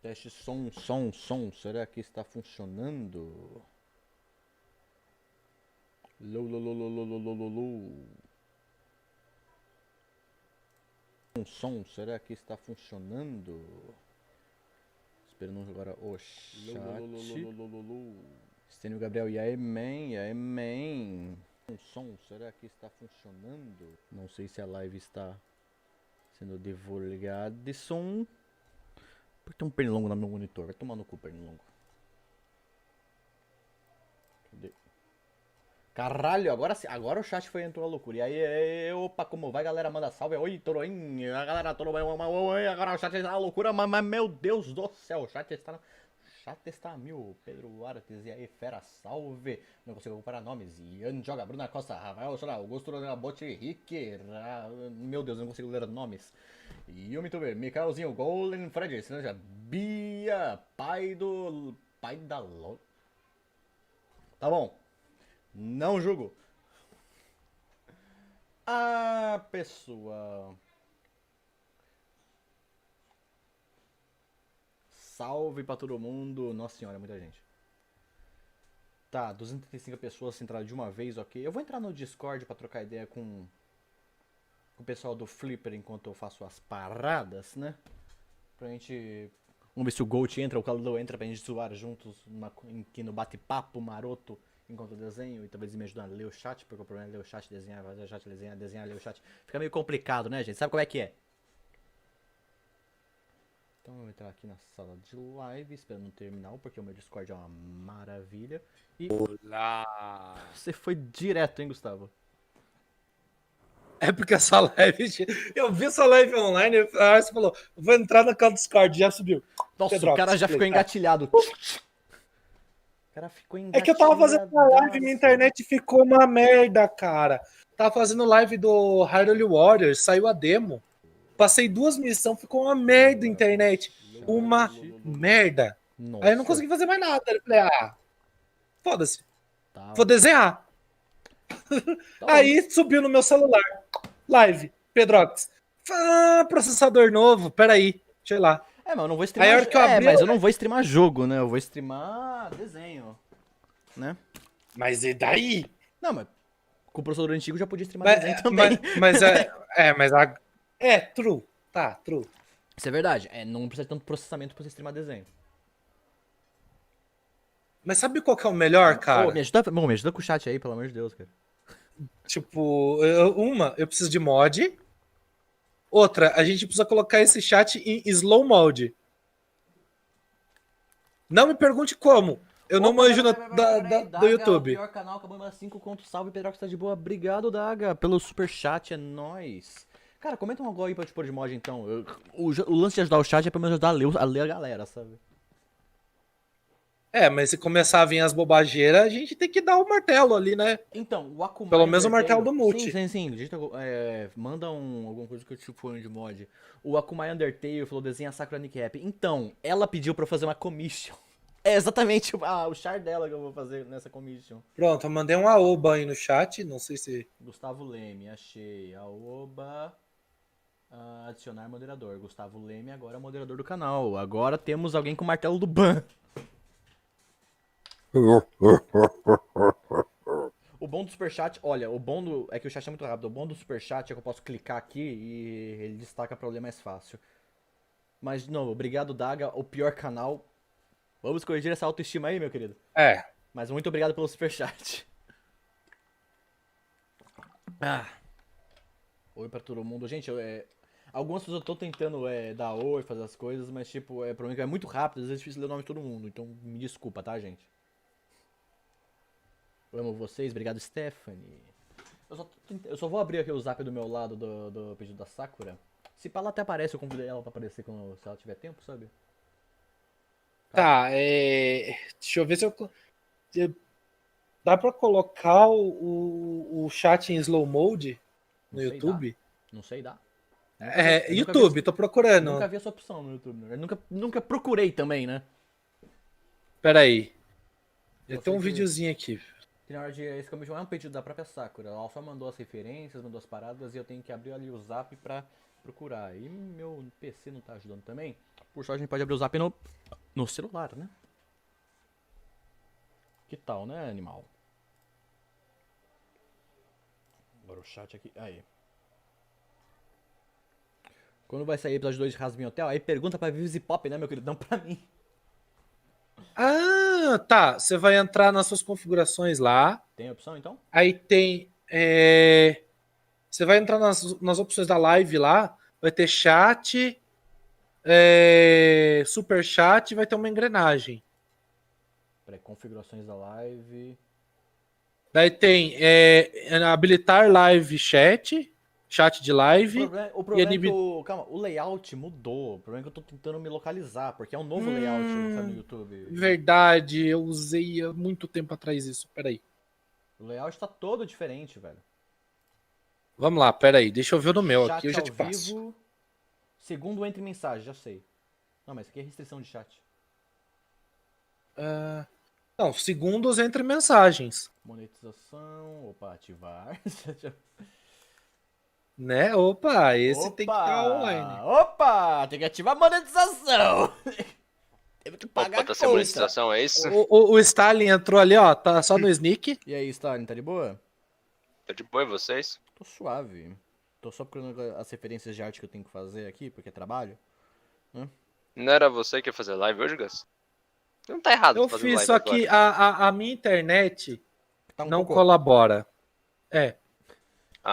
Teste som. Será que está funcionando? Lou. Será que está funcionando? Esperando agora o chat. Estênio Gabriel, e aí, man. Será que está funcionando? Não sei se a live está sendo divulgada de som. Porque tem um pernilongo no meu monitor. Vai tomar no cu, pernilongo. Cadê? Caralho, agora o chat entrou a loucura. E aí, opa, como vai, galera? Manda salve. Oi, tudo bem? A galera, tudo bem? Oi, agora o chat está a loucura, mas meu Deus do céu, o chat está a mil. Pedro Artes, e aí, fera, salve. Não consigo comparar nomes. Ian Joga, Bruna Costa, Rafael Sola, Augusto Bote, Henrique. Meu Deus, eu não consigo ler nomes. Yumi Tuber, Mikaelzinho, Golden Fred, Sinanja, Bia, Pai da LOL. Tá bom, não julgo. Ah, pessoal. Salve pra todo mundo. Nossa senhora, muita gente. Tá, 235 pessoas entraram de uma vez, ok. Eu vou entrar no Discord pra trocar ideia com o pessoal do Flipper enquanto eu faço as paradas, né? Pra gente. Vamos ver se o Gold entra, o Caldo entra pra gente zoar juntos aqui no bate-papo maroto enquanto eu desenho. E talvez me ajudar a ler o chat, porque o problema é ler o chat, desenhar, fazer o chat, desenhar, ler o chat. Fica meio complicado, né, gente? Sabe como é que é? Então eu vou entrar aqui na sala de live, esperando terminar, porque o meu Discord é uma maravilha. E Olá! você foi direto, hein, Gustavo? É porque essa live. Eu vi essa live online, aí você falou, vou entrar no canal do Discord, já subiu. Nossa, o Pedrox, cara já ficou tá. engatilhado. O cara ficou É que eu tava fazendo uma live e minha engatilhadaço. internet ficou uma merda, cara. Tava fazendo live do Hyrule Warriors, saiu a demo. Passei 2 missões, ficou uma merda a internet. Uma merda. Aí eu não Nossa. consegui fazer mais nada. Eu falei, foda-se. Tá, Vou desenhar. tá bom. Aí subiu no meu celular. Live, Pedrox. Processador novo, peraí. Deixa eu ir lá. É, mas eu não vou Aí a streamar. hora que eu É, abri. mas eu não vou streamar jogo, né? Eu vou streamar desenho, né? Mas e daí? Não, mas com o processador antigo já podia streamar Mas, desenho também. mas true. Tá, true. Isso é verdade. É, não precisa de tanto processamento pra você streamar desenho. Mas sabe qual que é o melhor, Ô, cara? me ajuda com o chat aí, pelo amor de Deus, cara. Tipo, eu preciso de mod. Outra, a gente precisa colocar esse chat em slow mode. Não me pergunte como. Eu não Opa, manjo peraí. do Daga, o YouTube. pior canal, acabou em 5 conto. Salve, Pedro, que tá de boa. Obrigado, Daga, pelo super chat, é nóis. Cara, comenta um algo aí pra eu te pôr de mod, então. O lance de ajudar o chat é pra me ajudar a ler a galera, sabe? É, mas se começar a vir as bobageiras, a gente tem que dar o martelo ali, né? Então, o Pelo Akumai menos o martelo Undertale. do Sim, multi. sim, sim. Manda alguma coisa que eu te ponho de mod. O Akumai Undertale falou: desenha a Sakura Nicap. Então, ela pediu pra eu fazer uma commission. É exatamente o char dela que eu vou fazer nessa commission. Pronto, eu mandei um aoba aí no chat. Não sei se. Gustavo Leme, achei. Aoba. Adicionar moderador. Gustavo Leme agora é moderador do canal. Agora temos alguém com o martelo do ban. O bom do superchat, olha, é que o chat é muito rápido. O bom do superchat é que eu posso clicar aqui e ele destaca pra eu ler mais fácil. Mas, de novo, obrigado, Daga, o pior canal. Vamos corrigir essa autoestima aí, meu querido. É. Mas muito obrigado pelo superchat. Ah, oi pra todo mundo. Gente, algumas pessoas eu tô tentando dar oi, fazer as coisas, mas, tipo, pra mim é muito rápido, às vezes é difícil ler o nome de todo mundo. Então, me desculpa, tá, gente? Eu amo vocês, obrigado, Stephanie. Eu só vou abrir aqui o zap do meu lado do pedido da Sakura. Se pá, ela até aparece, eu convidei ela pra aparecer se ela tiver tempo, sabe? Tá, deixa eu ver se dá pra colocar o chat em slow mode Não no sei, dá? YouTube? Não sei, dá? YouTube, tô Eu procurando. nunca vi essa opção no YouTube, né? Eu nunca procurei também, né? Pera aí. Eu Tem sei um que videozinho aqui. na hora de esse commission é um pedido da própria Sakura. Ela só mandou as referências, mandou as paradas e eu tenho que abrir ali o zap pra procurar. E meu PC não tá ajudando também. Por sorte a gente pode abrir o Zap no celular, né? Que tal, né, animal? Agora o chat aqui. Aí. Quando vai sair o episódio 2 de Rasmin Hotel? Aí pergunta pra Vives e Pop, né, meu querido? Não pra mim. Ah, tá. Você vai entrar nas suas configurações lá. Tem opção então? Aí tem. Você vai entrar nas opções da live lá. Vai ter chat, super chat e vai ter uma engrenagem. Peraí, configurações da live. Daí tem habilitar live chat de live. O problema é que o layout mudou. O problema é que eu tô tentando me localizar, porque é um novo layout, sabe, no YouTube. Verdade, eu usei há muito tempo atrás isso. Peraí. O layout tá todo diferente, velho. Vamos lá, peraí. Deixa eu ver no meu Chat aqui, eu já ao te passo. vivo, segundo entre mensagem, já sei. Não, mas aqui é restrição de chat. Não, segundos entre mensagens. Monetização, opa, ativar. Né? Opa, esse tem que estar online. Opa, tem que ativar a monetização. Temos que pagar Opa, tá a sem conta. monetização, é isso? O Stalin entrou ali, ó, tá só no sneak. E aí, Stalin, tá de boa? Tá de boa e vocês? Tô suave. Tô só procurando as referências de arte que eu tenho que fazer aqui, porque é trabalho. Não era você que ia fazer live hoje, Gus? Não tá errado Eu fazer fiz, live só que agora. a minha internet Tá um não cocô. colabora. Ah,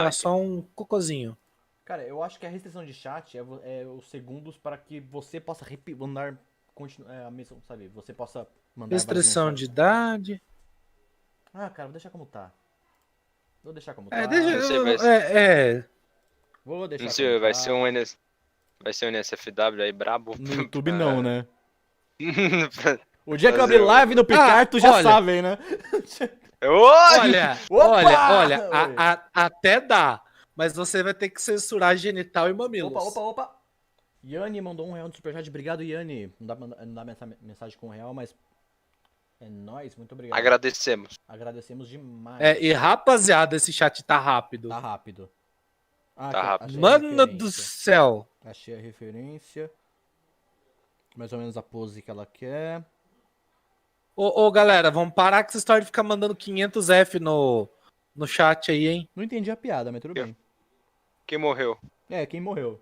Tá só um cocôzinho. Cara, eu acho que a restrição de chat é os segundos para que você possa mandar a mesma, sabe? Você possa mandar várias Restrição mensagens. de idade. Ah, cara, vou deixar como tá. Vou deixar como É, tá. deixa. Não sei, Vou deixar não como sei, vai tá. ser vai ser um NSFW aí brabo. No YouTube não, né? né? O dia que eu Fazer abrir live no Picar, tu já olha. sabem, né? Olha, Opa! olha, Oi. até dá. Mas você vai ter que censurar genital e mamilos. Opa. Yanni mandou R$1 no superchat. Obrigado, Yanni. Não dá mensagem com R$1, mas é nóis. Muito obrigado. Agradecemos. Agradecemos demais. E rapaziada, esse chat tá rápido. Tá rápido. Ah, Tá aqui, rápido. achei a Mano do referência. céu. Achei a referência. Mais ou menos a pose que ela quer. Ô, galera, vamos parar com essa história de ficar mandando 500F no chat aí, hein? Não entendi a piada, mas tudo bem. Quem morreu? Quem morreu?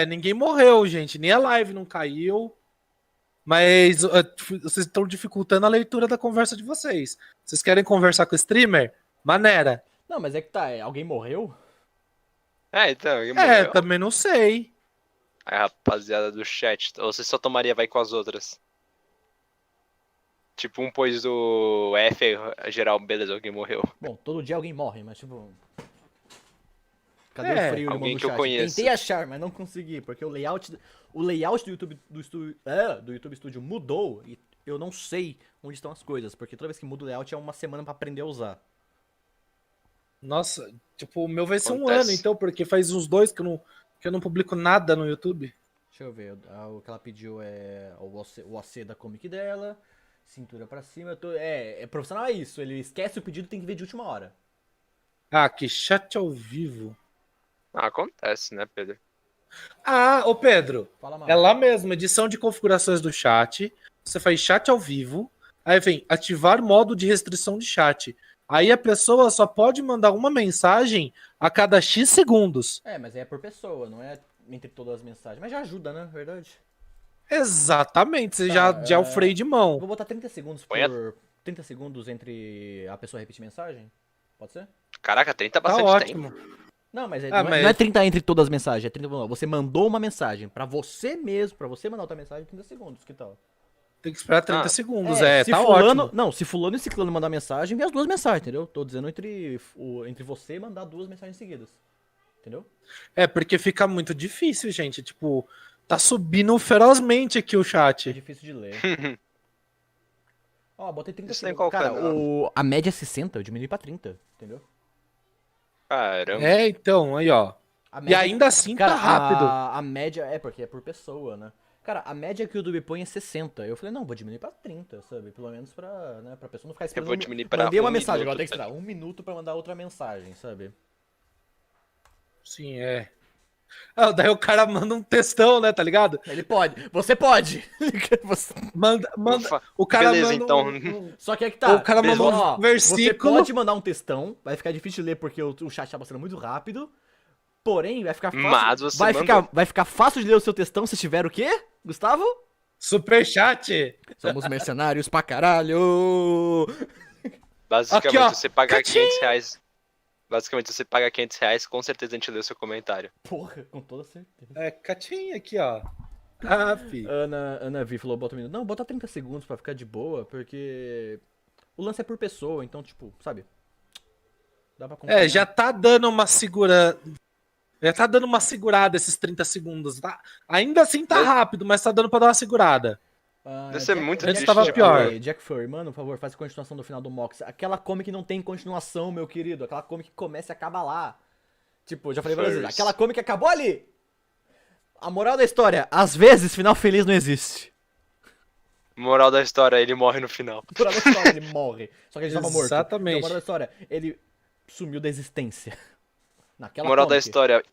Ninguém morreu, gente. Nem a live não caiu. Mas vocês estão dificultando a leitura da conversa de vocês. Vocês querem conversar com o streamer? Maneira. Não, mas é que tá. Alguém morreu? Então, quem morreu? Também não sei. Aí, rapaziada do chat, ou você só tomaria vai com as outras? Tipo, um pôs do F, geral, beleza, alguém morreu. Bom, todo dia alguém morre, mas tipo... Cadê o frio no alguém mundo que eu chat? conheço. Tentei achar, mas não consegui, porque o layout do YouTube do YouTube Studio mudou e eu não sei onde estão as coisas, porque toda vez que muda o layout é uma semana pra aprender a usar. Nossa, tipo, o meu vai ser um Acontece. ano, então, porque faz uns 2 que eu não publico nada no YouTube. Deixa eu ver, o que ela pediu é o OC da comic dela, cintura pra cima, profissional é isso, ele esquece o pedido e tem que ver de última hora. Que chat ao vivo. Acontece, né, Pedro? Ô Pedro, Fala mal. é lá mesmo, edição de configurações do chat, você faz chat ao vivo, aí vem ativar modo de restrição de chat. Aí a pessoa só pode mandar uma mensagem a cada X segundos. Mas é por pessoa, não é entre todas as mensagens, mas já ajuda, né, verdade? Exatamente, você já é o freio de mão. Vou botar 30 segundos Põe a- por 30 segundos entre a pessoa repetir mensagem? Pode ser? Caraca, 30 é Tá bastante ótimo. tempo. Não, mas, Ah, não é 30 entre todas as mensagens, é 30, você mandou uma mensagem pra você mesmo, pra você mandar outra mensagem, 30 segundos, que tal? Tem que esperar 30 Ah, segundos, se tá fulano, ótimo. não, se fulano e ciclano mandar mensagem, vem as duas mensagens, entendeu? Tô dizendo entre você mandar duas mensagens seguidas. Entendeu? Porque fica muito difícil, gente. Tipo, tá subindo ferozmente aqui o É chat. difícil de ler. Ó, botei 30 Isso nem segundos. Cara, qualquer a média é 60, eu diminui pra 30, entendeu? Caramba. Então, aí ó. A E ainda assim tá rápido. A média porque é por pessoa, né? Cara, a média que o YouTube põe é 60. Eu falei, não, vou diminuir pra 30, sabe? Pelo menos pra pessoa não ficar esperando. vou diminuir pra Mandei uma 1 mensagem, minuto, agora tem que esperar 1 minuto pra mandar outra mensagem, sabe? Sim, Daí o cara manda um textão, né, tá ligado? Ele pode. Você pode. Manda, o cara Beleza, manda então. Só que é que tá. O cara Beleza. mandou Ó, um versículo. Você pode mandar um textão, vai ficar difícil de ler porque o chat tá passando muito rápido. Porém, vai ficar fácil. Mas você vai ficar fácil de ler o seu textão se tiver o quê, Gustavo? Superchat. Somos mercenários pra caralho. Basicamente, Aqui, ó. você pagar Catinho. R$500. Basicamente, você paga R$500, com certeza a gente lê o seu comentário. Porra, com toda certeza. É, catinha aqui, ó. Fi. Ana V falou, bota um minuto. Não, bota 30 segundos pra ficar de boa, porque o lance é por pessoa, então, tipo, sabe? Dá pra acompanhar. Já tá dando uma segura. Já tá dando uma segurada esses 30 segundos, tá? Ainda assim tá rápido, mas tá dando pra dar uma segurada. Deve ser muito antes triste. tava tipo, pior. Jack Furry, mano, por favor, faz a continuação do final do Mox. Aquela comic não tem continuação, meu querido. Aquela comic que começa e acaba lá. Tipo, eu já falei várias vezes, First. aquela comic acabou ali. A moral da história, às vezes, final feliz não existe. Moral da história, ele morre no final. A moral da história, ele morre. Só que ele estava morto. Exatamente. Então, a moral da história, ele sumiu da existência. Naquela Moral da comic. história,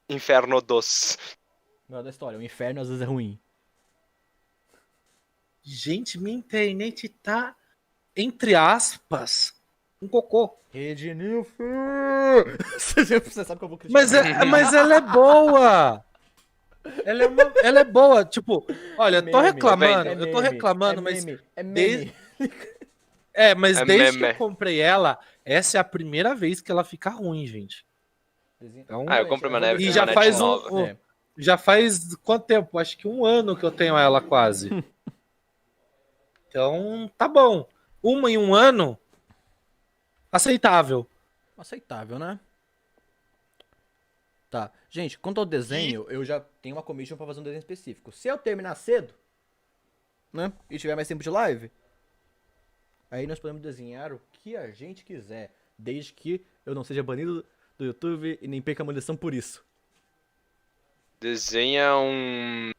Inferno 2. Moral da história, o inferno às vezes é ruim. Gente, minha internet tá, entre aspas, um cocô. Rede Nilf! Você sabe que eu vou criticar. Mas ela é boa. Ela é boa. Tipo, olha, eu tô Meme, reclamando. é Eu tô meme, reclamando, é mas. meme, é meme. desde- mas É desde que meme. eu comprei ela, essa é a primeira vez que ela fica ruim, gente. Então, Ah, eu comprei uma neve. E já uma faz net nova. É. já faz quanto tempo? Acho que 1 ano que eu tenho ela quase. Então, tá bom. Uma em 1 ano, aceitável. Aceitável, né? Tá. Gente, quanto ao desenho, eu já tenho uma commission pra fazer um desenho específico. Se eu terminar cedo, né? E tiver mais tempo de live, aí nós podemos desenhar o que a gente quiser. Desde que eu não seja banido do YouTube e nem perca a munição por isso. Desenha um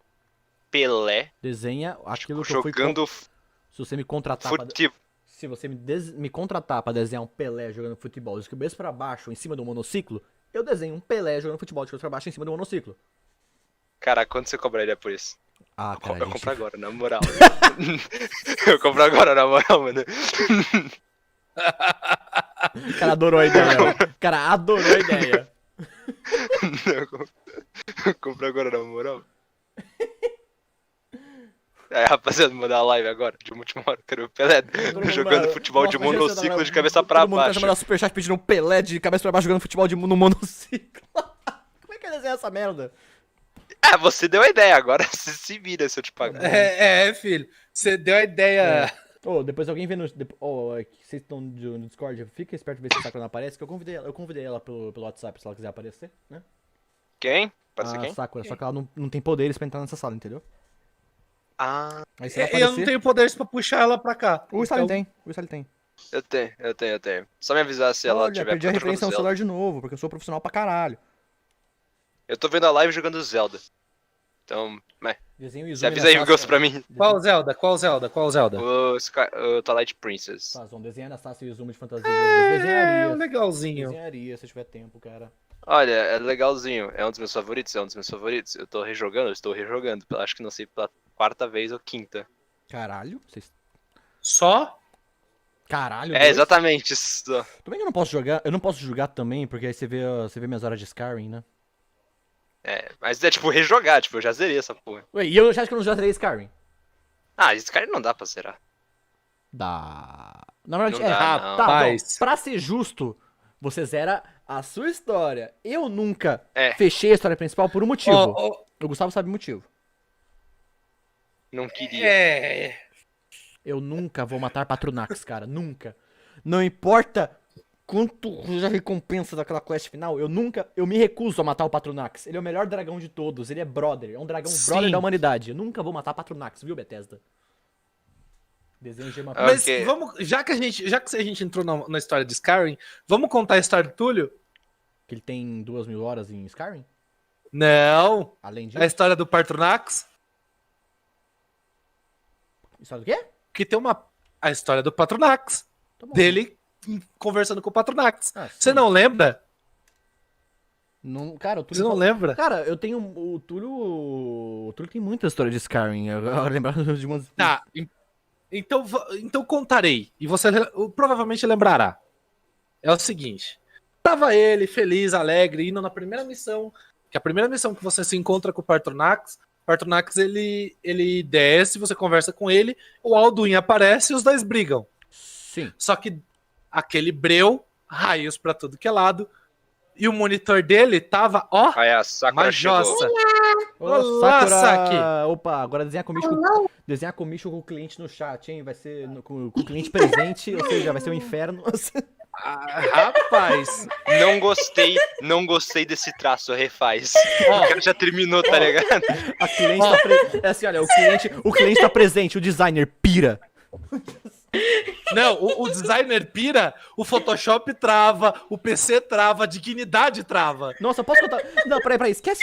Pelé Desenha aquilo que eu fui... jogando Se você me contratar pra... futebol. Se você me contratar pra desenhar um Pelé jogando futebol de cabeça pra baixo em cima do monociclo, eu desenho um Pelé jogando futebol de cabeça pra baixo em cima do monociclo. Cara, quanto você cobraria por isso? Ah, cara, Eu gente... compro agora, na moral. Eu compro agora, na moral, mano. O cara adorou a ideia. O cara adorou a ideia. Eu compro agora, na moral. Aí, rapaziada, mandar a live agora, de última hora. Quero ver o Pelé jogando futebol de monociclo de cabeça pra Todo mundo baixo. quer mandar superchat pedindo um Pelé de cabeça pra baixo jogando futebol no monociclo. Como é que é desenhar essa merda? Ah, você deu a ideia, agora você se vira se eu te pagar. Filho. Você deu a ideia. Ô, depois alguém vê no... vocês estão no Discord, fica esperto pra ver se a Sakura não aparece, que eu convidei ela pelo WhatsApp se ela quiser aparecer, né? Quem? Pode ser A quem? Sakura, só que ela não tem poderes pra entrar nessa sala, entendeu? Ah, Aí se ela Eu não aparecer... tenho poderes pra puxar ela pra cá. O Stalin Então, tem, o Stalin tem. eu tenho. Só me avisar se ela Olha, tiver perdi a jogando referência no Zelda. celular de novo, porque eu sou profissional pra caralho. Eu tô vendo a live jogando Zelda. Então, Desenho você Izumi avisa aí o Anastácio- gosto pra mim. Qual Zelda? Qual Zelda? Qual Zelda? O Twilight Princess. Faz desenho Anastácio e Izumi de fantasia. É, Desenharia. legalzinho. Desenharia se tiver tempo, cara. Olha, é legalzinho. É um dos meus favoritos, Eu tô rejogando, estou rejogando. Acho que não sei, pela 4ª vez ou 5ª. Caralho? Vocês... Só? Caralho, É, dois? exatamente isso. Tudo bem que eu não posso jogar, eu não posso jogar também, porque aí você vê minhas horas de Skyrim, né? É, mas é tipo rejogar, tipo, eu já zerei essa porra. Ué, e eu já acho que eu não já zerei Skyrim. Ah, esse cara não dá pra zerar. Dá. Na verdade, Não dá, tá, não. bom. Rapaz. Pra ser justo, você zera a sua história. Eu nunca É. fechei a história principal por um motivo. Ó, O Gustavo sabe o motivo. Não queria. Eu nunca vou matar Patronax, cara. Nunca. Não importa quanto a recompensa daquela quest final, eu me recuso a matar o Patronax. Ele é o melhor dragão de todos. Ele é brother. É um dragão Sim. brother da humanidade. Eu nunca vou matar Patronax, viu, Bethesda? Desenho de uma... Ah, Mas Ok. vamos, já que a gente entrou na história de Skyrim, vamos contar a história do Túlio? Que ele tem 2.000 horas em Skyrim? Não. Além A disso... história do Patronax? História do quê? Que tem a história do Patronax. Tá bom. Dele conversando com o Patronax. Ah, Você sim. não lembra? Não, cara, o Túlio Você não lembra? Cara, eu tenho o Túlio. O Túlio tem muita história de Skyrim. Agora lembrar de umas. Tá, então, então contarei. E você provavelmente lembrará. É o seguinte. Tava ele, feliz, alegre, indo na primeira missão. Que a primeira missão que você se encontra com o Patronax. O Patronax, ele desce, você conversa com ele. O Alduin aparece e os dois brigam. Sim. Só que aquele breu, raios pra tudo que é lado. E o monitor dele tava, ó, Aí a Sakura chegou. majossa. Olá, Sakura! Saki! Opa, agora desenha comicho com o cliente no chat, hein? Vai ser com o cliente presente, ou seja, vai ser um inferno. Ah, rapaz, Não gostei desse traço, refaz. Ó. O cara já terminou, tá ligado? A cliente tá É assim, olha, o cliente tá presente, o designer pira. não, o designer pira, o Photoshop trava, o PC trava, a dignidade trava. Nossa, posso contar? Não, peraí, esquece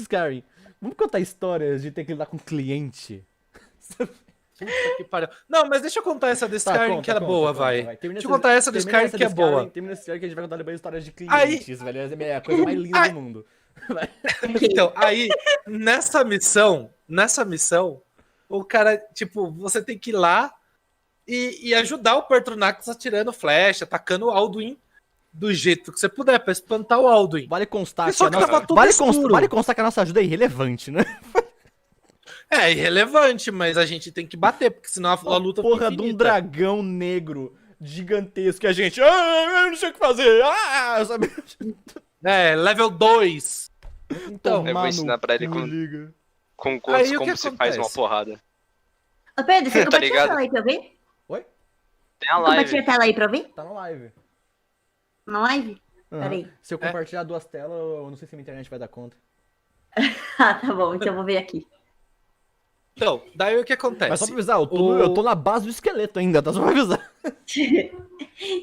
Skyrim. Vamos contar histórias de ter que lidar com cliente. Puta que pariu. Não, mas deixa eu contar essa do Skyrim conta, que era conta, boa, conta, vai. Termina Deixa eu contar essa do Skyrim que é boa. Termina esse Skyrim que a gente vai contar depois histórias de clientes, velho. É a coisa mais linda do mundo. Então, aí, nessa missão, o cara, tipo, você tem que ir lá e ajudar o Patronax atirando flecha, atacando o Alduin do jeito que você puder, pra espantar o Alduin. Vale constar Só que que tava tudo escuro. vale constar que a nossa ajuda é irrelevante, né? É irrelevante, mas a gente tem que bater, porque senão a luta fica Porra de um infinita. dragão negro gigantesco e a gente, eu não sei o que fazer, sabe? É, level 2. Então, Eu vou ensinar pra ele com Aí, quantos o que combos se faz uma acontece? porrada. Ô, Pedro, você Tá compartilha a ligado? tela aí pra eu ver? Oi? Tem a Compartilha live. a tela aí pra eu ver? Tá na live. Na live? Aham. Peraí. Se eu compartilhar duas telas, eu não sei se a minha internet vai dar conta. Ah, tá bom, então eu vou ver aqui. Então, daí o que acontece? Mas só pra avisar, eu tô na base do esqueleto ainda, tá? Só pra avisar.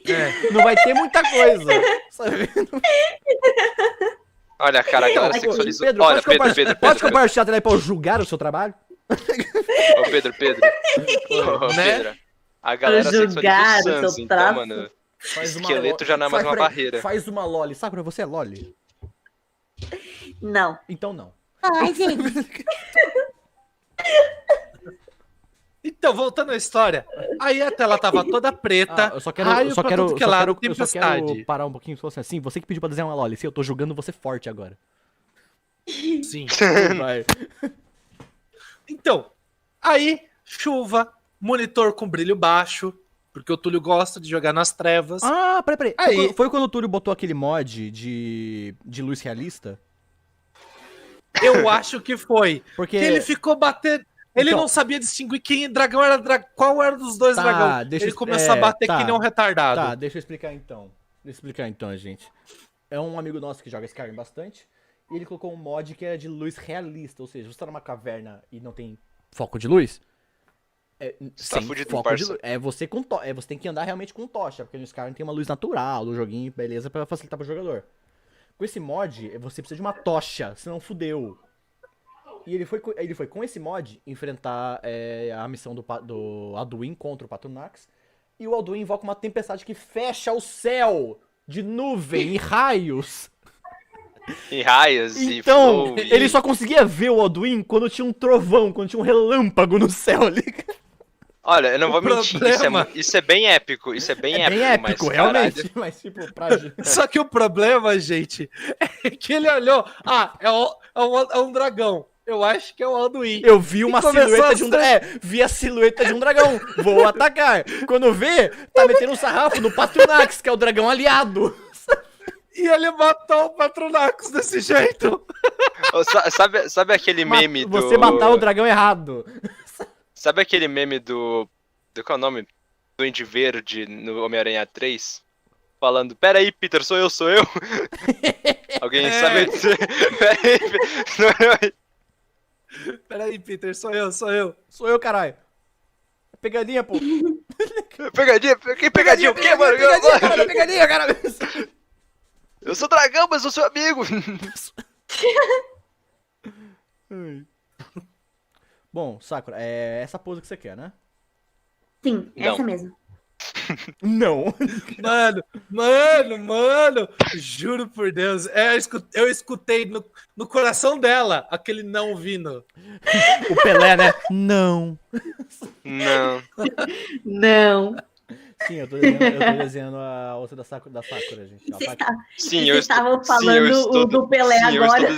É. Não vai ter muita coisa, sabe? Olha, cara, a galera Aqui, sexualizou. Pedro, Olha, pode Pedro. compartilhar a tela aí pra eu julgar o seu trabalho? Ô, Pedro. Ô, Né? Pedro. A galera julgar o sexualizou o Sans, seu então, traço. mano. Esqueleto já não é mais uma peraí, barreira. Faz uma loli. Sakura, você é loli? Não. Então não. Ai, gente. Então, voltando à história. Aí a tela tava toda preta, Eu só quero, raio eu só pra quero, tudo eu que é só lado, quero, eu só tempestade. quero parar um pouquinho e falar assim, você que pediu pra desenhar uma loli. Sim, eu tô julgando você forte agora. Sim. Vai. Então, aí, chuva, monitor com brilho baixo, porque o Túlio gosta de jogar nas trevas. Ah, peraí. Aí- Foi quando o Túlio botou aquele mod de luz realista? Eu acho que foi. Porque... Que ele ficou batendo. Ele Então- não sabia distinguir quem dragão era qual era dos dois Tá, dragões. deixa Ele eu- começou a bater tá. que nem um retardado. Tá, deixa eu explicar então. Gente. É um amigo nosso que joga Skyrim bastante. E ele colocou um mod que era de luz realista. Ou seja, você tá numa caverna e não tem foco de luz. Você tá fudido, foco parça. de luz. Você você tem que andar realmente com tocha. Porque no Skyrim tem uma luz natural, no joguinho, beleza, pra facilitar pro jogador. Com esse mod, você precisa de uma tocha, senão fudeu. E ele foi com esse mod enfrentar a missão do Alduin contra o Patronax. E o Alduin invoca uma tempestade que fecha o céu de nuvem e raios. E raios, e Então, flow, ele só conseguia ver o Alduin quando tinha um trovão, quando tinha um relâmpago no céu ali. Olha, eu não vou O mentir, problema- isso é bem épico, É bem épico, mas, realmente. caralho, Mas, tipo, pra... Só que o problema, gente, é que ele olhou. Ah, é um dragão. Eu acho que é o Alduin. Eu vi uma E começou silhueta a de um ser- vi a silhueta de um dragão. Vou atacar. Quando vê, tá metendo um sarrafo no Patronax, que é o dragão aliado. E ele matou o Patronax desse jeito. Ô, sabe aquele meme do... Você matar o dragão errado. Sabe aquele meme do qual é o nome? Do Duende Verde no Homem-Aranha 3? Falando, pera aí, Peter, sou eu. Alguém sabe dizer? Pera aí, Peter. Peraí, Peter, sou eu. Sou eu, caralho. Pegadinha, pô. Pegadinha? Que pegadinha o quê, mano? Pegadinha, caralho. Eu sou dragão, mas eu sou seu amigo. Bom, Sakura, é essa pose que você quer, né? Sim, Não. essa mesmo. Não. Mano, juro por Deus, eu escutei no coração dela aquele não vindo. O Pelé, né? Não. Não. Não. Sim, eu tô desenhando a outra da Sakura, gente. Ela Vocês tá- tá- Sim, vocês eu estou. estavam sim, eu falando estou- o do Pelé sim, agora.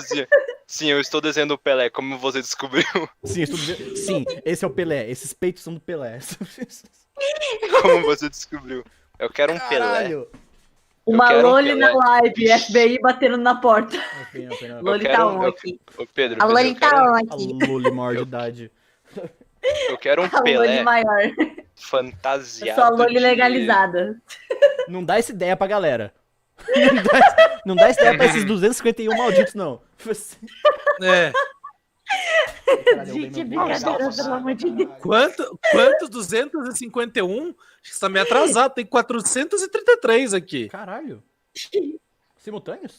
Eu estou desenhando o Pelé, como você descobriu. Sim, sim, esse é o Pelé. Esses peitos são do Pelé. Como você descobriu. Eu quero um Pelé. Caralho. Uma quero um Loli na Pelé. live, FBI batendo na porta. Eu Loli quero tá um- on eu- aqui. Ô, Pedro, A Loli eu tá quero, on A aqui. Loli maior de idade. eu quero um A Loli Pelé maior. Eu fantasiado. sou a Loli de- legalizada. Não dá essa ideia pra galera. Não dá essa ideia pra esses 251 malditos, não. É. Gente, brincadeira, pelo amor de Deus. Quanto 251? Acho que você tá meio atrasado, tem 433 aqui. Caralho. Simultâneos?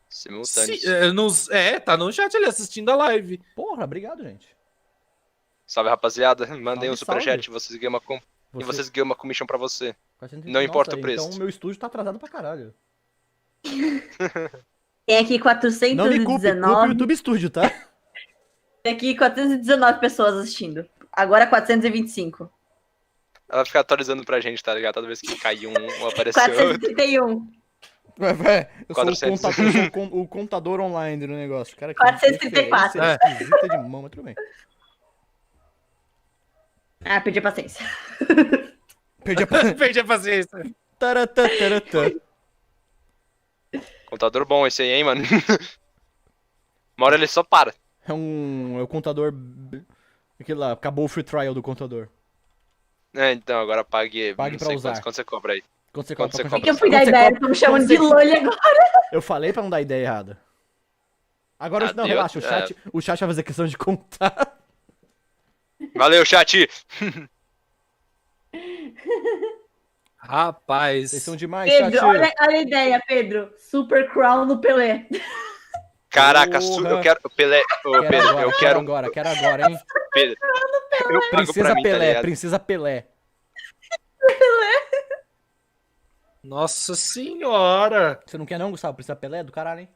Simultâneos. Tá no chat ali assistindo a live. Porra, obrigado, gente. Salve, rapaziada. Mandei Salve, um superchat. salve. Vocês ganham e vocês ganham uma commission pra você. 439, Não importa o nossa, preço. Então o meu estúdio tá atrasado pra caralho. Tem aqui Não me culpe o 419. YouTube Studio, tá? Tem aqui 419 pessoas assistindo. Agora 425. Ela vai ficar atualizando pra gente, tá ligado? Toda vez que cair um apareceu outro. 431. Eu 400. sou o contador online do negócio. Cara, que 434. referência esquisita de mão, mas tudo bem. Ah, perdi a paciência. Perdi a Perdi a paciência. Taratataratã. Contador bom esse aí, hein, mano? Uma hora ele só para. É o contador. Aquele lá, acabou o free trial do contador. É, então, agora pague. Pague não pra sei usar. quanto você cobra aí. Quando você Quanto cobra você pra É que eu cobra? fui dar Quando você ideia, cobra- estão me chamando quando de você- Loli agora. Eu falei pra não dar ideia errada. Agora, não, Deus, relaxa, o chat vai fazer questão de contar. Valeu, chat! Rapaz. Vocês são demais, Pedro, chat. olha a ideia, Pedro. Super Crown no Pelé. Caraca, Porra. eu quero. Pelé. Ô, Pedro, eu quero. Quero agora, hein? Pedro. Eu pago Princesa pra mim, tá Pelé, ligado? Princesa Pelé. Nossa senhora. Você não quer não, Gustavo? Princesa Pelé é do caralho, hein?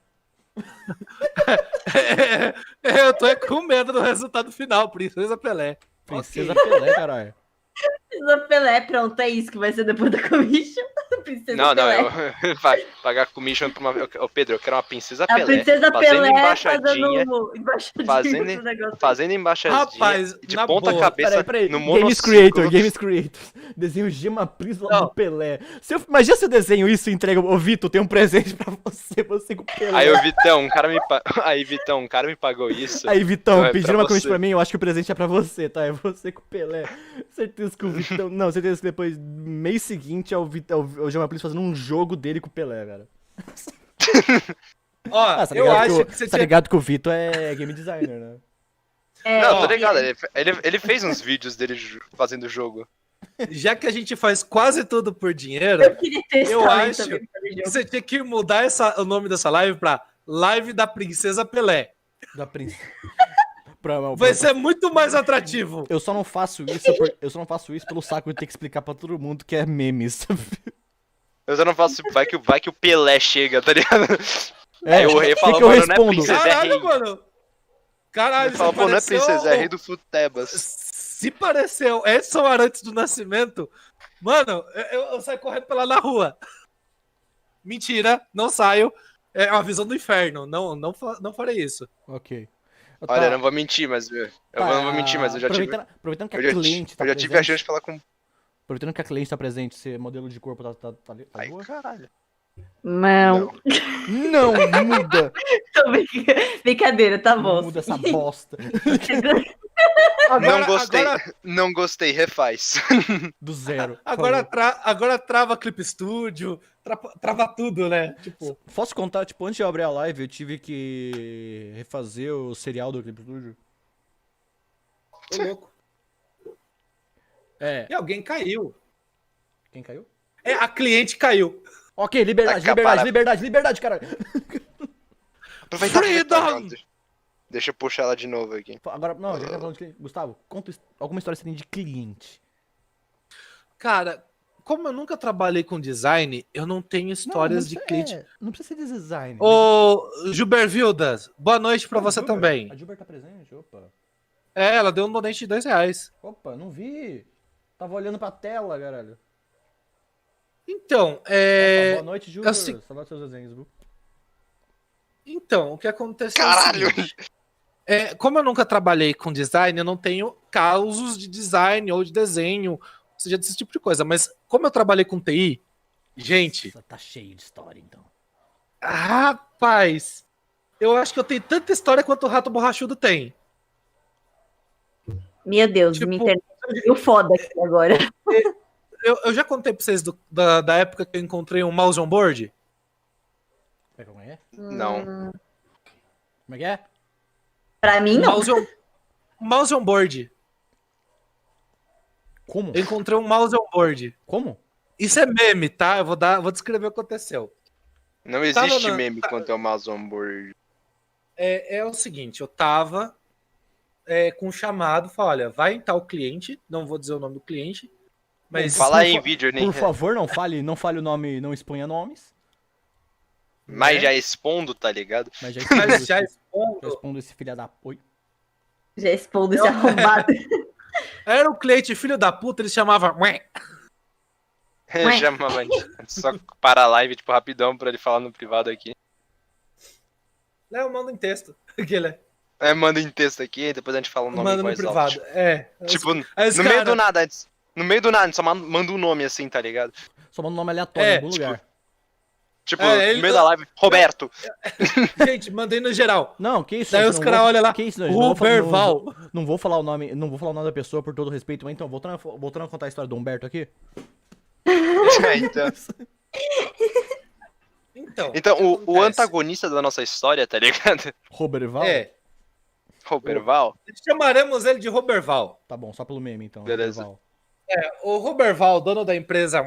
Eu tô com medo do resultado final, Princesa Pelé. Princesa Pelé, caralho. Princesa Pelé, pronto, é isso que vai ser depois da commission. Princesa Não, Pelé. eu pagar commission pra uma. Ô, Pedro, eu quero uma Princesa A Pelé. Princesa fazendo Pelé embaixadinha. embaixadinha Fazendo- do negócio. Fazendo embaixadinha. Rapaz, de na ponta boa. cabeça Peraí. no Games monociclo. Creator, Games Creator. Desenho Gema Prisma Não. do Pelé. Imagina se eu desenho isso e entrego. Ô, Vitor, tem um presente pra você com o Pelé. Aí, Vitão, um cara me pagou isso. Aí, Vitão, Então é pediram pra uma coisa você. pra mim, eu acho que o presente é pra você, tá? É você com o Pelé. Certeza que o Vitão... Não, certeza que depois, mês seguinte, é o Gema Prisma fazendo um jogo dele com o Pelé, cara. Ó, Ah, tá eu ligado, acho que, que você tá tinha... ligado que o Vitor é game designer, né? É, Não, tô ó. ligado. Ele fez uns vídeos dele fazendo o jogo. Já que a gente faz quase tudo por dinheiro, Eu queria testar Eu isso acho também pra ver jogo. você tinha que mudar o nome dessa live pra Live da Princesa Pelé. Da princesa. Vai ser muito mais atrativo. Eu só não faço isso pelo saco de ter que explicar pra todo mundo que é memes. Eu só não faço. Vai que o Pelé chega, tá ligado? É, Aí eu que falo, que eu mano, não é respondo? princesa, é rei. Caralho, mano. Caralho, Ele fala, pô, não é pareceu- princesa, é rei do Futebas. Se pareceu Edson Arantes do Nascimento, mano, eu saio correndo pela na rua. Mentira, não saio. É uma visão do inferno. Não farei isso. Ok. Olha, Tá, eu não vou mentir, mas. Eu não vou mentir, mas eu já tive. Aproveitando que a Eu já, cliente tá eu já tive a presente. chance de falar com. Aproveitando que a cliente tá presente, ser modelo de corpo tá Ai, boa? caralho. Não. Não, muda! Tô brincadeira, tá bom. Muda essa bosta. Não gostei. Agora, Não gostei, refaz. Do zero. agora, Por favor. agora trava Clip Studio, trava tudo, né? Tipo, Posso contar, tipo, antes de eu abrir a live, eu tive que refazer o serial do Clip Studio. tô louco. É. E alguém caiu. Quem caiu? A cliente caiu. Ok, liberdade, Taca liberdade, para- liberdade, liberdade, caralho. Aproveitar que ele tá Freedom! pronto. Deixa eu puxar ela de novo aqui. Agora, não, já que tá falando de cliente. Gustavo, conta alguma história que você tem de cliente. Cara, como eu nunca trabalhei com design, eu não tenho histórias de cliente. Não precisa ser de design. Ô, Gilbervildas, boa noite pra você Gilber, também. A Gilber tá presente? Opa. Ela deu um donate de R$2. Opa, não vi. Tava olhando pra tela, caralho. Então, Boa noite, Gilber. assim- Saudade dos seus desenhos, viu? Então, o que aconteceu Caralho! é o seguinte, como eu nunca trabalhei com design, eu não tenho causos de design ou de desenho, ou seja, desse tipo de coisa. Mas como eu trabalhei com TI, gente, Nossa, tá cheio de história, então. rapaz, eu acho que eu tenho tanta história quanto o Rato Borrachudo tem. Meu Deus, Tipo, minha internet viu foda aqui agora. Eu já contei pra vocês da época que eu encontrei um mouse on board? Como é? Não. Como é que é? Pra mim, não. Mouse on board. Como? Eu encontrei um mouse on board. Como? Isso é meme, tá? Eu vou descrever o que aconteceu. Não existe Tava na- meme quanto é o Amazon Board. É o seguinte, eu tava com um chamado, falei, olha, vai em tal cliente, não vou dizer o nome do cliente, mas Fala aí por em fa- vídeo, nem. Por favor, não fale o nome, não exponha nomes. Mas né? já expondo, tá ligado? Mas já mas já já expondo. expondo esse filho da... Oi. Já expondo esse arrombado. Era um cliente filho da puta, ele chamava. Ué. Chamava só para a live, tipo, rapidão pra ele falar no privado aqui. Não, eu mando em texto. Que ele Manda em texto aqui, depois a gente fala o nome manda em no voz privado. alta. Tipo, Aí os no meio cara- do nada, antes. No meio do nada, a gente só manda um nome assim, tá ligado? Só manda um nome aleatório em algum tipo, lugar. Tipo, ele- no meio da live, Roberto. Gente, mandei no geral. Não, que isso, Daí gente, os não caras vou- olham lá, Que isso, gente, não vou fa- Ruberval. não vou falar o nome da pessoa por todo respeito, mas então, voltando a contar a história do Humberto aqui. Então, o acontece? antagonista da nossa história, tá ligado? Roberval? Roberval. Chamaremos ele de Roberval. Tá bom, só pelo meme então. Beleza. Roberval. O Roberval, dono da empresa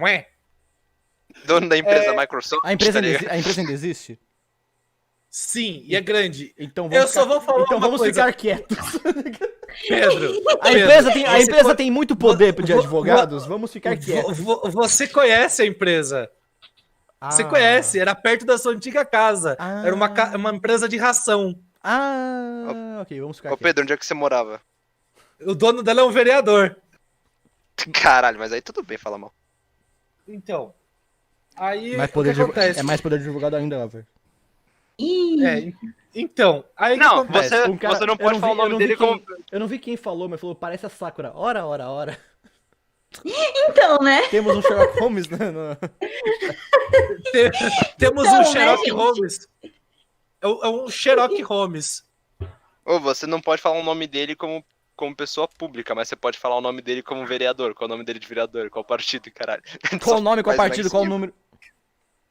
Dono da empresa Microsoft, A empresa, tá ainda ligado? exi- a empresa ainda existe? sim, e é grande. Então Eu só vou falar então uma vamos coisa. ficar quietos. Pedro, A empresa tem muito poder de advogados, vamos ficar quietos. Você conhece a empresa. Você Ah. conhece, era perto da sua antiga casa. Ah. Era uma empresa de ração. Ok, vamos ficar Ô quietos. Pedro, onde é que você morava? O dono dela é um vereador. Caralho, mas aí tudo bem, fala mal. Então, aí Mais o poder que de, acontece? é mais poder de advogado ainda, velho. Ih, Então, aí o que Não, acontece? você não pode falar o nome dele como... Eu não vi quem falou, mas falou, parece a Sakura. Ora. então, né? Temos um Sherlock Holmes, né? Temos Então, um né, Sherlock gente? Holmes. É um Sherlock Holmes. Ô, você não pode falar o nome dele como pessoa pública, mas você pode falar o nome dele como vereador. Qual é o nome dele de vereador? Qual partido, caralho? Qual o nome, qual Faz partido, mais qual o sentido. número?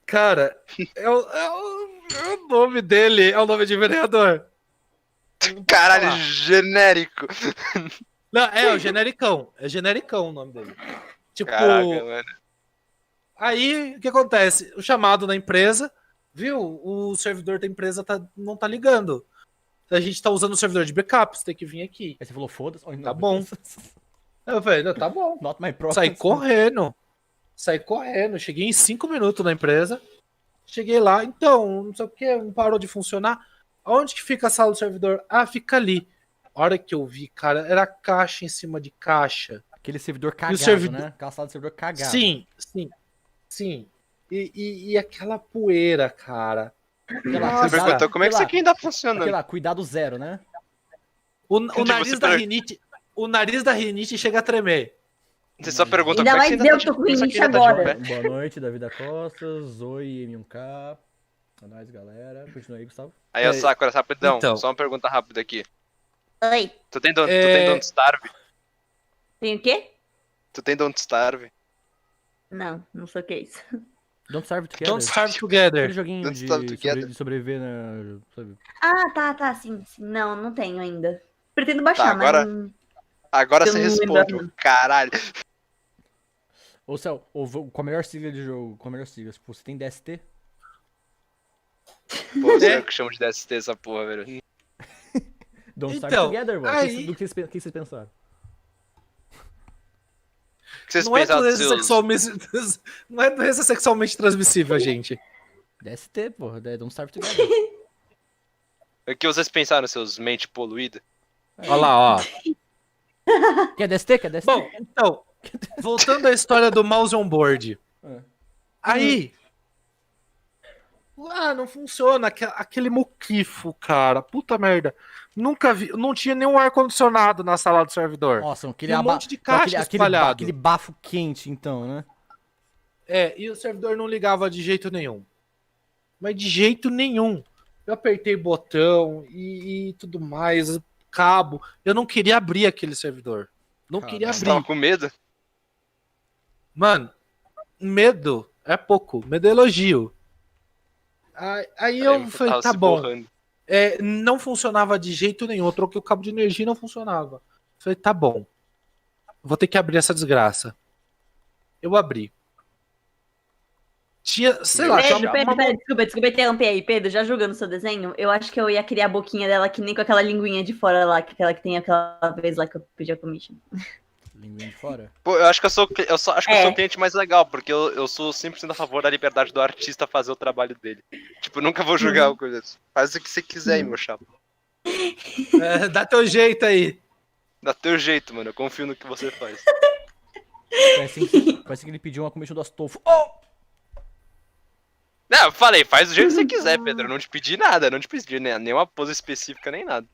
Cara, é o nome dele, é o nome de vereador. Caralho, falar. genérico. Não, é o genericão. É genericão o nome dele. Tipo, Caraca, mano. aí o que acontece? O chamado da empresa, viu? O servidor da empresa não tá ligando. A gente tá usando o servidor de backup, você tem que vir aqui. Aí você falou, foda-se. Oh, não, Tá bom. Eu falei, não, tá bom. Not my problem. Saí correndo. Cheguei em 5 minutos na empresa. Cheguei lá, então, não sei o que, não parou de funcionar. Onde que fica a sala do servidor? Ah, fica ali. A hora que eu vi, cara, era caixa em cima de caixa. Aquele servidor cagado, servidor- né? Aquela sala de servidor cagado. Sim. E aquela poeira, cara. Você perguntou como é que isso aqui ainda funciona. Aquele lá, cuidado zero, né? O Tipo, nariz você da per- rinite. O nariz da rinite chega a tremer. Você só pergunta Ainda como é que mais você eu ainda tô com isso aqui rinite ainda tá de agora. pé. Boa noite, Davi da Costa. Oi, M1K. É nóis, galera. Continua aí, Gustavo. Aí, ó, Sakura, rapidão. Então. Só uma pergunta rápida aqui. Oi. Tu tem Don't Starve? Tem o quê? Tu tem Don't Starve? Não sei o que é isso. Don't Starve Together. Don't starve Aquele together. joguinho Don't de, Starve Together. de sobreviver na... Sabe? Ah, tá, sim. Não tenho ainda. Pretendo baixar, agora- mas não... Agora Eu você não responde, lembro. caralho. Ô, Céu, com a melhor sigla de jogo, com a melhor sigla, tipo, você tem DST? Pô, você que chama de DST essa porra, velho. Don't Starve Então, Together, mano. aí- Do que vocês pensaram? O que vocês Não é pensaram doença dos seus... sexualmente... Não é doença sexualmente transmissível, gente. DST, porra. Don't Starve Together. O que vocês pensaram nos seus mente poluída? Olha lá, ó. Quer DST? Quer DST? Bom, então, voltando à história do mouse on board. É. Aí... não funciona. Aquele muquifo, cara. Puta merda. Nunca vi. Não tinha nenhum ar-condicionado na sala do servidor. Nossa, aquele Tinha um monte de caixa espalhado. aquele bafo quente, então, né? E o servidor não ligava de jeito nenhum. Mas de jeito nenhum. Eu apertei botão e tudo mais, cabo. Eu não queria abrir aquele servidor. Não queria Você abrir. tava com medo? Mano, medo é pouco. Medo é elogio. Aí eu falei, tava tá se bom. borrando. Não funcionava de jeito nenhum. Eu troquei o cabo de energia e não funcionava. Falei, tá bom. Vou ter que abrir essa desgraça. Eu abri. Tinha, sei lá, tinha Pedro, desculpa interromper aí, Pedro, já julgando o seu desenho, eu acho que eu ia criar a boquinha dela que nem com aquela linguinha de fora lá, aquela que tem aquela vez lá que eu pedi a commission. Linguinha de fora. Pô, eu acho que eu sou o cliente mais legal, porque eu sou 100% a favor da liberdade do artista fazer o trabalho dele. Tipo, nunca vou julgar o coisa. Faz o que você quiser aí, meu chapa. Dá teu jeito aí. Dá teu jeito, mano. Eu confio no que você faz. Parece que ele pediu uma comissão do Astolfo. Oh! Não, eu falei, faz do jeito que você quiser, Pedro. Eu não te pedi nada, não te pedi nenhuma pose específica, nem nada.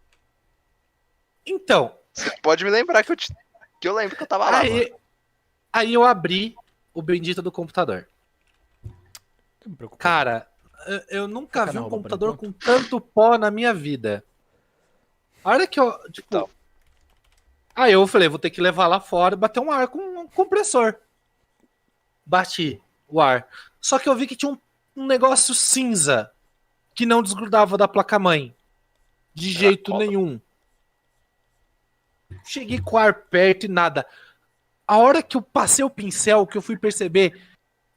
Então. Você pode me lembrar que eu lembro que eu tava lá, mano. Aí eu abri o bendito do computador. Cara, eu nunca vi um computador com tanto pó na minha vida. A hora que eu. Tipo. Então. Aí eu falei, vou ter que levar lá fora e bater um ar com um compressor. Bati o ar. Só que eu vi que tinha um negócio cinza que não desgrudava da placa-mãe. De jeito nenhum. Cheguei com o ar perto e nada. A hora que eu passei o pincel, que eu fui perceber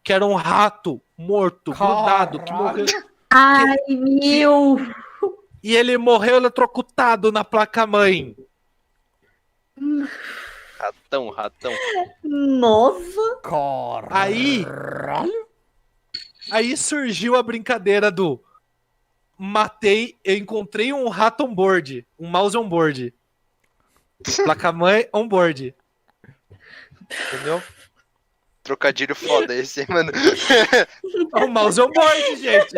que era um rato morto, grudado, que morreu. Ai, meu! E ele morreu eletrocutado na placa-mãe. Ratão. Nossa! Aí surgiu a brincadeira do eu encontrei um rato on board, um mouse on board. Placa-mãe on board. Entendeu? Trocadilho foda esse, hein, mano. É um mouse on board, gente.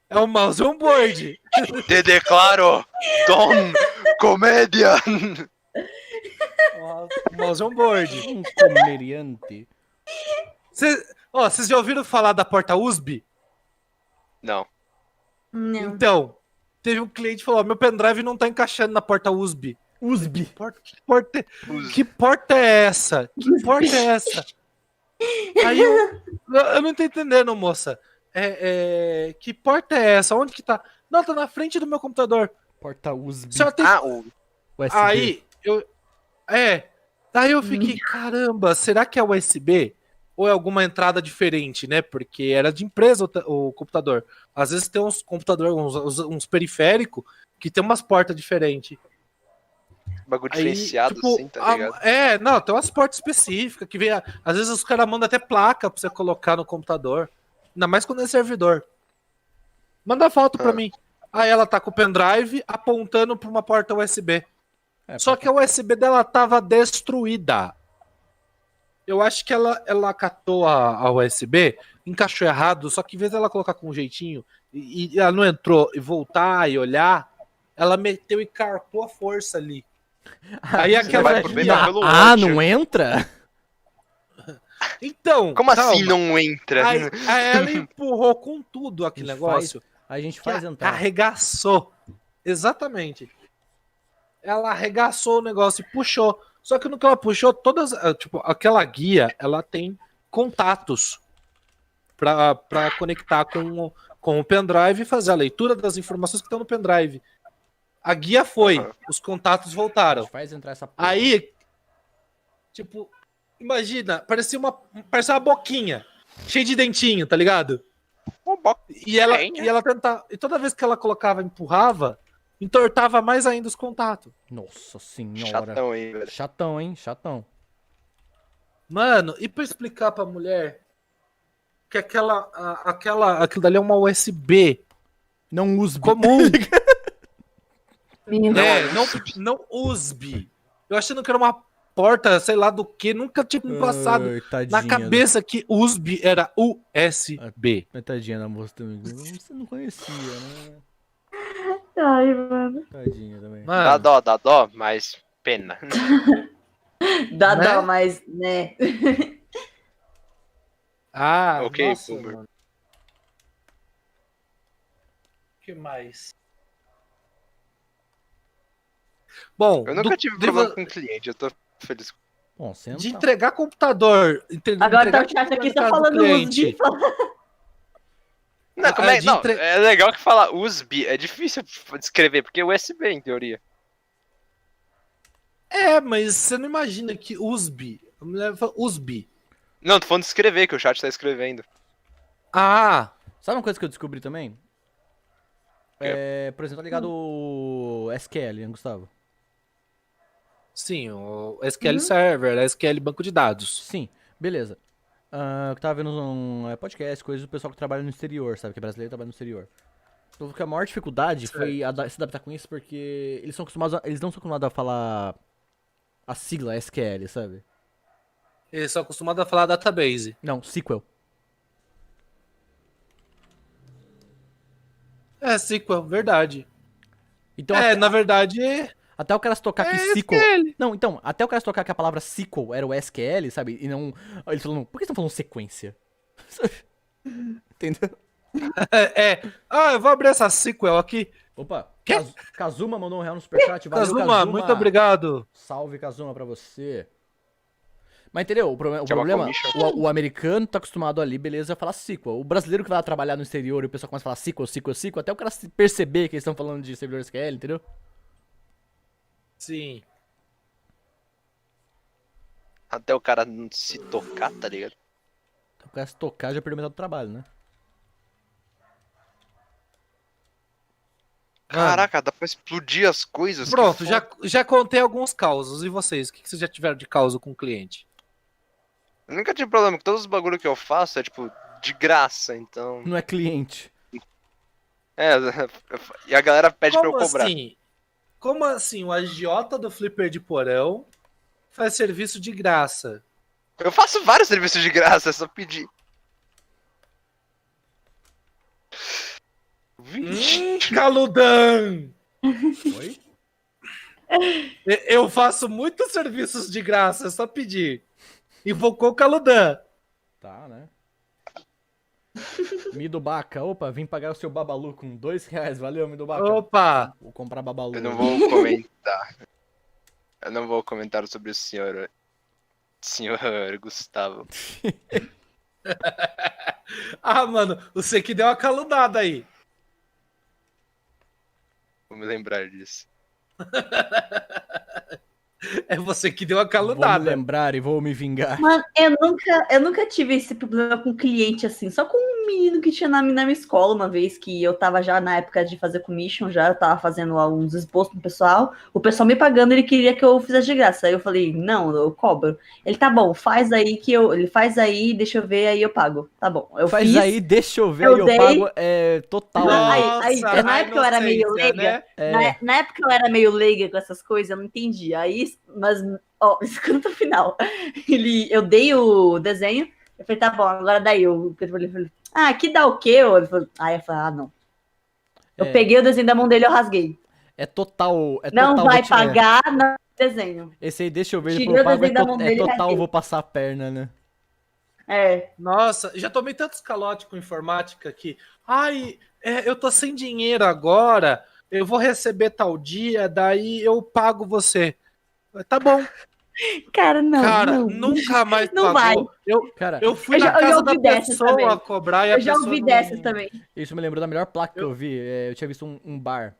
É um mouse on board. Te declaro Don Comédia. Mouse on board. Um comediante. Vocês já ouviram falar da porta USB? Não. Não. Então, teve um cliente que falou, meu pendrive não tá encaixando na porta USB. USB. Que porta é essa? Que porta é essa? Aí eu não tô entendendo, moça. Que porta é essa? Onde que tá? Não, tá na frente do meu computador. Porta USB. Só tem... USB. Aí eu fiquei, caramba, será que é USB? Ou é alguma entrada diferente, né? Porque era de empresa o computador. Às vezes tem uns computadores, uns periféricos, que tem umas portas diferentes. Bagulho diferenciado, tipo, assim, tá ligado? Não, tem umas portas específicas que vem. Às vezes os caras mandam até placa pra você colocar no computador. Ainda mais quando é servidor. Manda foto pra mim. Aí ela tá com o pendrive apontando pra uma porta USB. Só que a USB dela tava destruída. Eu acho que ela catou a USB, encaixou errado, só que em vez dela colocar com um jeitinho e ela não entrou e voltar e olhar, ela meteu e carpou a força ali. Aí aquela. Não entra? Então. Como assim não entra? Aí ela empurrou com tudo aquele negócio. A gente faz entrar. Arregaçou. Exatamente. Ela arregaçou o negócio e puxou. Só que no que ela puxou, aquela guia, ela tem contatos para conectar com o pendrive e fazer a leitura das informações que estão no pendrive. A guia foi, os contatos voltaram. Faz entrar essa porra. Aí, imagina, parecia uma boquinha, cheia de dentinho, tá ligado? E ela tentava, e toda vez que ela colocava, empurrava, entortava mais ainda os contatos. Nossa senhora. Chatão aí, velho. Chatão, hein? Chatão. Mano, e pra explicar pra mulher que aquilo dali é uma USB Não USB. comum. Meu Não USB. Eu achando que era uma porta, sei lá do que, nunca tinha me passado Ai, tadinha na cabeça que USB era USB. Tadinha da moça também. Você não conhecia, né? Ai, mano. Tadinha também. Mano, Dá dó, mas pena. Dá Né? dó, mas, né? Ok, nossa, boomer. mano. O que mais? Bom, Eu nunca tive problema com cliente, eu tô feliz. Bom, senta. de entregar computador. Agora tá entregar o chat aqui computador só na casa do falando cliente. USB. Não, como é, de não, entre- é legal que fala USB, é difícil descrever, porque é USB em teoria. É, mas você não imagina que USB. A mulher fala USB. Não, tô falando de escrever, que o chat tá escrevendo. Ah, Sabe uma coisa que eu descobri também? Por exemplo, tá ligado o SQL, né, Gustavo? sim, o SQL Server, SQL Banco de Dados. Sim, beleza. Eu tava vendo um podcast, coisas do pessoal que trabalha no exterior, sabe? Que é brasileiro e trabalha no exterior. Então, que a maior dificuldade foi se adaptar com isso, porque eles eles não são acostumados a falar a sigla SQL, sabe? Eles são acostumados a falar database. Não, SQL. É, SQL, verdade. Então, Na verdade, até o cara se tocar que é SQL. SQL. Não, então, até o cara se tocar que a palavra SQL era o SQL, sabe? E não. Eles falando, por que vocês estão falando sequência? Entendeu? Eu vou abrir essa SQL aqui. Opa, Quê? Kazuma mandou R$1 no superchat. Valeu, Kazuma, muito obrigado. Salve, Kazuma, pra você. Mas entendeu? O Que é uma problema, commission. o americano tá acostumado ali, beleza, a falar SQL. O brasileiro que vai lá trabalhar no exterior e o pessoal começa a falar SQL, até o cara se perceber que eles estão falando de servidor SQL, entendeu? Sim. Até o cara não se tocar, tá ligado? Então, o cara se tocar já perdeu metade do trabalho, né? Caraca, dá pra explodir as coisas. que Pronto, foda. já contei alguns causos. E vocês? O que vocês já tiveram de causa com o cliente? Eu nunca tive problema, que todos os bagulho que eu faço é, tipo, de graça, então... Não é cliente. É, e a galera pede pra eu cobrar. assim? Como assim? O agiota do Flipper de Porão faz serviço de graça. Eu faço vários serviços de graça, é só pedir. Vixe. Caludan! Oi? Eu faço muitos serviços de graça, é só pedir. Invocou o Caludan. Tá, né? Midobaca, opa, vim pagar o seu babalu com R$2. Valeu, Midobaca. Opa! Vou comprar babalu. Eu não vou comentar. Eu não vou comentar sobre o senhor Gustavo. Ah, mano, você que deu uma caludada aí. Vou me lembrar disso. É você que deu uma Vou me caludada. lembrar e vou me vingar. Mano, eu nunca tive esse problema com cliente assim, só com um menino que tinha na minha escola uma vez, que eu tava já na época de fazer commission, já eu tava fazendo alguns expostos pro pessoal, o pessoal me pagando, ele queria que eu fizesse de graça, aí eu falei, não, eu cobro. Ele, tá bom, faz aí ele faz aí, deixa eu ver, aí eu pago. Tá bom, eu Faz fiz. aí, deixa eu ver, eu aí eu dei. pago. Total. Aí, Nossa, na a época eu era meio inocência, leiga, né? na época eu era meio leiga com essas coisas, eu não entendi. Aí, mas, ó, escuta o final. Eu dei o desenho, eu falei, tá bom, agora daí. Eu falei, aqui dá o quê? Aí eu falei, não. Eu peguei o desenho da mão dele e eu rasguei. É total. Não total, vai vou pagar, não desenho. Esse aí, deixa eu ver, Tirei depois eu o pago. desenho da mão dele e Total, rasguei. eu vou passar a perna, né? É. Nossa, já tomei tantos calote com informática que. Ai, eu tô sem dinheiro agora. Eu vou receber tal dia, daí eu pago você. Tá bom. Cara, não. Cara, não. nunca mais Não pagou. Cara, Eu fui Eu na já casa da ouvi dessas pessoa também. cobrar e a Eu já pessoa ouvi não- dessas também. isso me lembrou da melhor placa que eu vi. Eu tinha visto um bar.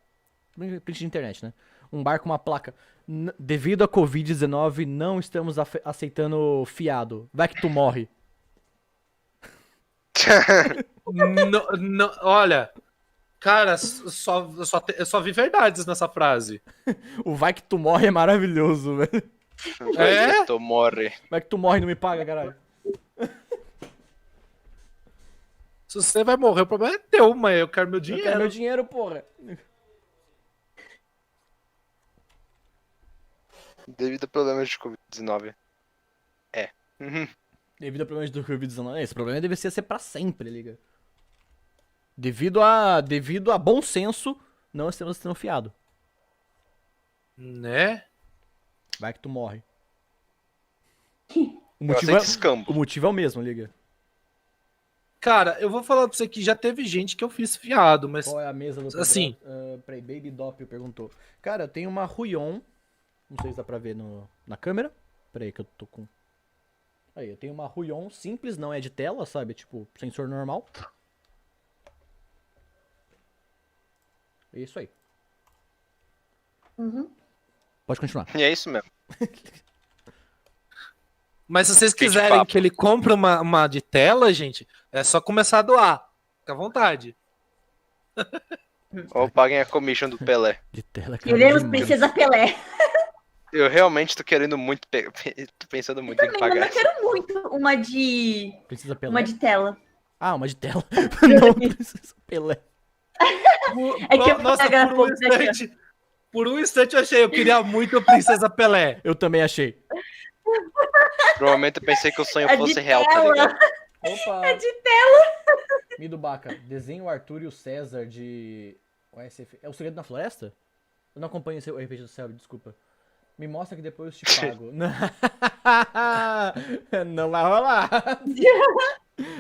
Print de internet, né? Um bar com uma placa. Devido à Covid-19, não estamos aceitando fiado. Vai que tu morre. Olha, cara, eu só vi verdades nessa frase. O vai que tu morre é maravilhoso, velho. Vai, tu morre. Como é que tu morre e não me paga, caralho? Se você vai morrer, o problema é teu, mas eu quero meu Eu quero dinheiro. meu dinheiro, porra. Devido a problemas de Covid-19. Devido a problemas do Covid-19. Esse problema deve ser pra sempre, liga. Devido a bom senso, não estamos sendo fiado. Né? Vai que tu morre. Eu aceito escambo. O motivo é o mesmo, liga. Cara, eu vou falar pra você que já teve gente que eu fiz fiado, mas Qual é a mesa do assim. Peraí, Baby Doppio perguntou. Cara, eu tenho uma Ruion. Não sei se dá pra ver na câmera. Peraí que eu tô com... Aí, eu tenho uma Ruion simples, não é de tela, sabe? Tipo, sensor normal. É isso aí. Uhum. Pode continuar. E é isso mesmo. Mas se vocês Fim de quiserem papo. que ele compre uma de tela, gente, é só começar a doar. Fica à vontade. Ou paguem a commission do Pelé. De tela, cara. Queremos demais. Princesa Pelé. Eu realmente tô querendo muito. Tô pensando muito em Também, mas pagar. eu quero muito uma de. Princesa Pelé. Uma de tela. Ah, uma de tela. Não, Princesa Pelé. É que eu Nossa, pego por um pouco daqui, ó. instante. Por um instante eu achei, eu queria muito a Princesa Pelé. Eu também achei. Provavelmente eu pensei que o sonho É de fosse real, tá tela. ligado? Opa! É de tela. Mido Baca, desenha o Arthur e o César de... OSF. É o Segredo na Floresta? Eu não acompanho esse RPG do Céu, desculpa. Me mostra que depois eu te pago. Não vai rolar.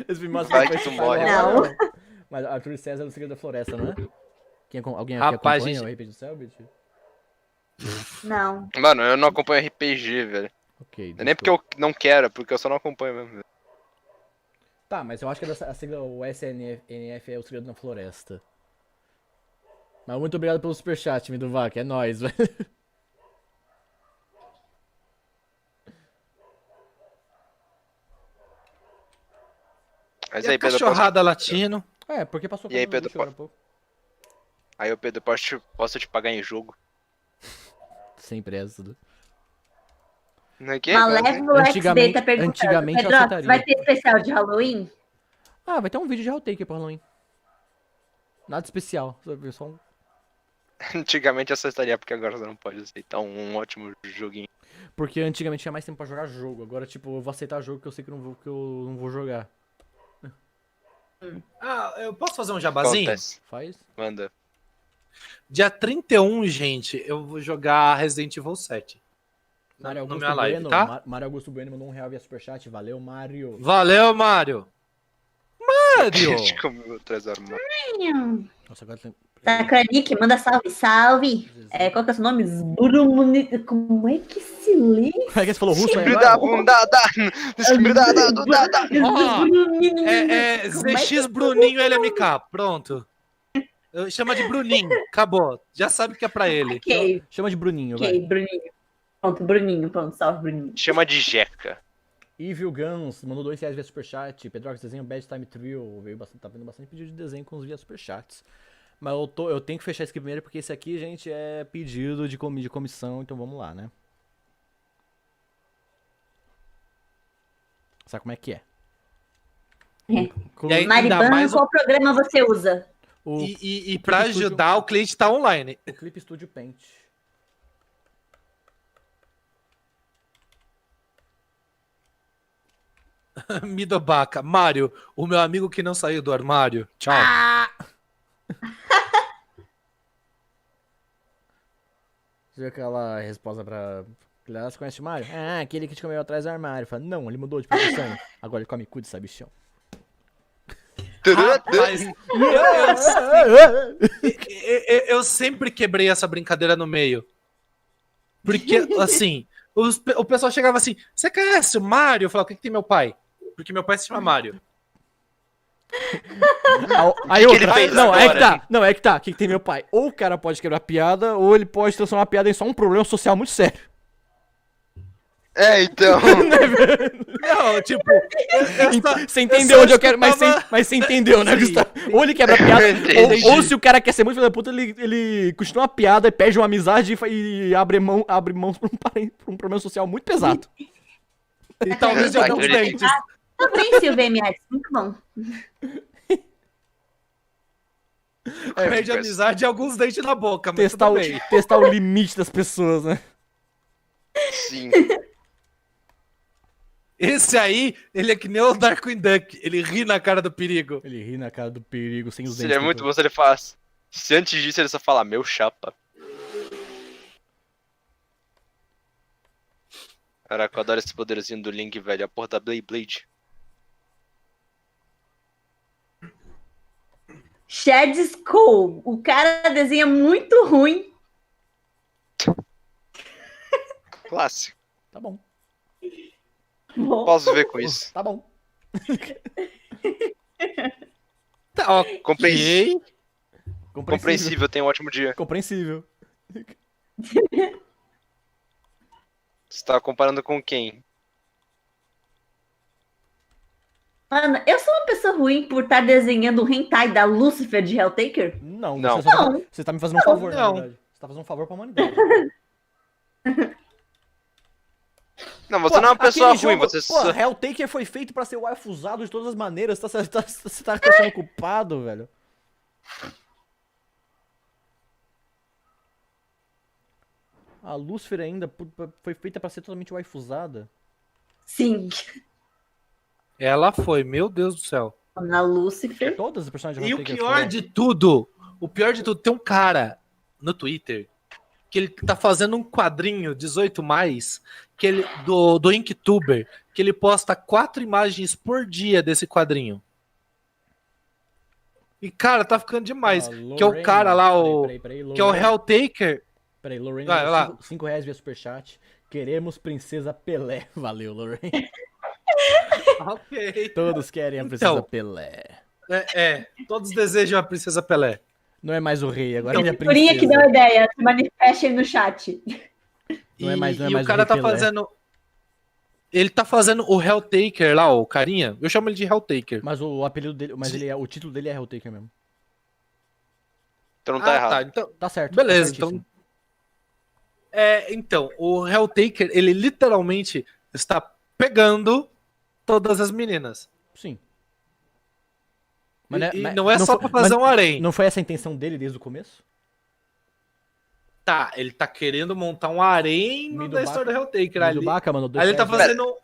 Esse me mostra Vai que depois que eu te tu pago. morre. Não. Mas Arthur e César é o Segredo da Floresta, não é? Alguém aqui Rapaz, acompanha gente- o RPG do Cellbit? Não. Mano, eu não acompanho RPG, velho. Ok. Não é nem porque eu não quero, porque eu só não acompanho mesmo. Velho. Tá, mas eu acho que a sigla, o SNF é o Segredo na Floresta. Mas muito obrigado pelo superchat, Miduvac. É nóis, velho. Mas E aí, a Pedro, cachorrada latino. É, porque passou E aí, coisa no Pedro, lixo agora há pouco. Aí, ô Pedro, posso te pagar em jogo? Sempre essa. Né? Não é que? Malévolo XD tá perguntando. Antigamente eu Pedro, aceitaria. vai ter especial de Halloween? Ah, vai ter um vídeo de outtake pro Halloween. Nada especial. Só um... Antigamente eu aceitaria, porque agora você não pode aceitar um ótimo joguinho. Porque antigamente tinha mais tempo pra jogar jogo. Agora, tipo, eu vou aceitar jogo que eu sei que eu não vou jogar. Ah, eu posso fazer um jabazinho? Acontece. Faz? Manda. Dia 31, gente, eu vou jogar Resident Evil 7. Mário Na Augusto minha live, Bueno, tá? Mário Augusto Bueno mandou R$1 via superchat. Valeu, Mário. Valeu, Mário! Mário! Gente, como atrás do Nossa, agora tem... Sacranique, manda salve, salve. É, qual que é o seu nome? Brumuni... Como é que se lê? Como é que você falou russo aí Da agora? bundada! Desbridada! É ZX Bruninho LMK, pronto. Chama de Bruninho, acabou. Já sabe que é pra ele. Ok, Chama de Bruninho, vai. ok, Bruninho. Pronto, salve, Bruninho. Chama de Jeca. Evil Guns mandou R$2 via superchat. Pedrox desenho Bad Time Trio. Tá vendo bastante pedido de desenho com os via superchats. Mas eu tenho que fechar esse aqui primeiro porque esse aqui, gente, é pedido de comissão. Então vamos lá, né? Sabe como é que é? É. Com- E aí- Mariban, Ainda mais o- qual programa você usa? o, E pra ajudar, o cliente tá online. o Clip Studio Paint. Midobaca. Mário, o meu amigo que não saiu do armário. Tchau. Você viu aquela resposta pra... Ela se conhece o Mario? Ah, aquele que te comeu atrás do armário. Fala, não, ele mudou de profissão. Agora ele come cu de sabichão. Rapaz, eu sempre quebrei essa brincadeira no meio. Porque, assim, o pessoal chegava assim, você conhece o Mário? Eu falava, o que tem meu pai? Porque meu pai se chama Mário. Aí que outra, ele fez não, é que agora? tá, não, é que tá, que tem meu pai. Ou o cara pode quebrar piada, ou ele pode transformar a piada em só um problema social muito sério. É, então. Não, tipo, Você entendeu onde eu quero, mas escutava- mas você entendeu, né, Sim. Gustavo? Ou ele quebra a piada, Entendi. ou se o cara quer ser muito filho da puta, ele continua a piada, perde uma amizade e abre mãos pra pra um problema social muito pesado. E talvez de alguns Acredito. dentes. Compreensível, VMX. Muito bom. Perde a amizade e alguns dentes na boca, mas Testar tudo o, bem. testar o limite das pessoas, né? Sim. Esse aí, ele é que nem o Darkwing Duck. Ele ri na cara do perigo. Ele ri na cara do perigo sem os Seria dentes. muito bom se ele faz. Se antes disso ele só falar, meu chapa. Caraca, eu adoro esse poderzinho do Link, velho. A porra da Blade. Chad Skull. O cara desenha muito ruim. Clássico. Tá bom, Posso ver com isso. tá bom. Tá, ó, Compreensível. ok. Compreensível, tenha um ótimo dia. Compreensível. Você tá comparando com quem? Mano, eu sou uma pessoa ruim por estar desenhando o hentai da Lucifer de Helltaker? Não, Não. Você tá me fazendo um favor, na Não. verdade. Você tá fazendo um favor pra humanidade. Não, você não é uma pessoa aquele ruim, jogo- você Pô, só... Helltaker foi feito pra ser waifuzado de todas as maneiras. Você tá sendo culpado, velho. A Lucifer ainda foi feita pra ser totalmente waifuzada. Sim. Ela foi, meu Deus do céu. Na Lucifer. Todas as personagens de E o Helltaker pior foram. de tudo, tem um cara no Twitter que ele tá fazendo um quadrinho 18 mais que ele do Inktuber, que ele posta 4 imagens por dia desse quadrinho. E cara, tá ficando demais, que é o cara lá Peraí, que é o Helltaker. Peraí, Lorraine, Vai lá. 5 reais via superchat. Queremos Princesa Pelé. Valeu, Lorraine. OK. Todos querem a Princesa Então. Pelé. Todos desejam a Princesa Pelé. Não é mais o rei, agora ele é Figurinha que princesa. deu a ideia. Se manifeste aí no chat. Não é mais e o o cara Rei tá Pelé. fazendo. Ele tá fazendo o Helltaker lá, o carinha. Eu chamo ele de Helltaker. Mas o apelido dele, o título dele é Helltaker mesmo. Então não tá errado. Então, Tá certo. beleza, tá certíssimo. então, o Helltaker, ele literalmente está pegando todas as meninas. Sim. Não é só pra fazer um harém. Não foi essa a intenção dele desde o começo? Tá, ele tá querendo montar um harém da história do Helltaker ali. Midobaka mandou Aí ele tá reais. fazendo...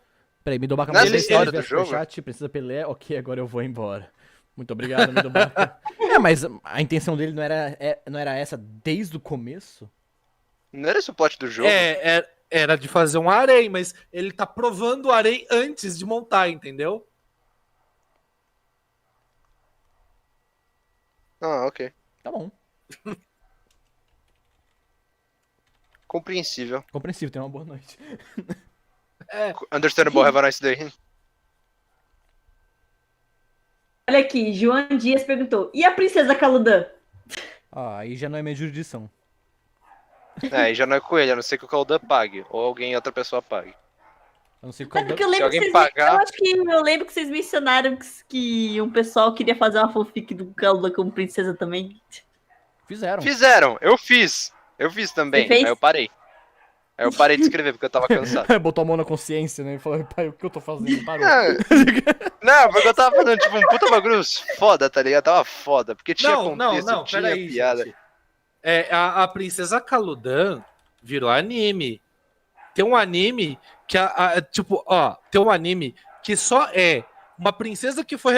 Peraí, Midobaka Nessa mandou história via do jogo? superchat, Princesa Pelé, ok, agora eu vou embora. Muito obrigado, Midobaka. Mas a intenção dele não era essa desde o começo? Não era esse o plot do jogo? Era de fazer um harém, mas ele tá provando o harém antes de montar, entendeu? Ah, ok. Tá bom. Compreensível. Compreensível, tenha uma boa noite. Understandable, have a nice day. Olha aqui, João Dias perguntou. E a Princesa Caludan? Ah, aí já não é minha jurisdição. E já não é com ele, a não ser que o Caldan pague. Ou alguém, outra pessoa pague. Eu não sei É qual porque eu lembro que alguém vocês, pagar- eu acho que eu lembro que vocês mencionaram que um pessoal queria fazer uma fanfic do Caludan como princesa também. Fizeram. Fizeram, eu fiz. Eu fiz também, Você fez? aí eu parei. Aí eu parei de escrever porque eu tava cansado. Botou a mão na consciência, né? E falou, pai, o que eu tô fazendo? Parou. Não, porque eu tava fazendo tipo um puta bagulho foda, tá ligado? Tava foda, porque tinha contexto, tinha peraí, piada. gente. A Princesa Caludan virou anime. Tem um anime que tem um anime que só é uma princesa que foi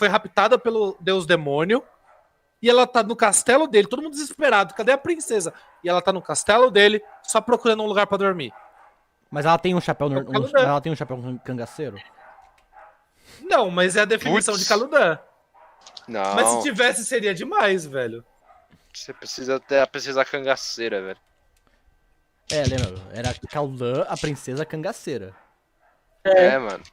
raptada pelo deus demônio e ela tá no castelo dele, todo mundo desesperado, cadê a princesa? E ela tá no castelo dele, só procurando um lugar pra dormir. Mas ela tem um chapéu, Caludan. ela tem um chapéu cangaceiro? Não, mas é a definição Putz. de Caludan. Não, Mas se tivesse, seria demais, velho. você precisa ter a princesa cangaceira, velho. Lembra? Era Caludan, a princesa cangaceira. É, mano.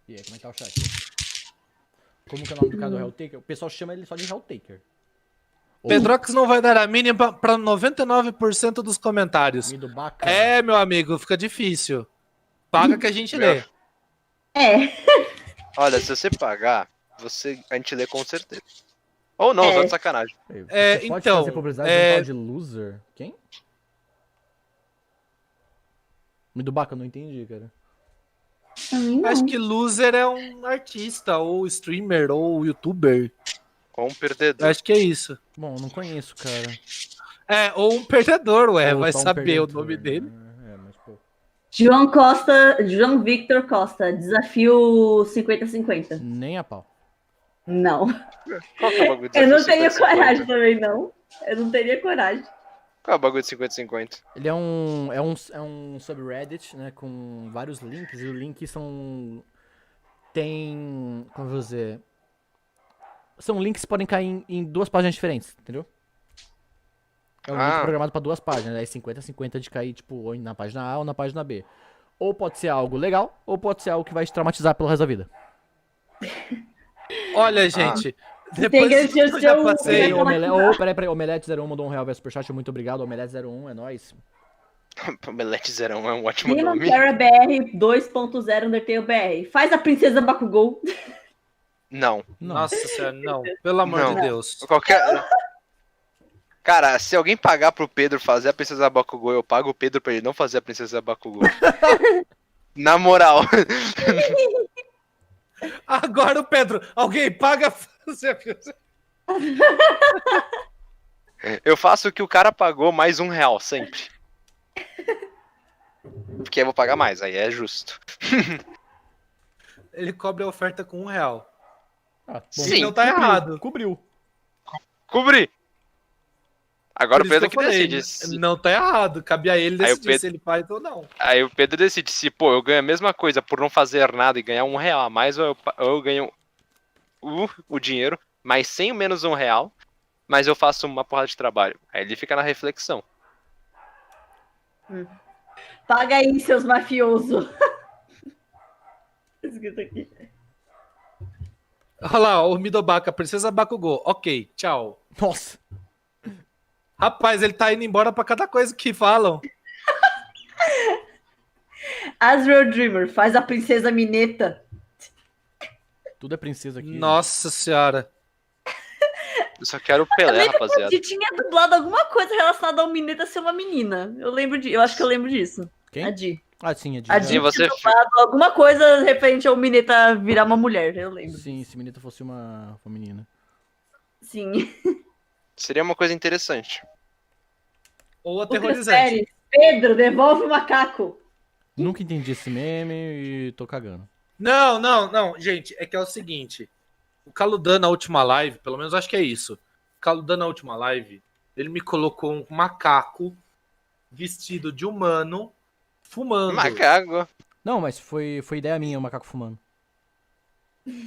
E aí, como é que tá o chat? Como que é o nome do cara do Helltaker? O pessoal chama ele só de Helltaker. Pedrox não vai dar a mínima pra 99% dos comentários. Mido bacana. É, meu amigo, fica difícil. Paga que a gente lê. É. Olha, se você pagar, a gente lê com certeza. Ou não, só de sacanagem. Você pode então, fazer publicidade de um tal de loser? Quem? Mido Baca, eu não entendi, cara. Acho que loser é um artista, ou streamer, ou youtuber. Com um perdedor. Acho que é isso. Bom, eu não conheço, cara. Ou um perdedor, ué. Ou Vai só um saber perdedor, o nome dele. né? Mas, pô. João Victor Costa, desafio 50-50. Nem a pau. Não. Qual que é o bagulho de Eu não desafio tenho 50-50? coragem também, não. Eu não teria coragem. Qual é o bagulho de 50-50? Ele é um subreddit, né, com vários links, e os links são... Tem... Como eu vou dizer... São links que podem cair em duas páginas diferentes, entendeu? É um link programado pra duas páginas, aí 50-50 de cair, tipo, ou na página A ou na página B. Ou pode ser algo legal, ou pode ser algo que vai te traumatizar pelo resto da vida. Olha, gente. Tem Depois que disso que eu já ser o- passei. Peraí, Omelete01 mandou um real via superchat, muito obrigado, Omelete01, é nóis. Omelete Zerão é um ótimo Demon nome. Terra BR 2.0 Undertale BR. Faz a princesa Bakugou. Não. Nossa senhora, não. Pelo amor Não. de Deus. Qualquer... Cara, se alguém pagar pro Pedro fazer a Princesa Bakugou, eu pago o Pedro pra ele não fazer a Princesa Bakugou. Na moral. Agora o Pedro, alguém paga fazer. Eu faço o que o cara pagou mais R$1 sempre. Porque eu vou pagar mais, aí é justo. Ele cobre a oferta com R$1. Ah, Sim, não tá errado. Cobriu. Cobri. Agora Por o Pedro isso que eu falei, decide. Se- Não tá errado. Cabe a ele Aí o decidir Pedro- se ele faz ou não. Aí o Pedro decide se, pô, eu ganho a mesma coisa por não fazer nada e ganhar R$1 a mais, ou eu ganho o dinheiro, mas sem o menos R$1, mas eu faço uma porrada de trabalho. Aí ele fica na reflexão. Paga aí, seus mafiosos. Escrito aqui. Olha lá, o Midobaka, Princesa Bakugou. Ok, tchau. Nossa. Rapaz, ele tá indo embora pra cada coisa que falam. Azrael Dreamer, faz a princesa Mineta. Tudo é princesa aqui. Nossa senhora. Eu só quero o Pelé, rapaziada. E tinha dublado alguma coisa relacionada ao Mineta ser uma menina. Eu acho que eu lembro disso. Quem? A Di. Ah, sim, é de... A Di Sim, você- tinha dublado alguma coisa referente ao Mineta virar uma mulher, eu lembro. Sim, se Mineta fosse uma menina. Sim. Seria uma coisa interessante. Ou Lucas aterrorizante. Pérez, Pedro, devolve o macaco. Nunca entendi esse meme e tô cagando. Não, gente, é que é o seguinte. O Caludan na última live, pelo menos acho que é isso. O Caludan na última live, ele me colocou um macaco vestido de humano fumando. Macaco. Não, mas foi ideia minha o macaco fumando.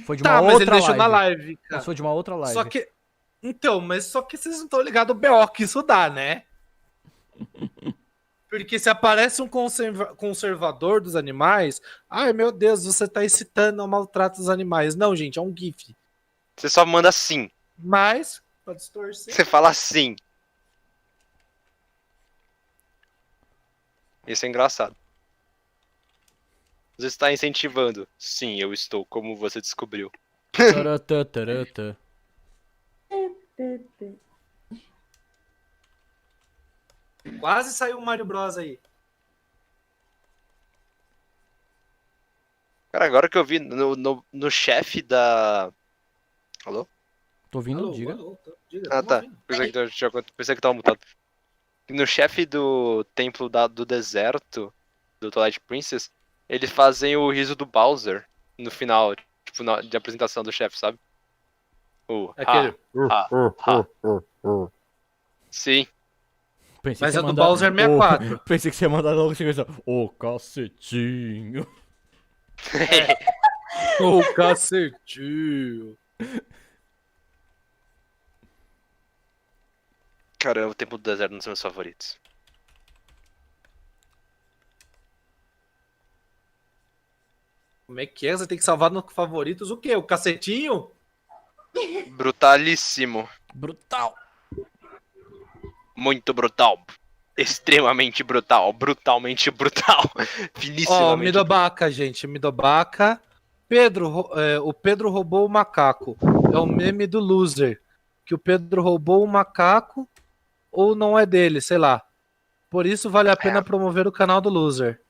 Foi de Tá, uma mas ele outra deixou na live. live, cara. Mas foi de uma outra live. Só que. Então, mas só que vocês não estão ligados o BO que isso dá, né? Porque se aparece um conservador dos animais, ai meu Deus, você tá incitando ao maltrato dos animais. Não, gente, é um GIF. Você só manda sim. Mas, pra distorcer. Você fala sim. Isso é engraçado. Você está incentivando. Sim, eu estou, como você descobriu. Taratã, taratã. Quase saiu o Mario Bros aí. Cara, agora que eu vi no chefe da... Alô? Tô ouvindo, Alô, diga. alô, diga, Ah, tamo tá. ouvindo. Pensei que tava mutado. No chefe do templo do deserto, do Twilight Princess, eles fazem o riso do Bowser no final, tipo, de apresentação do chefe, sabe? O Aquele. Sim. Pensei Mas que é ia do mandar- Bowser 64. Pensei que você ia mandar logo assim, ô cacetinho. Ô, cacetinho. Cara, o templo do deserto é um dos meus favoritos. Como é que é? Você tem que salvar no favoritos o quê? O cacetinho? Brutalíssimo. Brutal. Muito brutal. Extremamente brutal. Brutalmente brutal. Ó, Finissimamente. Midobaca, gente. Midobaca. Pedro, o Pedro roubou o macaco. É o meme do loser. Que o Pedro roubou o macaco ou não é dele, sei lá. Por isso vale a pena promover o canal do loser.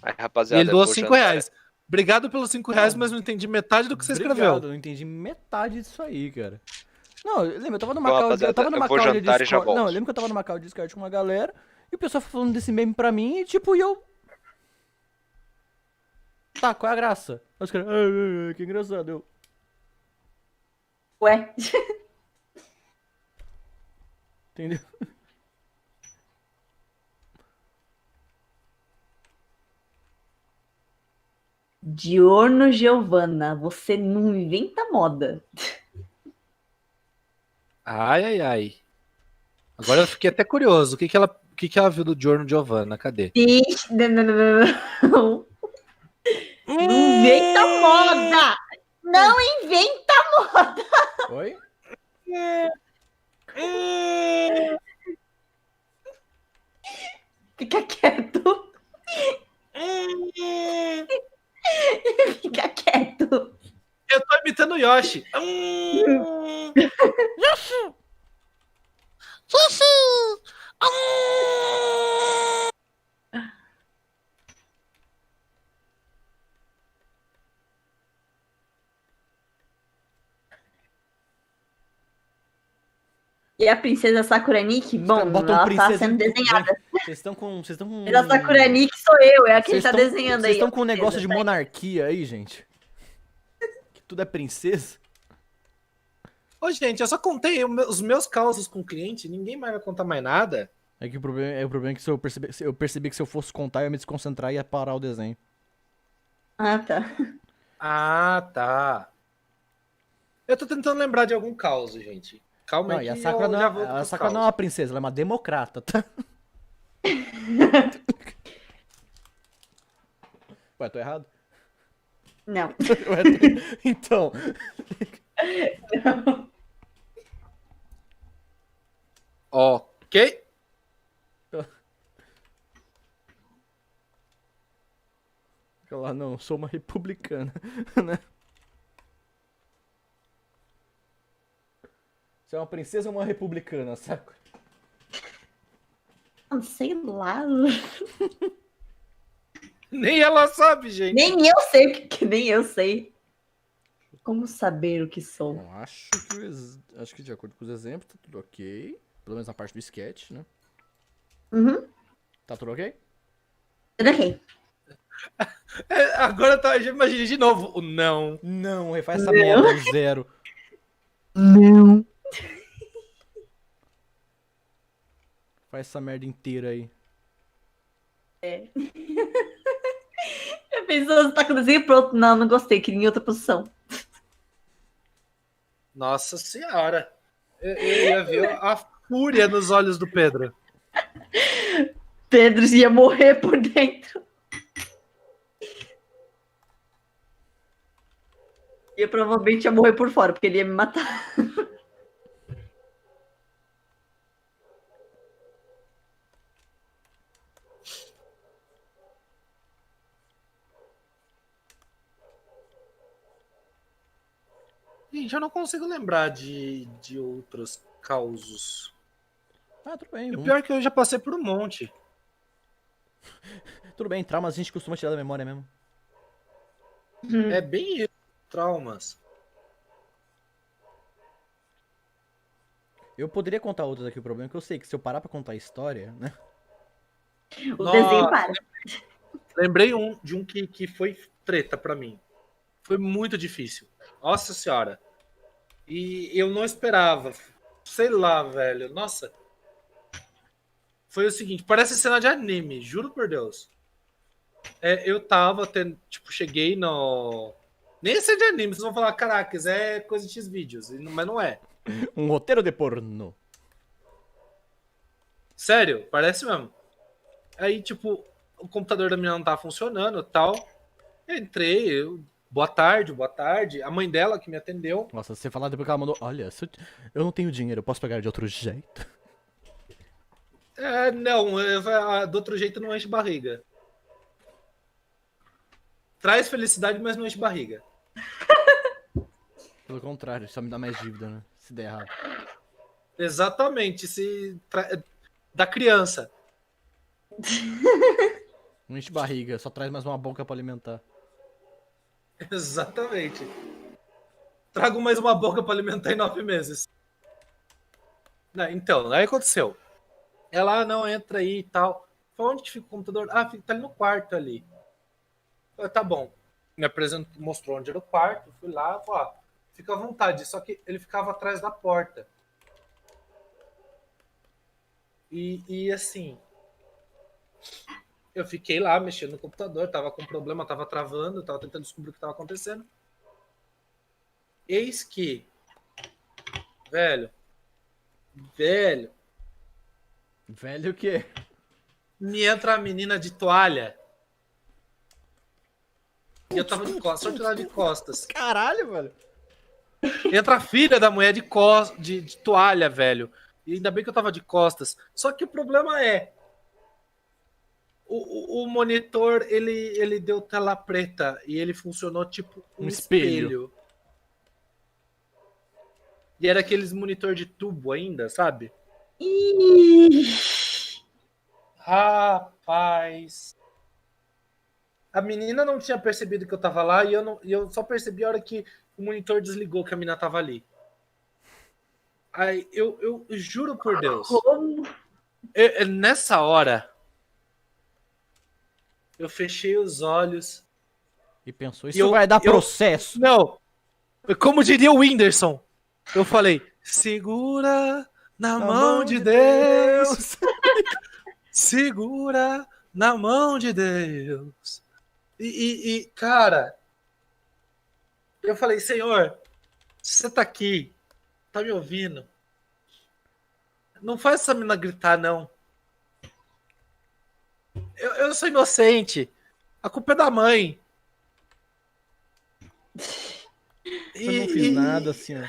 Aí, E rapaziada, ele doou eu vou 5 jantar. reais. Obrigado pelos 5 reais, mas não entendi metade do que você escreveu. Obrigado, eu não entendi metade disso aí, cara. Não, eu lembro, eu tava numa Bom, call, eu rapaziada, tava numa eu vou call de jantar e já Discord. volto. Não, eu lembro que eu tava numa call de Discord com uma galera e o pessoal falando desse meme pra mim e tipo, e eu. Tá, qual é a graça? Aí os caras, que engraçado. Eu. Ué. Entendeu? Diorno Giovanna, você não inventa moda. Ai, ai, ai. Agora eu fiquei até curioso. O que ela viu do Giorno Giovanna? Cadê? Ixi, não. Não inventa moda! Não inventa! Oi? Fica quieto. Fica quieto. Eu tô imitando o Yoshi. E a princesa Sakura Nick? Bom, Botam ela tá princesa sendo em- desenhada. Gente, vocês estão com. Vocês estão com. Mas a Sakura Nick sou eu, é a que Vocês tá estão- desenhando Vocês aí. estão a com um negócio de princesa, tá? monarquia aí, gente. Que tudo é princesa. Ô, gente, eu só contei os meus causos com o cliente. Ninguém mais vai contar mais nada. É que o problema é que se eu percebi que se eu fosse contar, eu ia me desconcentrar e ia parar o desenho. Ah, tá. Ah, tá. Eu tô tentando lembrar de algum caos, gente. Calma Não, aí e a que Sakura eu não, já volto a pros Sakura não é causos. uma princesa, ela é uma democrata, tá? Ué, tô errado? Não. Ué, então. Ok. Ela não, sou uma republicana, né? Você é uma princesa ou uma republicana, saco? Sei lá. Nem ela sabe, gente. Nem eu sei o que nem eu sei. Como saber o que sou? Bom, acho que de acordo com os exemplos, tá tudo ok. Pelo menos na parte do sketch, né? Uhum. Tá tudo ok? Tudo ok. Agora tá, já imaginei de novo o não. Não, refaz essa merda do zero. Não. Faz essa merda inteira aí. Já pensou, você tá com o desenho pronto? Não, não gostei, queria em outra posição. Nossa senhora. Eu ia ver a fúria nos olhos do Pedro. Pedro ia morrer por dentro. E provavelmente ia morrer por fora, porque ele ia me matar. Gente, eu não consigo lembrar de outros causos. Ah, tudo bem. E o pior é que eu já passei por um monte. Tudo bem, traumas a gente costuma tirar da memória mesmo. É bem isso, traumas. Eu poderia contar outros aqui, o problema é que eu sei que se eu parar pra contar a história, né? O Nossa. desenho para. Lembrei de um que foi treta pra mim. Foi muito difícil. Nossa senhora. E eu não esperava. Sei lá, velho. Nossa. Foi o seguinte, parece cena de anime, juro por Deus. Eu tava tendo, tipo, cheguei no... Nem é cena de anime, vocês vão falar, caraca, isso é coisa de X-Vídeos, mas não é. Um roteiro de porno. Sério, parece mesmo. Aí, tipo, o computador da menina não tava funcionando e tal. Eu entrei, Boa tarde, boa tarde. A mãe dela que me atendeu. Nossa, você falar depois que ela mandou, olha, eu não tenho dinheiro, eu posso pegar de outro jeito? Não, do outro jeito não enche barriga. Traz felicidade, mas não enche barriga. Pelo contrário, só me dá mais dívida, né? Se der errado. Exatamente, da criança. Não enche barriga, só traz mais uma boca pra alimentar. Exatamente. Trago mais uma boca para alimentar em 9 meses. Então, aí aconteceu. Ela, não, entra aí e tal. Falei, onde que fica o computador? Ah, tá ali no quarto ali. Falei, tá bom. Me apresentou, mostrou onde era o quarto. Fui lá, falei, ó, fica à vontade. Só que ele ficava atrás da porta. E assim, eu fiquei lá mexendo no computador, tava com problema, tava travando, tava tentando descobrir o que tava acontecendo. Eis que, velho, Velho o quê? me entra a menina de toalha. E eu tava de costas, só tirar de costas. Caralho, velho. Entra a filha da mulher de toalha, velho. E ainda bem que eu tava de costas. Só que o problema é, o monitor, ele deu tela preta e ele funcionou tipo um espelho. E era aqueles monitor de tubo ainda, sabe? Rapaz. A menina não tinha percebido que eu tava lá e eu só percebi a hora que o monitor desligou que a menina tava ali. Aí eu juro por Deus. Nessa hora, eu fechei os olhos. E pensou, isso vai dar processo. Não. Como diria o Whindersson, eu falei, segura na mão de Deus. Segura na mão de Deus. E, cara, eu falei, Senhor, se você tá aqui, tá me ouvindo, não faz essa menina gritar, não. Eu sou inocente. A culpa é da mãe. Eu não fiz nada, assim, ó.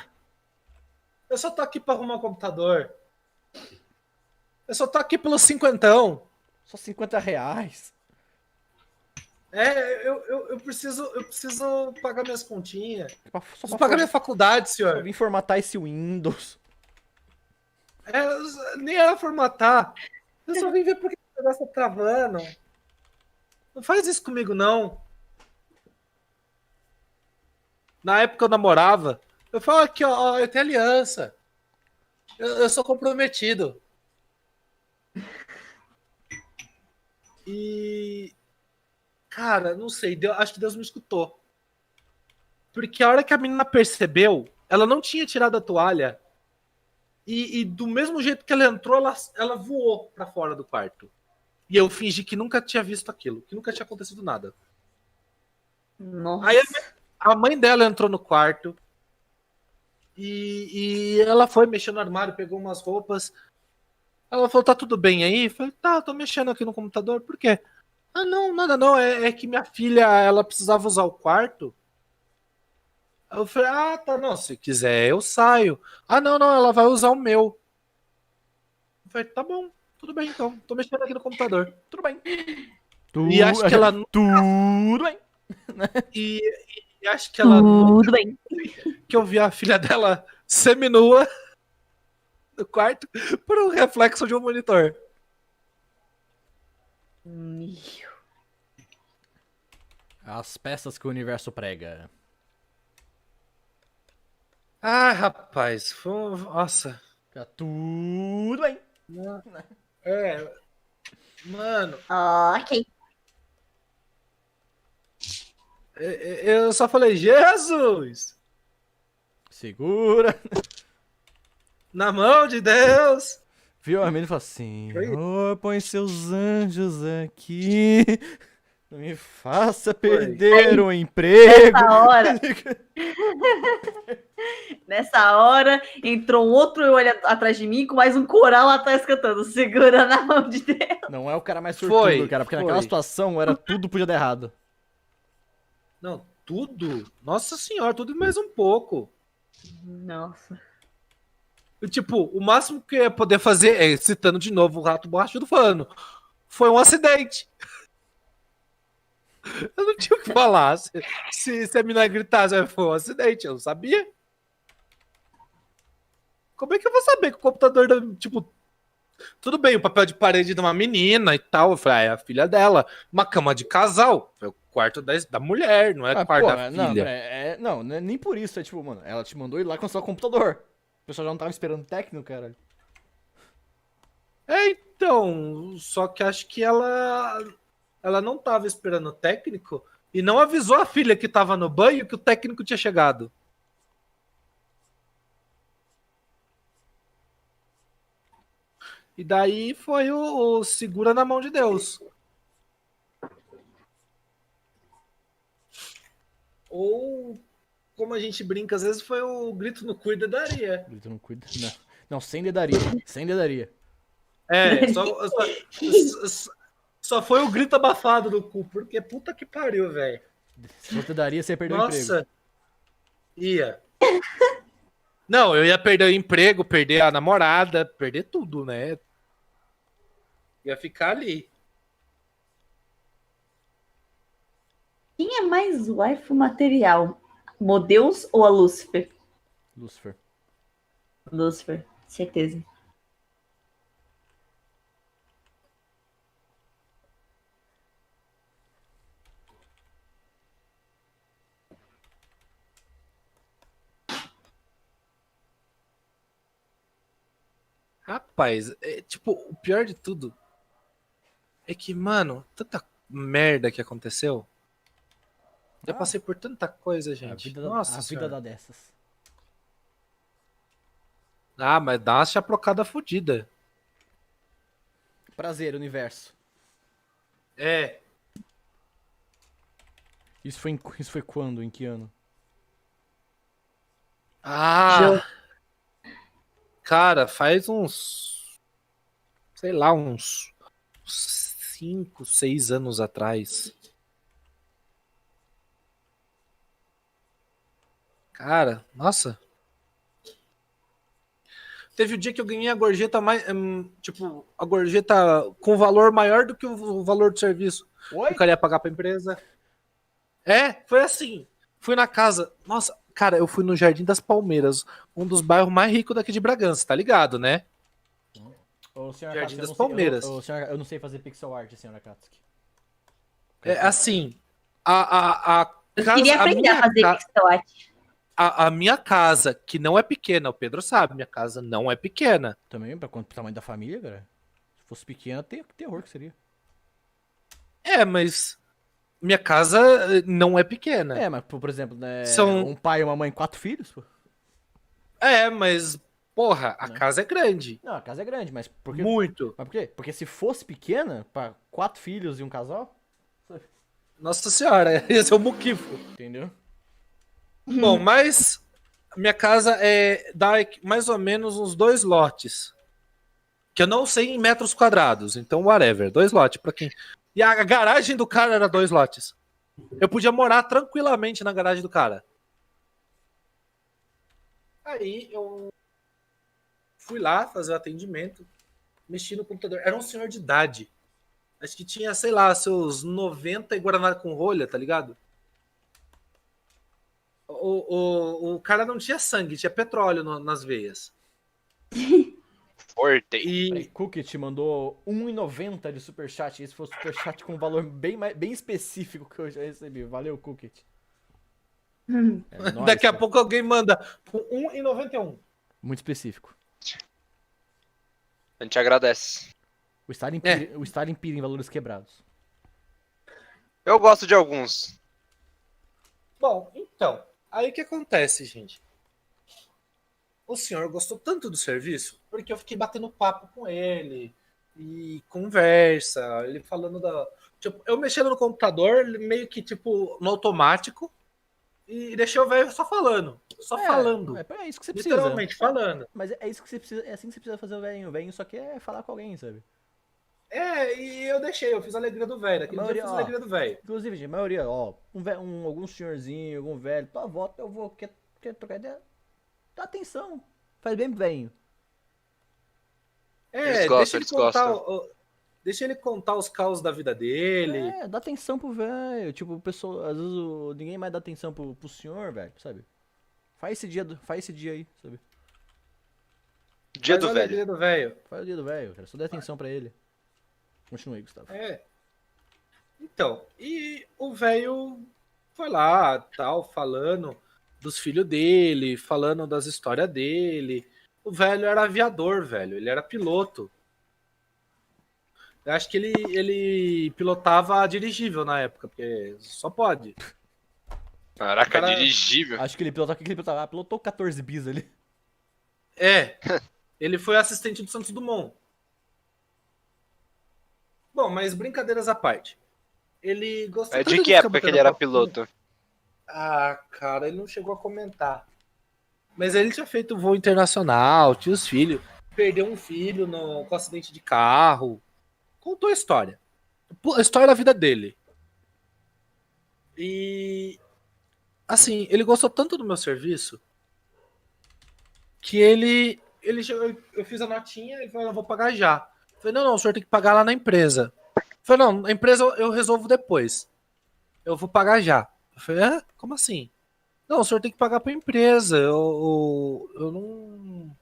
Eu só tô aqui pra arrumar o computador. Eu só tô aqui pelo cinquentão. Só R$50. Eu preciso pagar minhas continhas. Só Preciso pagar minha faculdade, senhor. Eu vim formatar esse Windows. Nem era formatar. Eu só vim ver por que o negócio tá travando. Não faz isso comigo, não. Na época eu namorava. Eu falo aqui, ó, eu tenho aliança. Eu sou comprometido. E... Cara, não sei. Acho que Deus me escutou. Porque a hora que a menina percebeu, ela não tinha tirado a toalha. E do mesmo jeito que ela entrou, ela voou pra fora do quarto. E eu fingi que nunca tinha visto aquilo. Que nunca tinha acontecido nada. Nossa. Aí a mãe dela entrou no quarto. E ela foi mexer no armário, pegou umas roupas. Ela falou, tá tudo bem aí? Eu falei, tá, tô mexendo aqui no computador. Por quê? Ah, não, nada não. É que minha filha, ela precisava usar o quarto. Eu falei, ah, tá, não, se quiser eu saio. Ah, não, ela vai usar o meu. Eu falei, tá bom, tudo bem então. Tô mexendo aqui no computador. Tudo bem. E acho que ela... Tudo bem. E acho que ela... Tudo bem. Que eu vi a filha dela seminua no quarto por um reflexo de um monitor. As peças que o universo prega. Ah, rapaz, nossa. Tá tudo bem. Mano, Ok. eu só falei, Jesus! Segura. Na mão de Deus! Viu? A menina fala assim: Senhor, põe seus anjos aqui. Não me faça perder o emprego. Nessa hora, entrou um outro olho atrás de mim com mais um coral lá atrás cantando, segura na mão de Deus. Não é o cara mais sortudo, cara, porque foi. naquela situação era tudo podia dar errado. Não, tudo. Nossa senhora, tudo e mais um pouco. Nossa. E, tipo, o máximo que eu ia poder fazer, citando de novo o Rato Borrachudo falando, foi um acidente. Eu não tinha o que falar. Se a mina gritasse, foi um acidente, eu não sabia. Como é que eu vou saber que o computador, tipo, tudo bem, o papel de parede de uma menina e tal. Eu falei, é a filha dela. Uma cama de casal. Foi o quarto da mulher, não é o quarto da filha. Não, nem por isso. É tipo, mano, ela te mandou ir lá com o seu computador. O pessoal já não tava esperando técnico, cara. Então, só que acho que ela não tava esperando o técnico e não avisou a filha que tava no banho que o técnico tinha chegado. E daí foi o segura na mão de Deus. Ou, como a gente brinca, às vezes foi o grito no cu e dedaria. Grito não cuida. Não, sem dedaria. Sem dedaria. Só foi o grito abafado do cu, porque puta que pariu, velho. Se fosse dedaria, você ia perder o emprego. Nossa, ia. Não, eu ia perder o emprego, perder a namorada, perder tudo, né? Ia ficar ali. Quem é mais waifu material? Modeus ou a Lúcifer? Lucifer. Lúcifer, certeza. Rapaz, tipo, o pior de tudo é que, mano, tanta merda que aconteceu. Já passei por tanta coisa, gente. Nossa a vida dá dessas. Ah, mas dá uma chaprocada fodida. Prazer, universo. É. Isso foi quando? Em que ano? Ah! Cara, faz uns. Sei lá, uns 5, 6 anos atrás. Cara, nossa. Teve o dia que eu ganhei a gorjeta mais. Tipo, a gorjeta com valor maior do que o valor do serviço. Oi? Eu queria pagar pra empresa. Foi assim. Fui na casa. Nossa, cara, eu fui no Jardim das Palmeiras, um dos bairros mais ricos daqui de Bragança, tá ligado, né? Ô, senhora Jardim Katsuki, das Palmeiras. Eu não sei fazer pixel art, senhora Katsuki. Assim, a Eu casa, queria aprender a fazer pixel art. a minha casa, que não é pequena, o Pedro sabe, minha casa não é pequena. Também, pra quanto tamanho da família, cara? Se fosse pequena, terror que seria. Mas minha casa não é pequena. Mas, por exemplo, né, São- um pai e uma mãe, 4 filhos, pô. Mas, porra, a Né? casa é grande. Não, a casa é grande, mas por quê? Muito. Mas por quê? Porque se fosse pequena, pra 4 filhos e um casal, Nossa senhora, ia ser um muquifo. entendeu? Bom, mas minha casa dá mais ou menos uns 2 lotes. Que eu não sei em metros quadrados, então whatever. 2 lotes pra quem. E a garagem do cara era 2 lotes. Eu podia morar tranquilamente na garagem do cara. Aí eu fui lá fazer o atendimento, mexi no computador. Era um senhor de idade. Acho que tinha, sei lá, seus 90 e Guaraná com rolha, tá ligado? O cara não tinha sangue, tinha petróleo nas veias. Forte. Peraí, E Cookie te mandou 1,90 de superchat. Esse foi o superchat com um valor bem específico que eu já recebi. Valeu, Cookie. É nóis, daqui a cara. pouco alguém manda por 1,91. Muito específico. A gente agradece. O Stalin pira em valores quebrados. Eu gosto de alguns. Bom, então, aí o que acontece, gente? O senhor gostou tanto do serviço porque eu fiquei batendo papo com ele e conversa, ele falando da. Tipo, eu mexendo no computador, meio que tipo no automático, e deixei o velho só falando. Só falando. É isso que você precisa. Literalmente falando. Mas é isso que você precisa. É assim que você precisa fazer o velhinho. O velhinho só quer falar com alguém, sabe? E eu deixei, eu fiz a alegria do velho. Aquele dia eu fiz a alegria do velho. Inclusive, gente, a maioria, ó, algum senhorzinho, algum velho, tua volta, eu vou, quer trocar ideia? Dá atenção. Faz bem pro velho. Deixa ele contar os caos da vida dele. Dá atenção pro velho. Tipo, às vezes ninguém mais dá atenção pro senhor, velho, sabe? Faz esse dia aí, sabe? Dia do velho. Faz o dia do velho, cara. Só dê atenção pra ele. Continue, Gustavo. Então, e o velho foi lá, tal, falando dos filhos dele, falando das histórias dele. O velho era aviador, velho. Ele era piloto. Eu acho que ele pilotava dirigível na época, porque só pode. Caraca, dirigível. Acho que ele pilotou 14 bis ali. Ele foi assistente do Santos Dumont. Bom, mas brincadeiras à parte. Ele gostou de que época que ele era piloto? Cara, ele não chegou a comentar. Mas ele tinha feito voo internacional, tinha os filhos. Perdeu um filho com acidente de carro. Contou a história. A história da vida dele. E... assim, ele gostou tanto do meu serviço que eu fiz a notinha, ele falou, eu vou pagar já. Eu falei, não, o senhor tem que pagar lá na empresa. Eu falei, não, na empresa eu resolvo depois. Eu vou pagar já. Eu falei, como assim? Não, o senhor tem que pagar pra empresa. Eu não...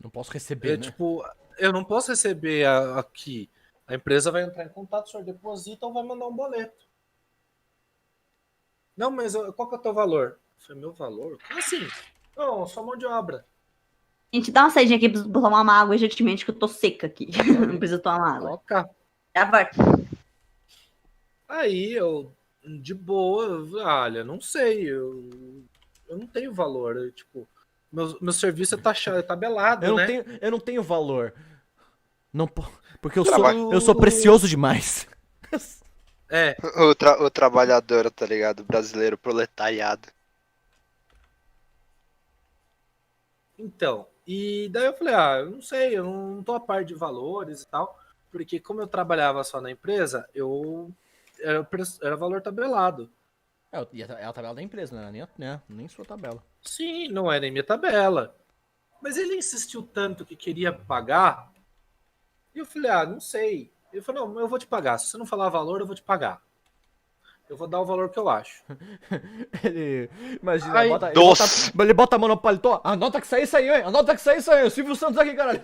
não posso receber, né? Tipo, eu não posso receber aqui. A empresa vai entrar em contato, o senhor deposita ou vai mandar um boleto. Não, mas qual que é o teu valor? Eu falei, meu valor? Como assim? Não, só mão de obra. Gente, dá uma saidinha aqui pra tomar uma água urgentemente, que eu tô seca aqui. Não preciso tomar uma água. Toca. Já vai. Aí eu, de boa, olha, não sei, eu não tenho valor. Tipo, meu serviço é taxado, é tabelado, né? Eu não tenho valor. Não, porque eu sou precioso demais. O trabalhador, tá ligado? Brasileiro, proletariado. Então, e daí eu falei, eu não sei, eu não tô a par de valores e tal, porque como eu trabalhava só na empresa, era valor tabelado. É a tabela da empresa, não era nem sua tabela. Sim, não era nem minha tabela. Mas ele insistiu tanto que queria pagar, e eu falei, não sei. Ele falou, não, eu vou te pagar, se você não falar valor, eu vou te pagar. Eu vou dar o valor que eu acho. Imagina, ele bota a mão no paletó. Anota que isso aí, hein? Anota que isso aí, o Silvio Santos aqui, caralho.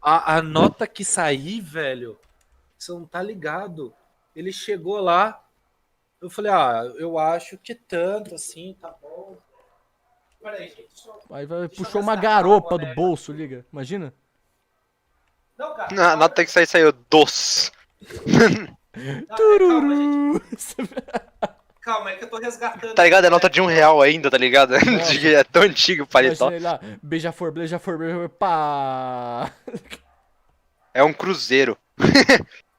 A nota que sair, velho, você não tá ligado. Ele chegou lá, eu falei, eu acho que tanto, assim, tá bom. Peraí, gente. Aí puxou uma garopa do bolso, liga. Imagina. Não, cara. A nota que saiu doce. Tururu. Calma, é que eu tô resgatando. Tá ligado? É nota de R$1 ainda, tá ligado? É tão antigo o paletó. Lá, beija-flor, pá. É um cruzeiro.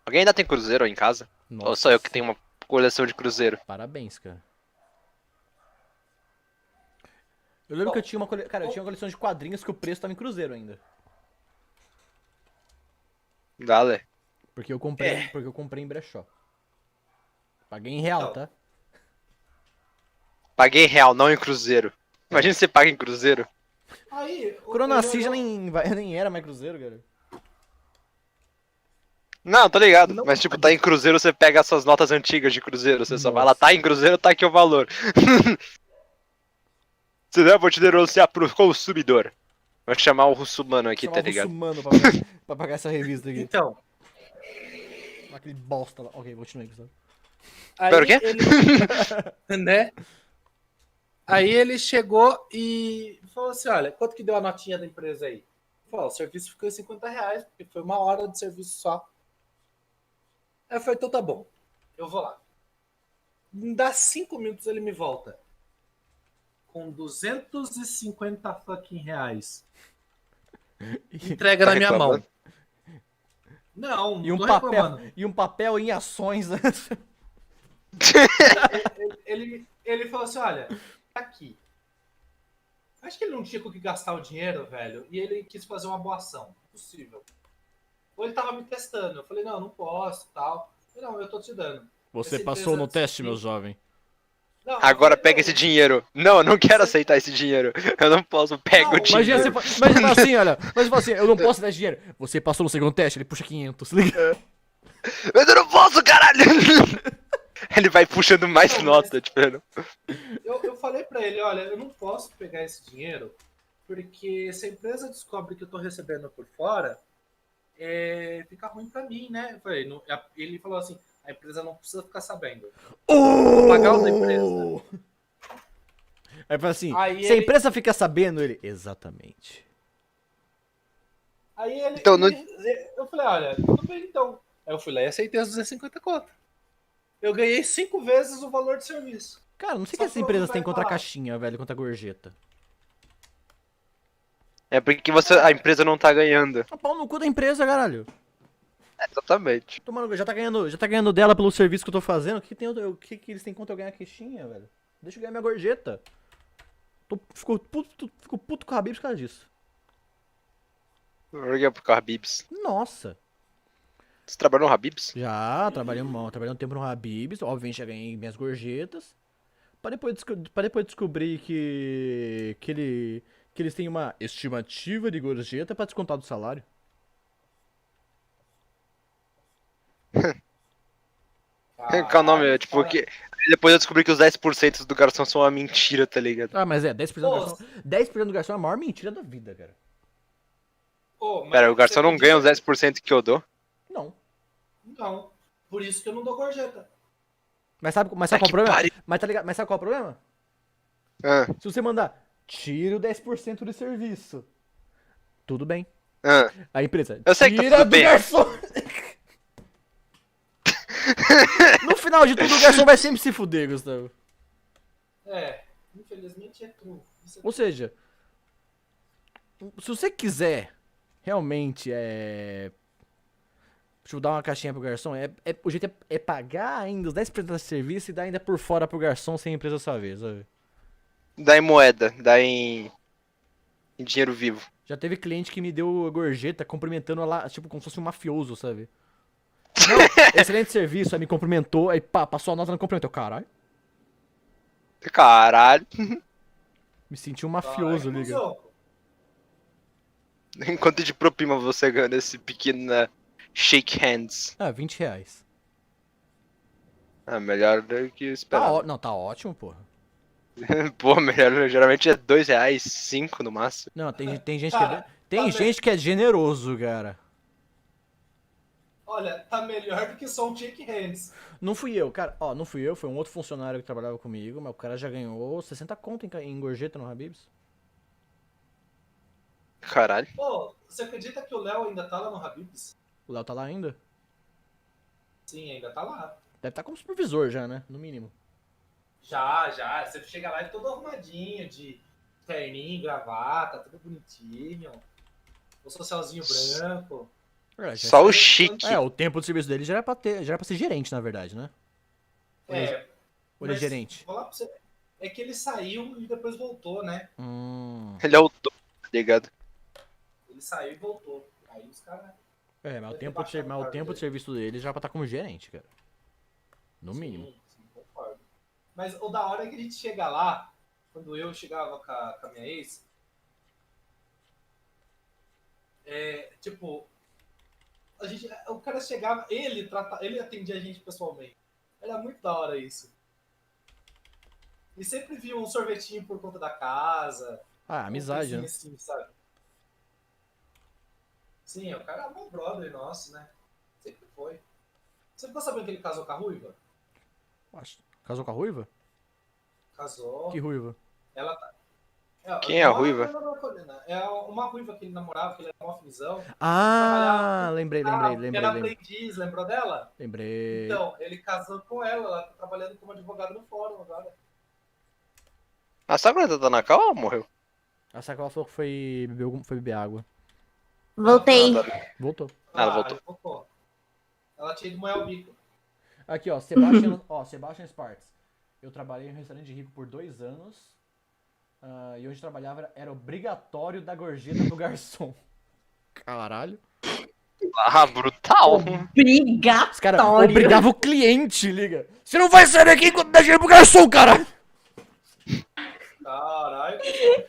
Alguém ainda tem cruzeiro aí em casa? Nossa. Ou só eu que tenho uma coleção de cruzeiro? Parabéns, cara. Eu lembro que eu tinha uma coleção de quadrinhos que o preço tava em cruzeiro ainda. Dale. Porque eu comprei em brechó. Paguei em real, tá? Paguei em real, não em cruzeiro. Imagina se você paga em cruzeiro. Aí, Quando eu nasci já nem era mais cruzeiro, cara. Não, tô ligado. Mas tipo, tá em cruzeiro, você pega as suas notas antigas de cruzeiro. Você só vai lá, tá em cruzeiro, tá aqui o valor. Se der, eu vou te denunciar pro consumidor. Vou chamar o russomano aqui, tá ligado? Russomano pra pagar essa revista aqui. Então. Aquele bosta lá. Ok, continue, Gustavo. Pera, o quê? Né? Aí ele chegou e falou assim, olha, quanto que deu a notinha da empresa aí? Falou, o serviço ficou em R$50, porque foi 1 hora de serviço só. Aí eu falei, então tá bom, eu vou lá. Dá 5 minutos ele me volta. Com 250 fucking reais. Entrega na minha mão. Não, e um papel em ações. ele falou assim, olha, tá aqui. Acho que ele não tinha com o que gastar o dinheiro, velho, e ele quis fazer uma boa ação. Possível. ou ele tava me testando. Eu falei, não posso, tal. Eu falei, não, eu tô te dando. Você Essa passou empresa no teste, meu descobriu- jovem. Não, eu Agora falei, pega não, esse dinheiro. Não, eu não quero Você- aceitar esse dinheiro. Eu não posso. Pega o Não, Imagina dinheiro. você fala assim, olha. Mas você fala assim, eu não posso dar esse dinheiro. Você passou no segundo teste, ele puxa 500, liga? Mas eu não posso, caralho! Ele vai puxando mais Não, nota, tipo. eu falei pra ele, olha, eu não posso pegar esse dinheiro, porque se a empresa descobre que eu tô recebendo por fora, fica ruim pra mim, né? Eu falei, ele falou assim, a empresa não precisa ficar sabendo. Vou pagar o da empresa. Aí fala assim, Aí se a ele- empresa fica sabendo, ele. Exatamente. Aí ele, Então, não- eu falei, olha, tudo bem então. Aí eu fui lá e aceitei as 250 contas. Eu ganhei 5 vezes o valor de serviço. Cara, não sei o Só que essas pra empresas não têm vai contra a falar. caixinha, velho, contra a gorjeta. É porque a empresa não tá ganhando. Tá pau no cu da empresa, caralho. Exatamente. Tomando, já tá ganhando dela pelo serviço que eu tô fazendo. O que eles têm contra eu ganhar a caixinha, velho? Deixa eu ganhar minha gorjeta. Fico puto com a Habibs por causa disso. Por que por Habibs? Nossa. Você trabalhou no Habibs? Já, trabalhei um tempo no Habibs. Obviamente já ganhei minhas gorjetas. Pra depois descobrir que eles têm uma estimativa de gorjeta pra descontar do salário. Qual é o nome? Tipo, que... Depois eu descobri que os 10% do garçom são uma mentira, tá ligado? Ah, mas 10% do Pô, garçom. 10% do garçom é a maior mentira da vida, cara. Pô, mas Pera, o garçom você não ganha os acredita- 10% que eu dou? Não. Não. Por isso que eu não dou gorjeta. Mas sabe qual é o que problema? pariu. Mas tá ligado? Mas sabe qual é o problema? Ah, Se você mandar, tira o 10% do serviço. Tudo bem. ah. A empresa, Eu sei que tá tira tudo do bem. garçom. No final de tudo, o garçom vai sempre se fuder, Gustavo. Infelizmente é true. Isso é Ou seja, se você quiser realmente tipo, dar uma caixinha pro garçom, o jeito é pagar ainda os 10% do serviço e dar ainda por fora pro garçom sem a empresa saber, sabe? Dá em moeda, dá em dinheiro vivo. Já teve cliente que me deu gorjeta cumprimentando ela, tipo, como se fosse um mafioso, sabe? Não, excelente serviço, aí me cumprimentou, aí pá, passou a nota e não cumprimentou. Caralho, Caralho. me senti um mafioso, Caralho, liga. cuzão. Enquanto de propina você ganha esse pequeno shake hands? Ah, R$20. Ah, melhor do que Tá, esperava. não, tá ótimo, porra. Pô, melhor, geralmente é R$2, 5 no máximo. Não, tem gente Cara, que tem tá gente que é generoso, cara. Olha, tá melhor do que só um shake hands. Não fui eu, cara. Ó, não fui eu, foi um outro funcionário que trabalhava comigo, mas o cara já ganhou 60 conto em gorjeta no Habib's. Caralho. Pô, você acredita que o Léo ainda tá lá no Habib's? O Léo tá lá ainda? Sim, ainda tá lá. Deve estar como supervisor já, né? No mínimo. Já. Você chega lá e todo arrumadinho, de terninho, gravata, tudo bonitinho. O socialzinho branco. É, Só o chique. o tempo de serviço dele já era pra ser gerente, na verdade, né? Ou ele é mas gerente? vou falar pra você, é que ele saiu e depois voltou, né? Ele é o dono, tá ligado? Ele saiu e voltou. Aí os caras. Mas o Deve ter tempo, baixado o cargo de dele. serviço dele já era pra estar como gerente, cara. No mínimo. Sim, concordo. Mas o da hora é que a gente chega lá, quando eu chegava com a minha ex, tipo, o cara chegava, ele atendia a gente pessoalmente. Era muito da hora isso. E sempre via um sorvetinho por conta da casa. Ah, amizade, uma né? coisinha assim, sabe? Sim, o cara é um brother nosso, né? Sempre foi. Você ficou sabendo que ele casou com a Ruiva? Casou com a Ruiva? Casou. Que Ruiva? Ela tá. Quem é a Ruiva? É uma ruiva que ele namorava, que ele era mó finzão. Ah, lembrei. Era aprendiz, lembrou dela? Lembrei. Então, ele casou com ela tá trabalhando como advogado no fórum agora. A Sakura tá na cal ou morreu? A Sakura falou que foi beber água. Voltei. Ah, Voltou. ela voltou. Voltou. Ela tinha ido moer o bico. Aqui, ó, Sebastian Sparks. Eu trabalhei em um restaurante rico por 2 anos. E onde trabalhava era obrigatório dar gorjeta pro garçom. Caralho. Ah, brutal. Os caras Obrigatório. obrigavam o cliente, liga. Você não vai sair daqui enquanto dá dinheiro pro garçom, cara. Caralho.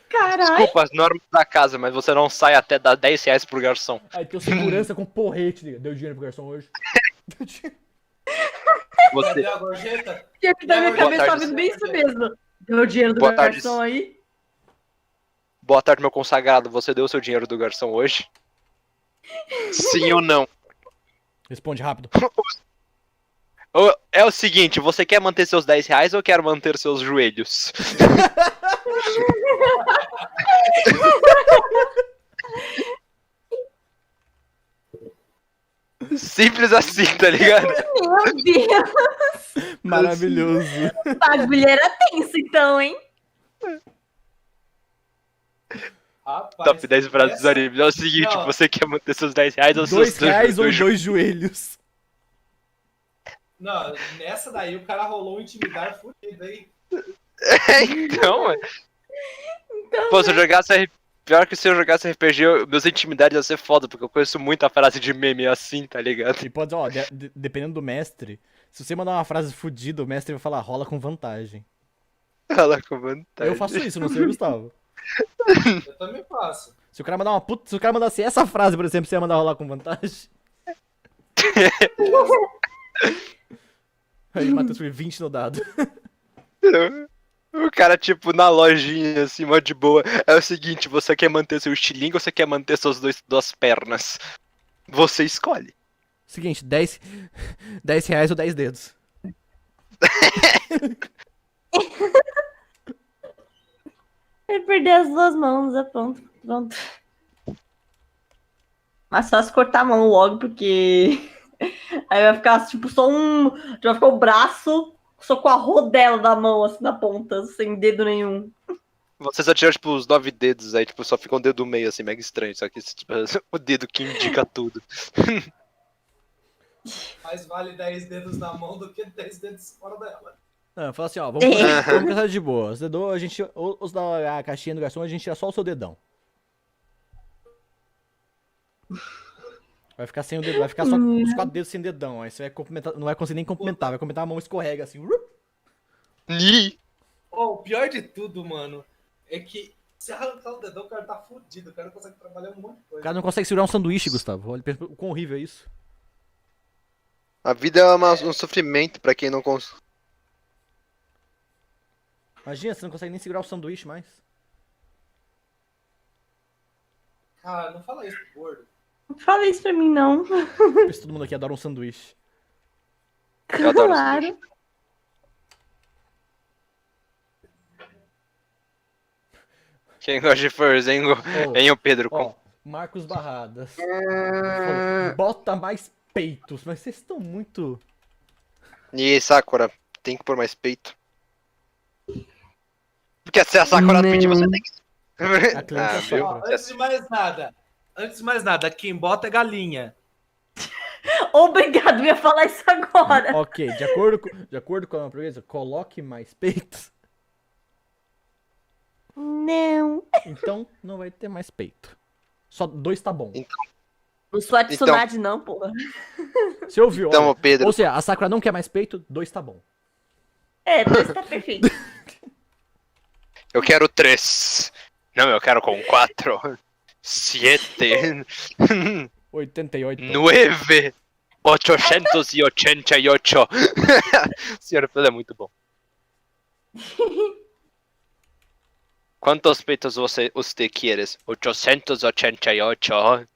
Caralho. Desculpa as normas da casa, mas você não sai até dar 10 reais pro garçom. Aí tem o segurança com porrete, liga. Deu dinheiro pro garçom hoje. Você... Cadê a gorjeta? Tinha que dar minha Boa cabeça tarde, tá vindo bem isso mesmo. Deu o dinheiro do Boa tarde. garçom aí. Boa tarde, meu consagrado. Você deu o seu dinheiro do garçom hoje? Sim ou não? Responde rápido. É o seguinte, você quer manter seus 10 reais ou quer manter seus joelhos? Simples assim, tá ligado? Meu Deus. Maravilhoso. O bagulho era tenso então, hein? Rapaz, Top 10 frases dos essa- animes. É o seguinte, Não. você quer manter seus 10 reais ou seus 2 reais ou dois 2 joelhos? Não, nessa daí o cara rolou um intimidar fudido aí. Então, mano. Pô, se eu jogasse pior que se eu jogasse RPG, meus intimidades iam ser foda, porque eu conheço muita frase de meme assim, tá ligado? E pode, ó, dependendo do mestre, se você mandar uma frase fodida, o mestre vai falar, rola com vantagem. Fala com vantagem. Eu faço isso, não sei, Gustavo. Eu também faço. Se o cara mandar uma puta. Se o cara mandasse essa frase, por exemplo, você ia mandar rolar com vantagem. Aí, Matheus foi 20 no dado. O cara, tipo, na lojinha, assim, mó de boa. É o seguinte, você quer manter seu estilingue ou você quer manter suas duas pernas? Você escolhe. Seguinte, 10 reais ou 10 dedos. Ele perdeu as duas mãos, é pronto. Pronto. Mas só se cortar a mão logo, porque aí vai ficar tipo só um. Já vai ficar o braço só com a rodela da mão, assim, na ponta, sem dedo nenhum. Você só tira, tipo, os 9 dedos, aí, tipo, só fica um dedo meio, assim, mega estranho. Só que, tipo, o dedo que indica tudo. Mais vale 10 dedos na mão do que 10 dedos fora dela. Não, fala assim, ó, vamos começar de boa. Os dedos, a gente. Os da caixinha do garçom, a gente tira só o seu dedão. Vai ficar sem o dedo, vai ficar só com os 4 dedos sem dedão. Aí você vai cumprimentar, não vai conseguir nem cumprimentar, vai cumprimentar, a mão escorrega assim. Ih! Oh, o pior de tudo, mano, é que se arrancar o dedão, o cara tá fudido. O cara não consegue trabalhar um monte de O coisa. cara não consegue segurar um sanduíche, Gustavo. Olha o quão horrível é isso. A vida é um sofrimento pra quem não consegue. Imagina, você não consegue nem segurar o sanduíche mais. Cara, não fala isso pro gordo. Não fala isso pra mim, não. Todo mundo aqui adora um sanduíche. Eu adoro Claro. Quem gosta de Furzengo, Oh, hein, o Pedro? Ó, Marcos Barradas. Falou, bota mais peitos, mas vocês estão muito. E Sakura, tem que pôr mais peito. Porque se a Sakura Não. pedir, você tem que. A cliente é viu? Sakura. Ó, antes de mais nada, quem bota é galinha. Obrigado, eu ia falar isso agora. Ok, de acordo com a portuguesa, coloque mais peitos. Não. Então não vai ter mais peito. Só 2 tá bom. Não sou a Tsunade, não, porra. Você ouviu? Então, olha. ô Pedro, Ou seja, a Sakura não quer mais peito, 2 tá bom. É, 2 tá perfeito. eu quero 3. Não, eu quero com 4. 7. 88. 9. 888. Senhor Pedro é muito bom. Quantos peitos você quer? 888.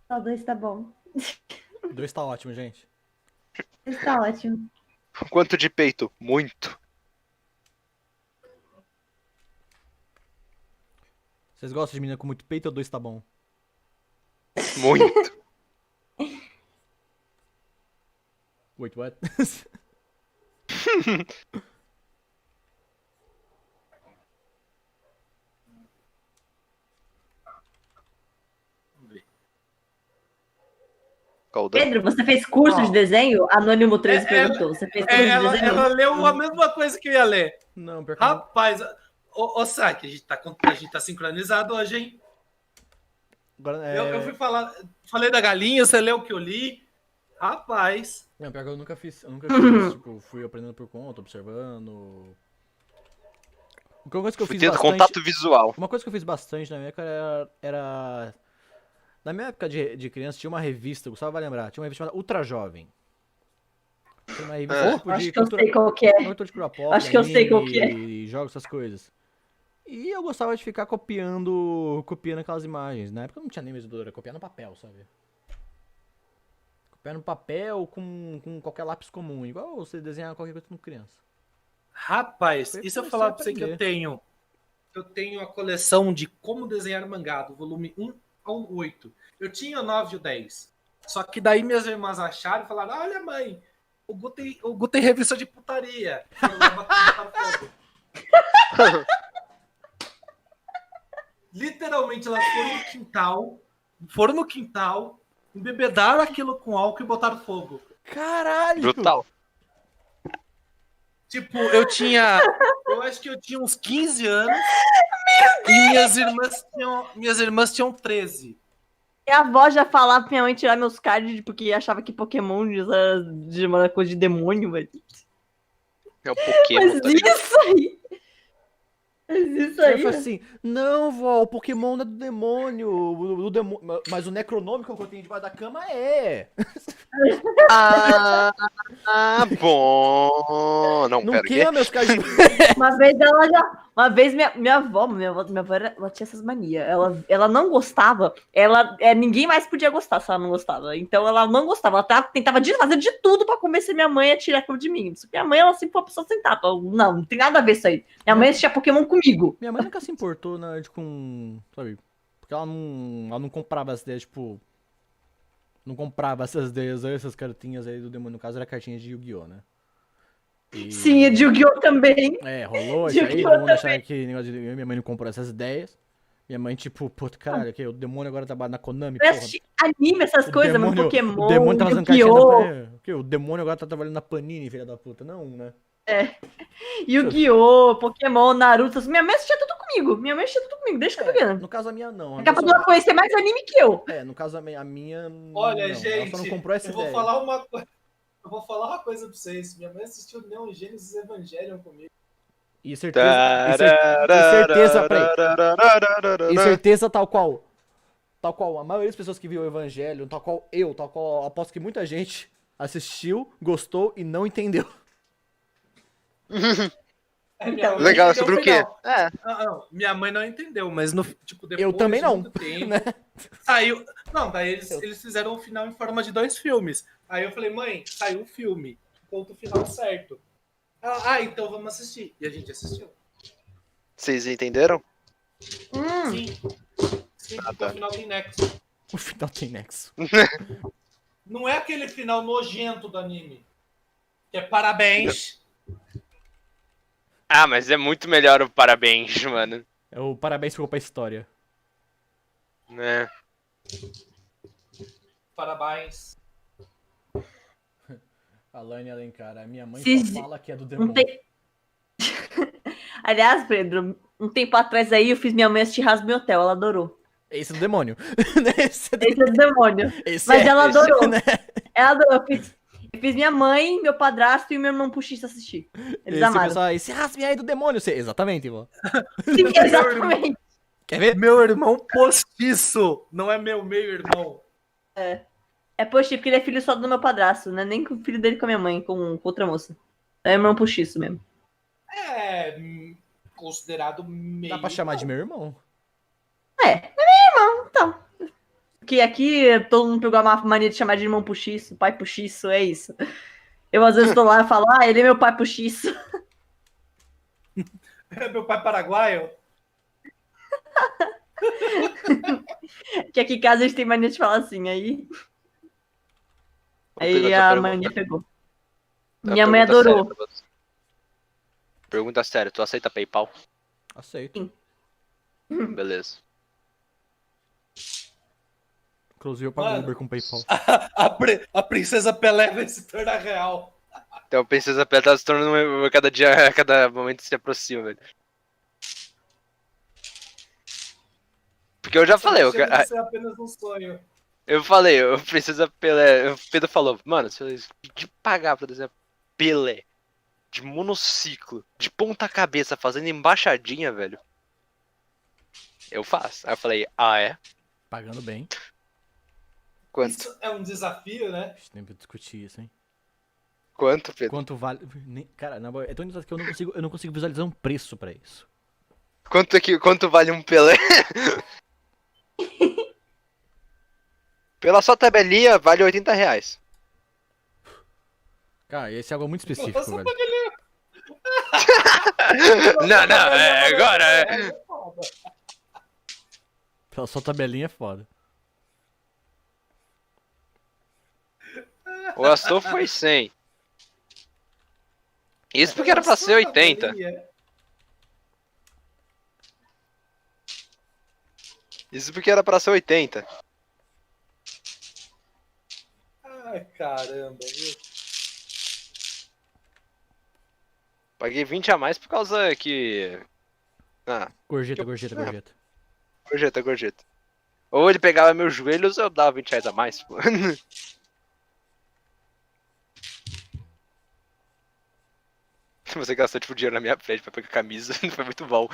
Só 2 tá bom. 2 tá ótimo, gente. 2 tá ótimo. Quanto de peito? Muito. Vocês gostam de menina com muito peito ou 2 tá bom? Muito. Wait, what? Calda. Pedro, você fez curso de desenho? Anônimo 13 É, perguntou. Você fez curso de Ela desenho? leu a mesma coisa que eu ia ler. Não, pior que não. Rapaz, ô Saki, a gente tá sincronizado hoje, hein? Agora, Eu fui falar, falei da galinha, você leu o que eu li. Rapaz. Não, pior que eu nunca fiz, tipo, fui aprendendo por conta, observando. Uma coisa que eu Fui fiz tendo bastante, contato visual. uma coisa que eu fiz bastante na minha época era na minha época de criança tinha uma revista, o Gustavo vai lembrar, tinha uma revista chamada Ultra Jovem. Tinha uma revista tipo Acho de que eu sei qual que é. cultura de cultura pop, Acho que eu sei qual que é. anime, jogos, essas coisas. E eu gostava de ficar copiando aquelas imagens. Na época não tinha nem mesmo, era copiar no papel, sabe? Copiar no papel com qualquer lápis comum, igual você desenhar qualquer coisa com criança. Rapaz, Foi e se eu comecei falar a pra você que aprender. eu tenho a coleção de como desenhar mangá, do volume 1 ao 8. Eu tinha o 9 e o 10. Só que daí minhas irmãs acharam e falaram: olha, mãe, o Gu tem revista de putaria. Foram lá botar fogo. Literalmente, elas foram no quintal, embebedaram aquilo com álcool e botaram fogo. Caralho! Brutal. Tipo, eu acho que eu tinha uns 15 anos e minhas irmãs tinham 13. Minha avó já falava pra minha mãe tirar meus cards porque achava que Pokémon era de uma coisa de demônio, velho. É o Pokémon, Mas tá ligado? isso aí. Mas isso Aí eu aí. falei assim, não, vó, o Pokémon não é do demônio, mas o Necronômico que eu tenho debaixo da cama é. Ah, bom. Não, Não pera, o quê? queima meus cards. Uma vez minha avó ela tinha essas manias. Ela não gostava, ninguém mais podia gostar se ela não gostava. Então ela não gostava, ela tentava fazer de tudo pra convencer minha mãe a tirar aquilo de mim. Só que minha mãe, ela sempre foi uma pessoa sentada. Não tem nada a ver isso aí. Minha mãe assistia Pokémon comigo. Minha mãe nunca se importou com, sabe, porque ela não comprava as ideias, tipo, não comprava essas ideias, essas cartinhas aí do demônio, no caso era cartinha de Yu-Gi-Oh, né? E... Sim, de Yu-Gi-Oh! Também. Rolou isso aí, todo mundo achava que negócio de minha mãe não comprou essas ideias. Minha mãe, tipo, pô, caralho, que o demônio agora trabalha na Konami, Eu porra. assisti anime, essas coisas, mas Pokémon, O demônio tá fazendo cartinha Yu-Gi-Oh! que o demônio agora tá trabalhando na Panini, filha da puta. Não, né? Yu-Gi-Oh! Pokémon, Naruto. Minha mãe assistia tudo comigo. Desde que eu tô vendo. No caso a minha não. É capaz de ela conhecer mais anime que eu. No caso a minha Olha, não. gente, Ela só não comprou essa eu ideia. Eu vou falar uma coisa pra vocês. Minha mãe assistiu Neon Genesis Evangelion comigo. E certeza, peraí. E certeza tal qual a maioria das pessoas que viu o Evangelho, tal qual aposto que muita gente assistiu, gostou e não entendeu. Então, Legal, sobre o quê? Minha mãe não entendeu, mas depois Eu também de não, muito tempo, né? saiu. Não, daí eles fizeram o final em forma de 2 filmes. Aí eu falei, mãe, saiu o filme. Conta o final certo. Então vamos assistir. E a gente assistiu. Vocês entenderam? Sim. Porque o final tem nexo. O final tem nexo. Não é aquele final nojento do anime. Que é parabéns. Ah, mas é muito melhor o parabéns, mano. O parabéns ficou pra história. Né? Parabéns. Alane Alencar, a minha mãe Sim, só fala que é do demônio. Aliás, Pedro, um tempo atrás aí eu fiz minha mãe assistir Rasme Hotel, ela adorou. Esse é do demônio. Esse é do demônio. Esse Mas ela esse, adorou. né? Ela adorou. Eu fiz minha mãe, meu padrasto e meu irmão puxista assistir. Eles amaram. Pessoal, esse rasme aí do demônio. Exatamente, irmão. Sim, exatamente. Quer ver? Meu irmão postiço. Não é meu meio-irmão. É postiço, porque ele é filho só do meu padrasto, né? Nem com o filho dele com a minha mãe, com outra moça. É irmão postiço mesmo. É considerado meio... Dá pra chamar de meu irmão. É meu irmão, então. Que aqui todo mundo pegou a mania de chamar de irmão puxiço, pai puxiço, é isso. Eu às vezes tô lá e falo, ele é meu pai puxiço. É meu pai paraguaio. Que aqui em casa a gente tem mania de falar assim, aí Vou pegar outra a pergunta. mania pegou. Uma Minha mãe pergunta adorou. séria pra você. Pergunta séria, tu aceita PayPal? Aceito. Beleza. Inclusive eu pago Mano. Uber com PayPal. A princesa Pelé vai se tornar real. Então a Princesa Pé tá se tornando cada dia, a cada momento se aproxima, velho. Porque eu já falei, Isso é apenas um sonho. eu falei, eu preciso Pelé. O Pedro falou, mano, se eu de pagar pra desenhar Pelé de monociclo, de ponta cabeça, fazendo embaixadinha, velho, eu faço. Aí eu falei, ah, é? Pagando bem. Quanto? Isso é um desafio, né? Tem que discutir isso, hein? Quanto, Pedro? Quanto vale. Cara, na boa, é tão interessante que eu não consigo visualizar um preço pra isso. Quanto vale um Pelé? Pela sua tabelinha, vale R$ 80. Cara, esse é algo muito específico, Nossa, velho. Não, agora é. Pela sua tabelinha é foda. O Astor foi 100. Isso porque era pra ser 80. Isso porque era pra ser 80. Ai, caramba, viu? Paguei 20 a mais por causa que... Ah, Gorjeta, gorjeta, gorjeta. gorjeta. Ou ele pegava meus joelhos ou eu dava R$ 20 a mais, pô. Você gastou tipo dinheiro na minha frente pra pegar camisa, foi muito bom.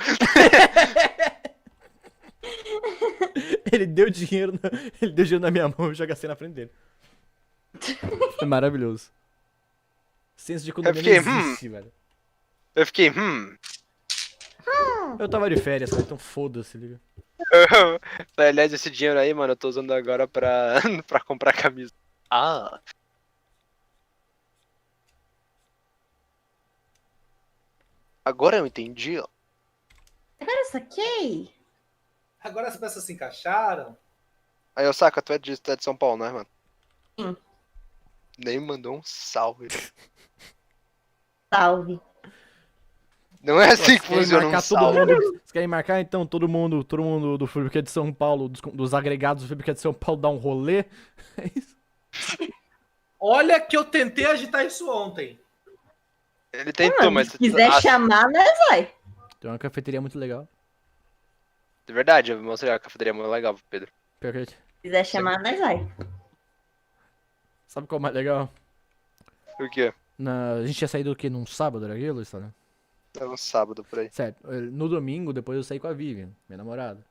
Ele deu dinheiro na minha mão e eu já gastei na frente dele. Foi maravilhoso. Senso de economia fiquei, não existe, velho. Eu fiquei, Eu tava de férias, cara, então foda-se, liga. Aliás, esse dinheiro aí, mano, eu tô usando agora pra, pra comprar camisa. Ah. Agora eu entendi, ó. Agora eu saquei. Agora as peças se encaixaram. Aí, Osaka, tu é de São Paulo, não é, mano? Sim. Nem mandou um salve. Salve. Não é assim que Vocês querem funciona um marcar todo salve. mundo? Vocês querem marcar então todo mundo do Flipercast de São Paulo, dos agregados do Flipercast de São Paulo, dar um rolê? É isso? Olha que eu tentei agitar isso ontem. Ele tentou, mas... Se quiser chamar, nós vai. Tem uma cafeteria muito legal. De verdade, eu mostrei a cafeteria muito legal pro Pedro. Pior que... Se quiser chamar, nós vai. Sabe qual é o mais legal? Por quê? A gente tinha saído o quê? Num sábado, era aquilo, história? É um sábado por aí. Certo. No domingo, depois eu saí com a Vivian, minha namorada.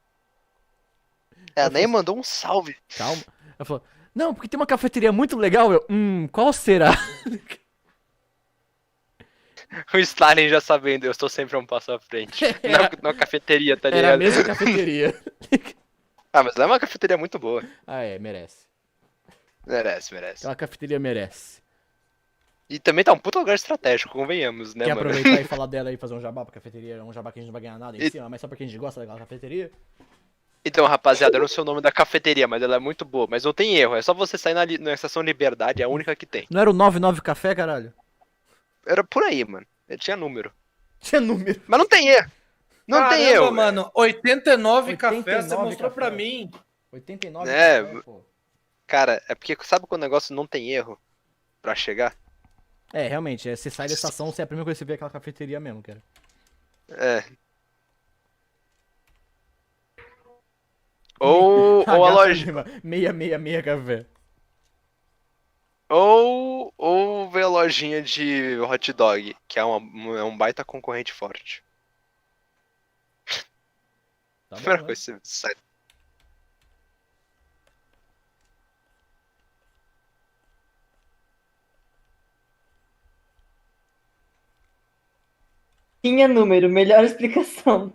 Ela nem mandou um salve. Calma. Ela falou, não, porque tem uma cafeteria muito legal. Qual será? O Stalin já sabendo, eu estou sempre um passo à frente. Na cafeteria, tá ligado? Era a mesma cafeteria. Ah, mas é uma cafeteria muito boa. Ah, é, merece. Merece. Aquela cafeteria merece. E também tá um puto lugar estratégico, convenhamos, né, Quer mano? aproveitar e falar dela e fazer um jabá pra cafeteria? Um jabá que a gente não vai ganhar nada em cima, mas só porque a gente gosta daquela cafeteria? Então, rapaziada, eu não sei o nome da cafeteria, mas ela é muito boa. Mas não tem erro, é só você sair na Estação Liberdade, é a única que tem. Não era o 99 Café, caralho? Era por aí, mano. Ele tinha número. Tinha número. Mas não tem erro. Não tem erro. Mano, 89 cafés, você 89 mostrou café. pra mim. 89 É, café, pô. Cara, é porque sabe quando o negócio não tem erro pra chegar? É, realmente, você sai da estação, você é a primeira coisa que você vê aquela cafeteria mesmo, cara. É. Ou a Gata loja. Lima, 666 café. Ou ver a lojinha de hot dog, que é um baita concorrente forte. Tá bom, Primeira né? coisa que você sai. Tinha número, melhor explicação.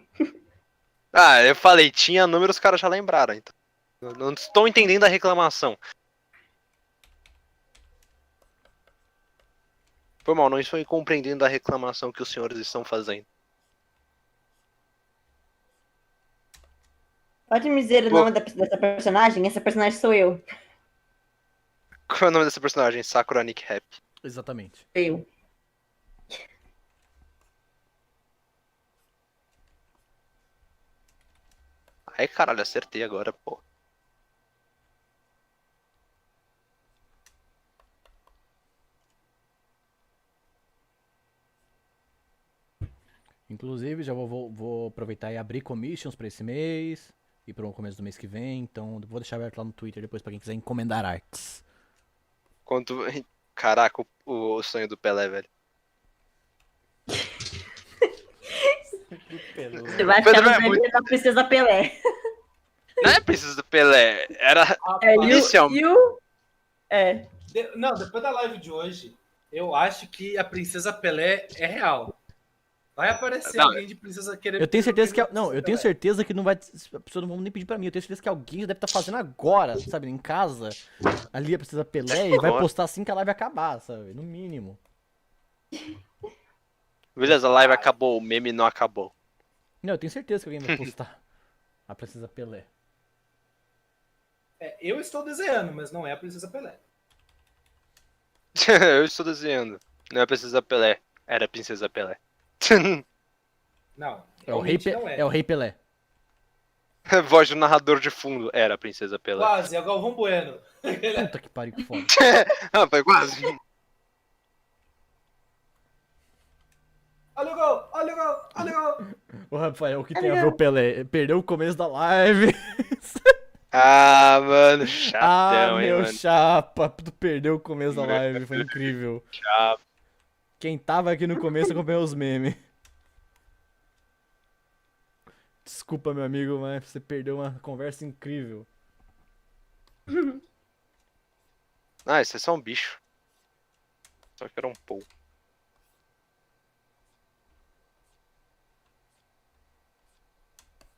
Ah, eu falei, tinha número, os caras já lembraram, então. Eu não estou entendendo a reclamação. Foi mal, não estou compreendendo a reclamação que os senhores estão fazendo. Pode me dizer o Pô. nome dessa personagem? Essa personagem sou eu. Qual é o nome dessa personagem? Sakura Nick Rap. Exatamente. Eu. Ai, caralho, acertei agora, pô. Inclusive, já vou aproveitar e abrir commissions pra esse mês. ir pro começo do mês que vem, então vou deixar aberto lá no Twitter depois pra quem quiser encomendar artes. Quanto... Caraca, o sonho do Pelé, velho. Você vai Pedro ficar é no muito- vermelho da Princesa Pelé. Não é Princesa do Pelé, era É, inicial. É. Não, depois da live de hoje, eu acho que a Princesa Pelé é real. Vai aparecer Não, alguém de Princesa querendo. Eu tenho certeza que. Princesa Não, eu tenho Pelé. certeza que não vai. A pessoa não vai nem pedir pra mim. Eu tenho certeza que alguém já deve estar fazendo agora, sabe? Em casa. Ali a Princesa Pelé e vai Agora? postar assim que a live acabar, sabe? No mínimo. Beleza, a live acabou, o meme não acabou. Não, eu tenho certeza que alguém vai postar a Princesa Pelé. É, eu estou desenhando, mas não é a Princesa Pelé. Eu estou desenhando. Não é a Princesa Pelé, era a Princesa Pelé. Não. É o Rei, realmente não é. é o Rei Pelé. Voz do narrador de fundo, era a Princesa Pelé. Quase, é o Galvão Bueno. Puta que pariu, que foda. Ah, foi quase. Olha o gol, olha o gol, olha o gol. Ô, Rafael, o que tem a ver o Pelé? Perdeu o começo da live. Ah, mano, Ah, chatão, hein, meu mano. chapa. Tu perdeu o começo da live, foi incrível. Chapa. Quem tava aqui no começo acompanhou os memes. Desculpa, meu amigo, mas você perdeu uma conversa incrível. Ah, esse é só um bicho. Só que era um pouco.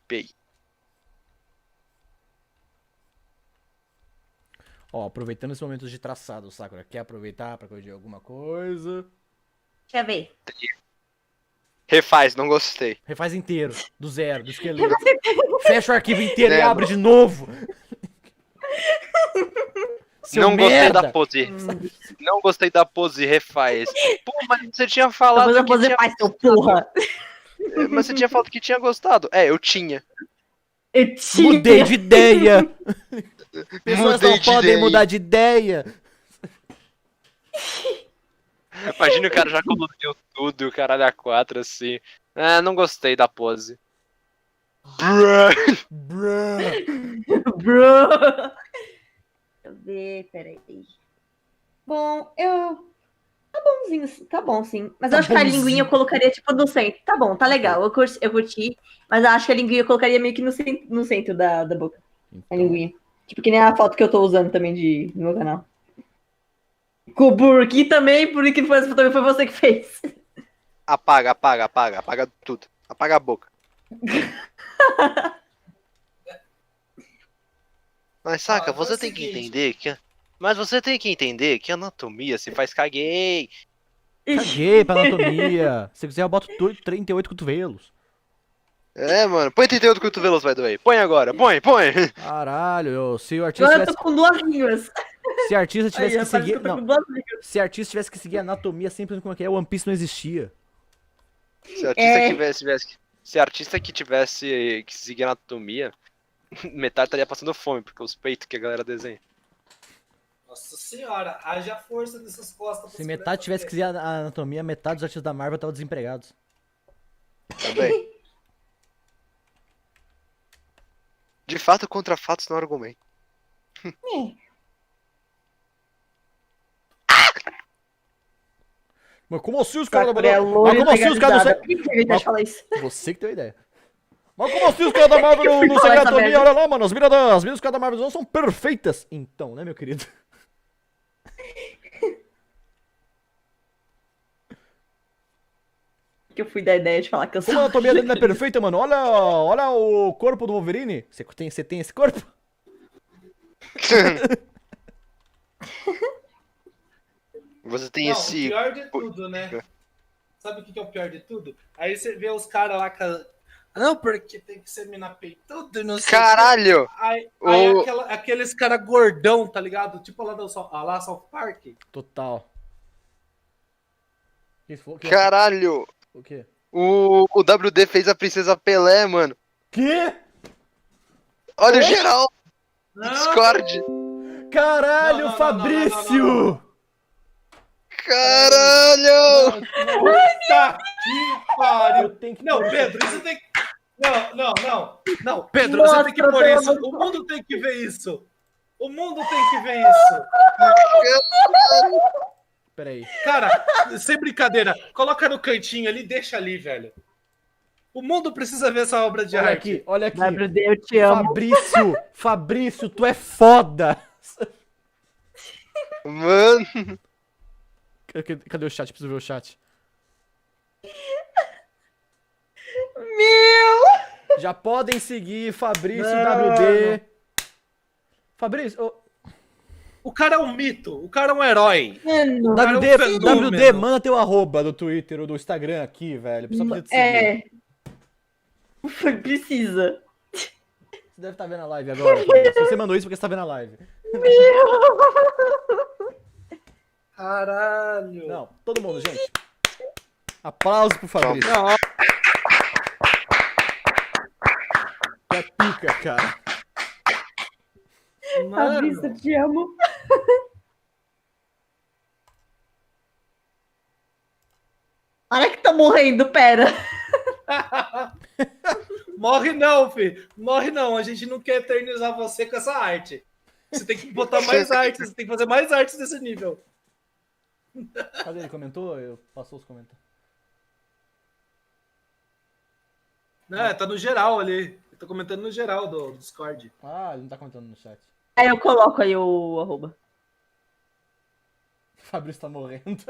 Pei. Ó, aproveitando esse momento de traçado, Sakura, quer aproveitar pra corrigir alguma coisa? Deixa eu ver. Refaz, não gostei. Refaz inteiro, do zero, do esqueleto. Fecha o arquivo inteiro e Zero. abre de novo. Seu Não gostei merda. da pose. Não gostei da pose, refaz. Pô, mas você tinha falado Depois eu que vou fazer tinha... mais, seu porra. Mas você tinha falado que tinha gostado. É, eu tinha. Eu tinha. Mudei de ideia. Pessoas Mudei não de podem ideia. mudar de ideia. Imagina o cara já coloriu tudo e o caralho a 4 assim. Ah, não gostei da pose. Bruh. Bruh. Bro. Deixa eu ver, peraí. Bom, eu. Tá bonzinho, tá bom, sim. Mas eu Tá acho que a bonzinho. linguinha eu colocaria tipo no centro. Tá bom, tá legal. Eu curti. Mas eu acho que a linguinha eu colocaria meio que no centro da boca. A Então, linguinha. Tipo que nem a foto que eu tô usando também no meu canal. Com o Burki também, porque também foi você que fez. Apaga, apaga, apaga. Apaga tudo. Apaga a boca. Mas saca, Ó, então é você o tem que seguinte. entender que... Mas você tem que entender que anatomia se faz caguei. caguei pra anatomia. Se quiser, eu boto 38 cotovelos. É, mano. Põe 38 cotovelos, vai doer. Põe agora. Põe, põe. Caralho, se o artista Agora eu tivesse, tô com duas línguas. se a artista tivesse Aí, que rapaz, seguir, eu tô não, com duas línguas. se a artista tivesse que seguir a anatomia sempre como é que é, One Piece não existia. Se a artista É. tivesse... Se a artista que tivesse que seguir anatomia, metade estaria passando fome, porque os peitos que a galera desenha. Nossa senhora, haja força nessas costas. Se metade tivesse que seguir a anatomia, metade dos artistas da Marvel estavam desempregados. Também. De fato, contra fatos não argumento. Mas como assim os caras da Sakura é Marvel? loira Mas como assim os caras legalizada. não Por que você evitar de falar isso? Você que tem a ideia. Mas como assim os caras da Marvel não, fui não falar seguem essa anatomia? merda. Olha lá, mano, as minas dos caras da Marvel não são perfeitas. Então, né, meu querido? Que eu fui dar ideia de falar que eu sou. Como a anatomia dele não é perfeita, mano? Olha o corpo do Wolverine. Você tem esse corpo? Você tem Não, o esse. pior de tudo, né? Sabe o que é o pior de tudo? Aí você vê os caras lá. Não, porque tem que ser mina peitudo, não sei o quê. Caralho! Aí O- aqueles caras gordão, tá ligado? Tipo lá do lá South Park. Total. Que Caralho! O quê? O WD fez a Princesa Pelé, mano. Que? Olha o geral! Não, Discord! Caralho, Não, não, Fabrício! não, Caralho! Puta que pariu! Eu tenho que Não, pôr- Pedro, isso tem. Não, Pedro, Nossa, você tem que pôr pelo isso. amor de O mundo tem que ver isso. O mundo tem que ver isso. Peraí. Cara, sem brincadeira, coloca no cantinho ali, deixa ali, velho. O mundo precisa ver essa obra de Olha arte. aqui, olha aqui. WD, eu te amo. Fabrício, tu é foda. Mano. Cadê o chat? Preciso ver o chat. Meu! Já podem seguir Fabrício Mano. WD. Fabrício, ô, O cara é um mito, o cara é um herói. Mano. Cara, é um WD, fenômeno. WD, manda teu arroba do Twitter ou do Instagram aqui, velho. Só pra te seguir. Precisa. Você deve estar vendo a live agora. Fabrício. Se você mandou isso, porque você tá vendo a live. Caralho. Não, todo mundo, gente. Aplausos pro Fabrício. Não, Tu é pica, cara. Fabrício, eu te amo. Olha que tá morrendo, pera. Morre não, filho. Morre não. A gente não quer eternizar você com essa arte. Você tem que botar mais arte. Você tem que fazer mais artes desse nível. Cadê ele? Comentou? Passou os comentários. Não, tá no geral ali. Eu tô comentando no geral do Discord. Ah, ele não tá comentando no chat. Aí eu coloco aí o arroba. O Fabrício tá morrendo.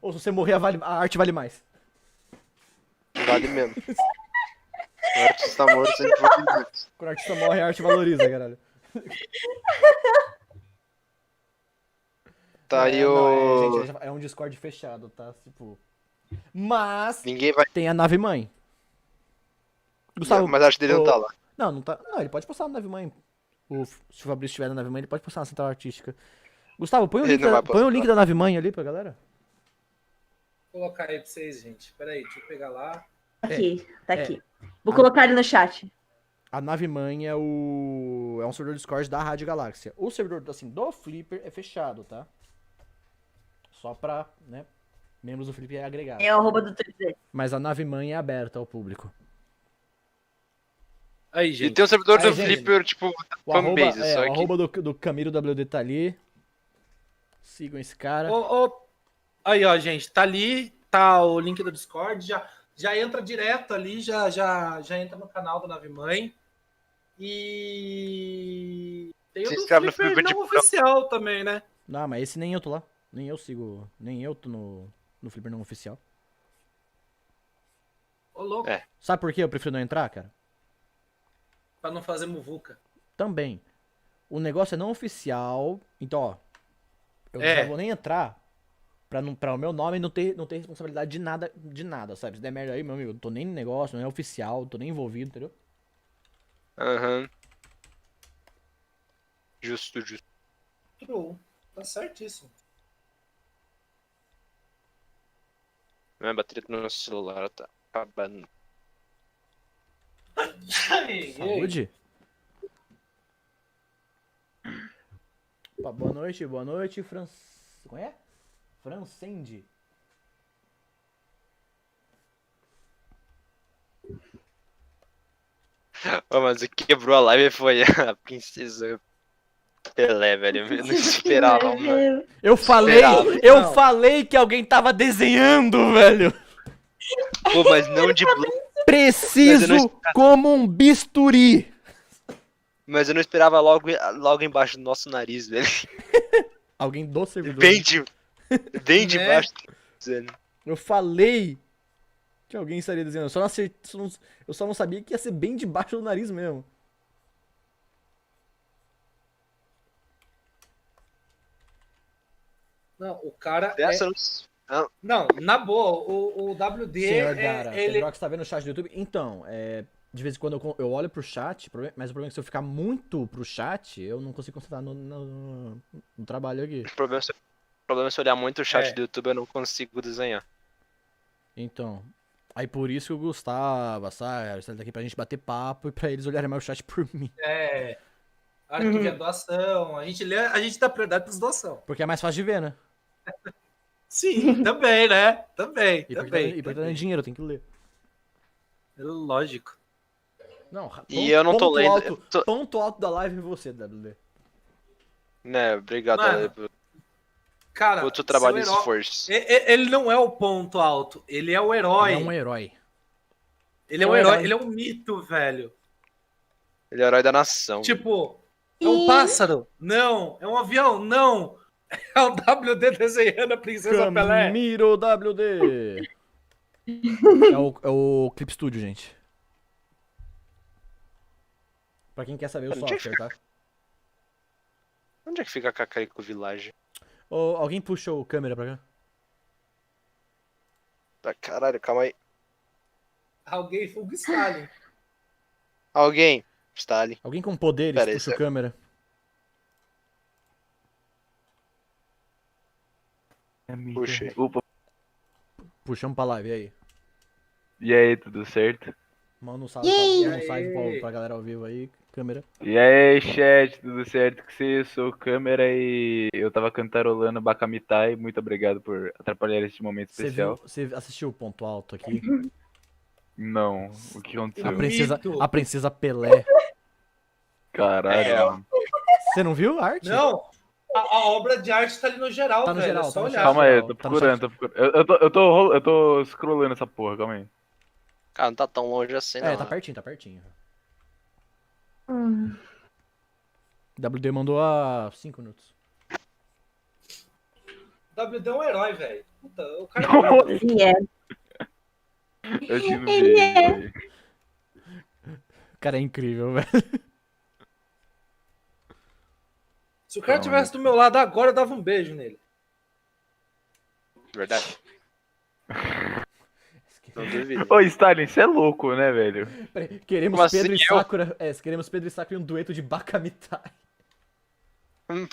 Ou se você morrer, a arte vale mais. Vale mesmo. O artista morto sempre vale mais. Quando o artista morre, a arte valoriza, caralho. Tá aí o... Gente, é um Discord fechado, tá? Tipo... Mas Ninguém vai... tem a nave mãe. Gustavo, Mas a arte dele não tá lá. Não tá. Não, ele pode postar na nave mãe. Se o Fabrício estiver na nave mãe, ele pode postar na central artística. Gustavo, põe o Ele link, não vai põe o postar. link da nave mãe ali pra galera. Vou colocar aí pra vocês, gente. Pera aí, deixa eu pegar lá. Aqui, tá aqui. Vou colocar ele no chat. A nave mãe é um servidor Discord da Rádio Galáxia. O servidor assim, do Flipper é fechado, tá? Só pra, né, membros do Flipper é agregado. É o arroba do Twitter. Mas a nave mãe é aberta ao público. Aí, E gente. tem um servidor Aí, do gente, Flipper, tipo, O arroba, fanbase, só o que... arroba do Camilo WD tá ali. Sigam esse cara. Aí, ó, gente. Tá ali, tá o link do Discord. Já entra direto ali, já entra no canal da Nave Mãe. E tem Se o do inscreve no Flipper Flipper não de- oficial também, né? Não, mas esse nem eu tô lá. Nem eu sigo. Nem eu tô no Flipper não oficial. Ô, louco. É. Sabe por que eu prefiro não entrar, cara? Pra não fazer muvuca. Também. O negócio é não oficial. Então, ó. Eu É. não vou nem entrar pra o meu nome não ter responsabilidade de nada, sabe? Se der merda aí, meu amigo, eu não tô nem no negócio, não é oficial, não tô nem envolvido, entendeu? Aham. Justo. True. Tá certíssimo. Minha bateria do meu celular tá acabando. Saúde? Opa, boa noite, Como é? Francende. Oh, mas o que quebrou a live foi a princesa Pelé, velho. Eu não esperava, mano. Eu Não. falei que alguém tava desenhando, velho. Pô, mas não de bloco. Preciso Mas eu não- como um bisturi. Mas eu não esperava logo embaixo do nosso nariz, velho. Alguém do servidor. Bem Né? debaixo. Velho. Eu falei que alguém estaria desenhando. Eu só não sabia que ia ser bem debaixo do nariz mesmo. Não, o cara Essa é... eu não... Não, na boa, o WD Senhor Dara, ele... Pedrox tá vendo o chat do YouTube? Então, de vez em quando eu olho pro chat, mas o problema é que se eu ficar muito pro chat, eu não consigo concentrar no trabalho aqui. O problema é se eu olhar muito o chat É. do YouTube, eu não consigo desenhar. Então, aí por isso que o Gustavo, a Sara, está aqui pra gente bater papo e pra eles olharem mais o chat por mim. Arquivo é doação. A gente dá prioridade pras doação. Porque é mais fácil de ver, né? Sim, também, né? Também, E porque tá também. dando dinheiro, tem que ler. Lógico. Não, E eu não tô lendo. Ponto alto da live é você, WD. Né, obrigado, Mano, Ale, pelo Cara, teu trabalho e seu herói- esforço. ele não é o ponto alto, ele é o herói. Ele é um herói. Ele é um herói, ele é um mito, velho. Ele é o herói da nação. Tipo, é um pássaro? Não. É um avião? Não. É o WD desenhando a Princesa Pelé. Camiro WD. É o Clip Studio, gente. Pra quem quer saber o Onde é que software, tá? Onde é que fica a Cacarico Village? Alguém puxa o câmera pra cá? Tá, caralho, calma aí. Alguém fuga Stalin. Alguém. Stalin. Alguém com poderes Pera aí, puxa o câmera. Puxa. Opa, Puxamos pra live, e aí? e aí, tudo certo? Manda um salve, Yay! pra galera ao vivo aí, câmera. E aí, chat, tudo certo com você? Eu sou o Câmera e eu tava cantarolando Bakamitai. Muito obrigado por atrapalhar este momento especial. Você assistiu o ponto alto aqui? Não, o que A aconteceu? Mito. princesa Pelé. Caralho, É, mano. Você não viu a arte? Não. A obra de arte tá ali no geral, Tá no velho. geral, é só tá no olhar. geral. Calma aí, eu tô Tá no procurando, chat. tô procurando. Eu tô scrollando essa porra, calma aí. Cara, não tá tão longe assim, não. É, tá pertinho, tá pertinho. Hum. WD mandou há 5 minutos. WD é um herói, velho. Puta, o cara. Ele é. Eu te não Ele vi, é. velho. O cara é incrível, velho. Se o cara tivesse do meu lado agora, eu dava um beijo nele. Verdade. Não duvido. Ô, Stalin, você é louco, né, velho? Peraí, queremos Como Pedro assim, e eu? Sakura. Queremos Pedro e Sakura em um dueto de Bakamitai.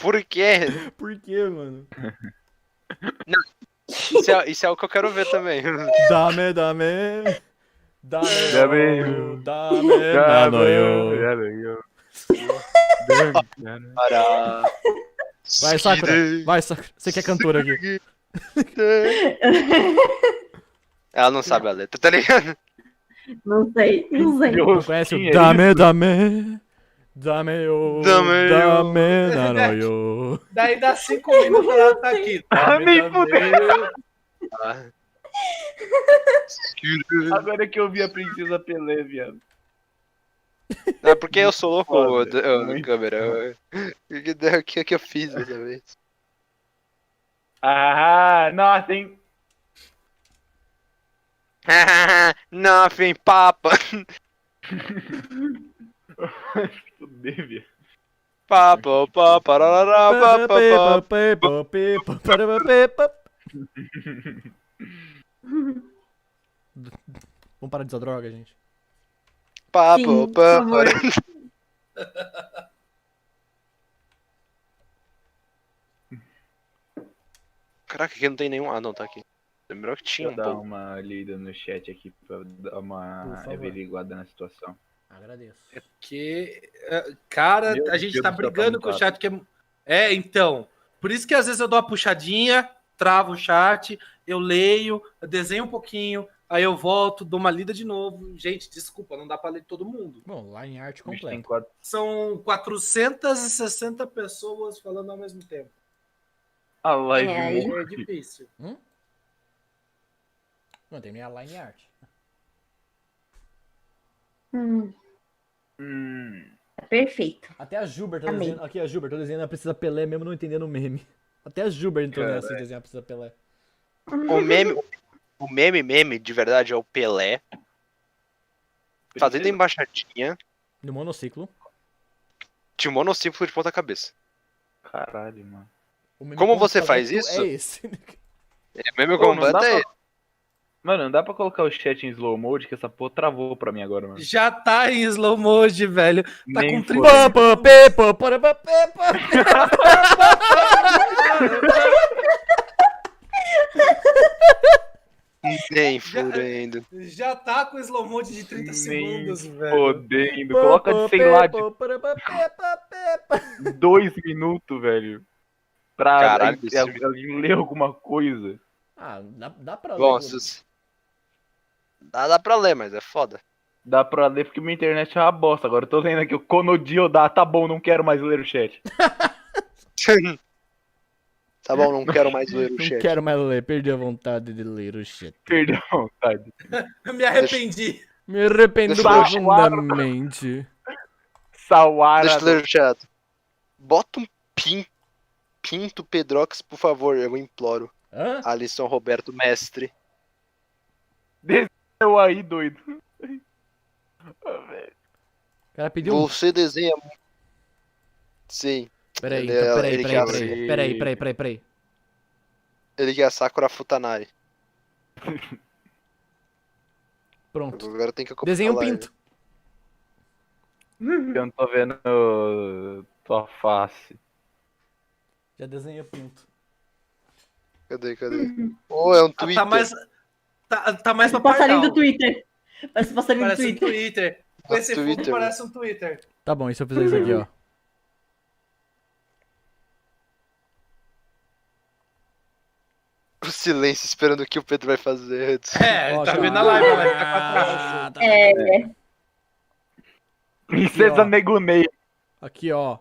Por quê? Por quê, mano? Isso é o que eu quero ver também. Dame. Dame. Dame. Para. Vai, Sakura. Vai, Sakura. Você que é cantora aqui. Ela não sabe a letra, tá ligado? Não sei, não sei. Não conhece o Dame yo. Dame yo. Dame nanoyo. Daí dá 5 minutos ela tá aqui. Ah, nem fudeu. Ah. Agora que eu vi a Princesa Pelé, viado. Não, é porque eu sou louco, Foda, muito câmera. O que eu fiz dessa vez? Ah, nossa, hein? Nothing, papa. Fudeu, viado. Papa, papa, rarará, papa, papa. Vamos parar de usar droga, gente. Papa, Sim, por papa. favor. Caraca, aqui não tem nenhum. Ah, não, tá aqui. Lembrou que tinha Deixa um eu dar pouco. uma lida no chat aqui pra dar Por uma favor. averiguada na situação. Agradeço. Que, cara, Meu a gente Deus tá do céu, brigando tá com o muito chat. Então. Por isso que às vezes eu dou uma puxadinha, travo o chat, eu leio, eu desenho um pouquinho, aí eu volto, dou uma lida de novo. Gente, desculpa, não dá pra ler todo mundo. Bom, line art O bicho tem completo. 4. São 460 pessoas falando ao mesmo tempo. A live É, aí- morre. É difícil. Não, tem minha line art. Perfeito. Até a Juber tá Amei. desenhando. Aqui, a Juber, tô desenhando a Princesa Pelé mesmo não entendendo o meme. Até a Juber entrou Caralho. nessa e desenhar a Princesa Pelé. O meme de verdade é o Pelé fazendo embaixadinha No monociclo. de monociclo de ponta cabeça. Caralho, mano. O meme Como você faz completo isso? É esse. É meme Pô, não completo dá é pra- Mano, não dá pra colocar o chat em slow mode que essa porra travou pra mim agora, mano. Já tá em slow mode, velho. Tá Nem com foda. 30. Pá, pepa, para, pá, pepa. nem fudendo. Já tá com slow mode de 30 segundos, velho. Fodendo. Coloca de, sei lá, de Para, pá, pepa, pepa. 2 minutos, velho. Pra Caralho, alguém ler alguma coisa. Ah, dá pra Bom, ler. dá pra ler, mas é foda. Dá pra ler porque minha internet é uma bosta. Agora eu tô lendo aqui o Konodiodá. Tá bom, não quero mais ler o chat. Tá bom, não quero mais ler o Não chat. quero mais ler, perdi a vontade de ler o chat. Perdeu a vontade. Eu me arrependi. Me arrependo Deixa eu- profundamente. Sawara. Deixa eu ler o chat. Bota um pinto Pedrox, por favor, eu imploro. Hã? Alisson Roberto Mestre. Desceu aí, doido. O cara pediu um... Você desenha. Sim. Peraí, Ele- então, ele quer assim. peraí. Ele quer Sakura Futanari. Pronto. Agora tem que Desenha um falar, pinto. Eu não tô vendo tua face. Já desenhei o pinto. Cadê? Oh, é um Ah, Twitter. tá mais. Tá mais Parece pra um passarinho pardal. do Twitter. Parece um passarinho do Parece um Twitter. Twitter. Com esse fundo Twitter. parece um Twitter. Tá bom, e se eu fizer isso aqui, ó? O silêncio esperando o que o Pedro vai fazer. É, Ó, tá aqui, ó. vendo a live, ela fica com atraso. Tá. É, Princesa ó. Negunei. Aqui, ó.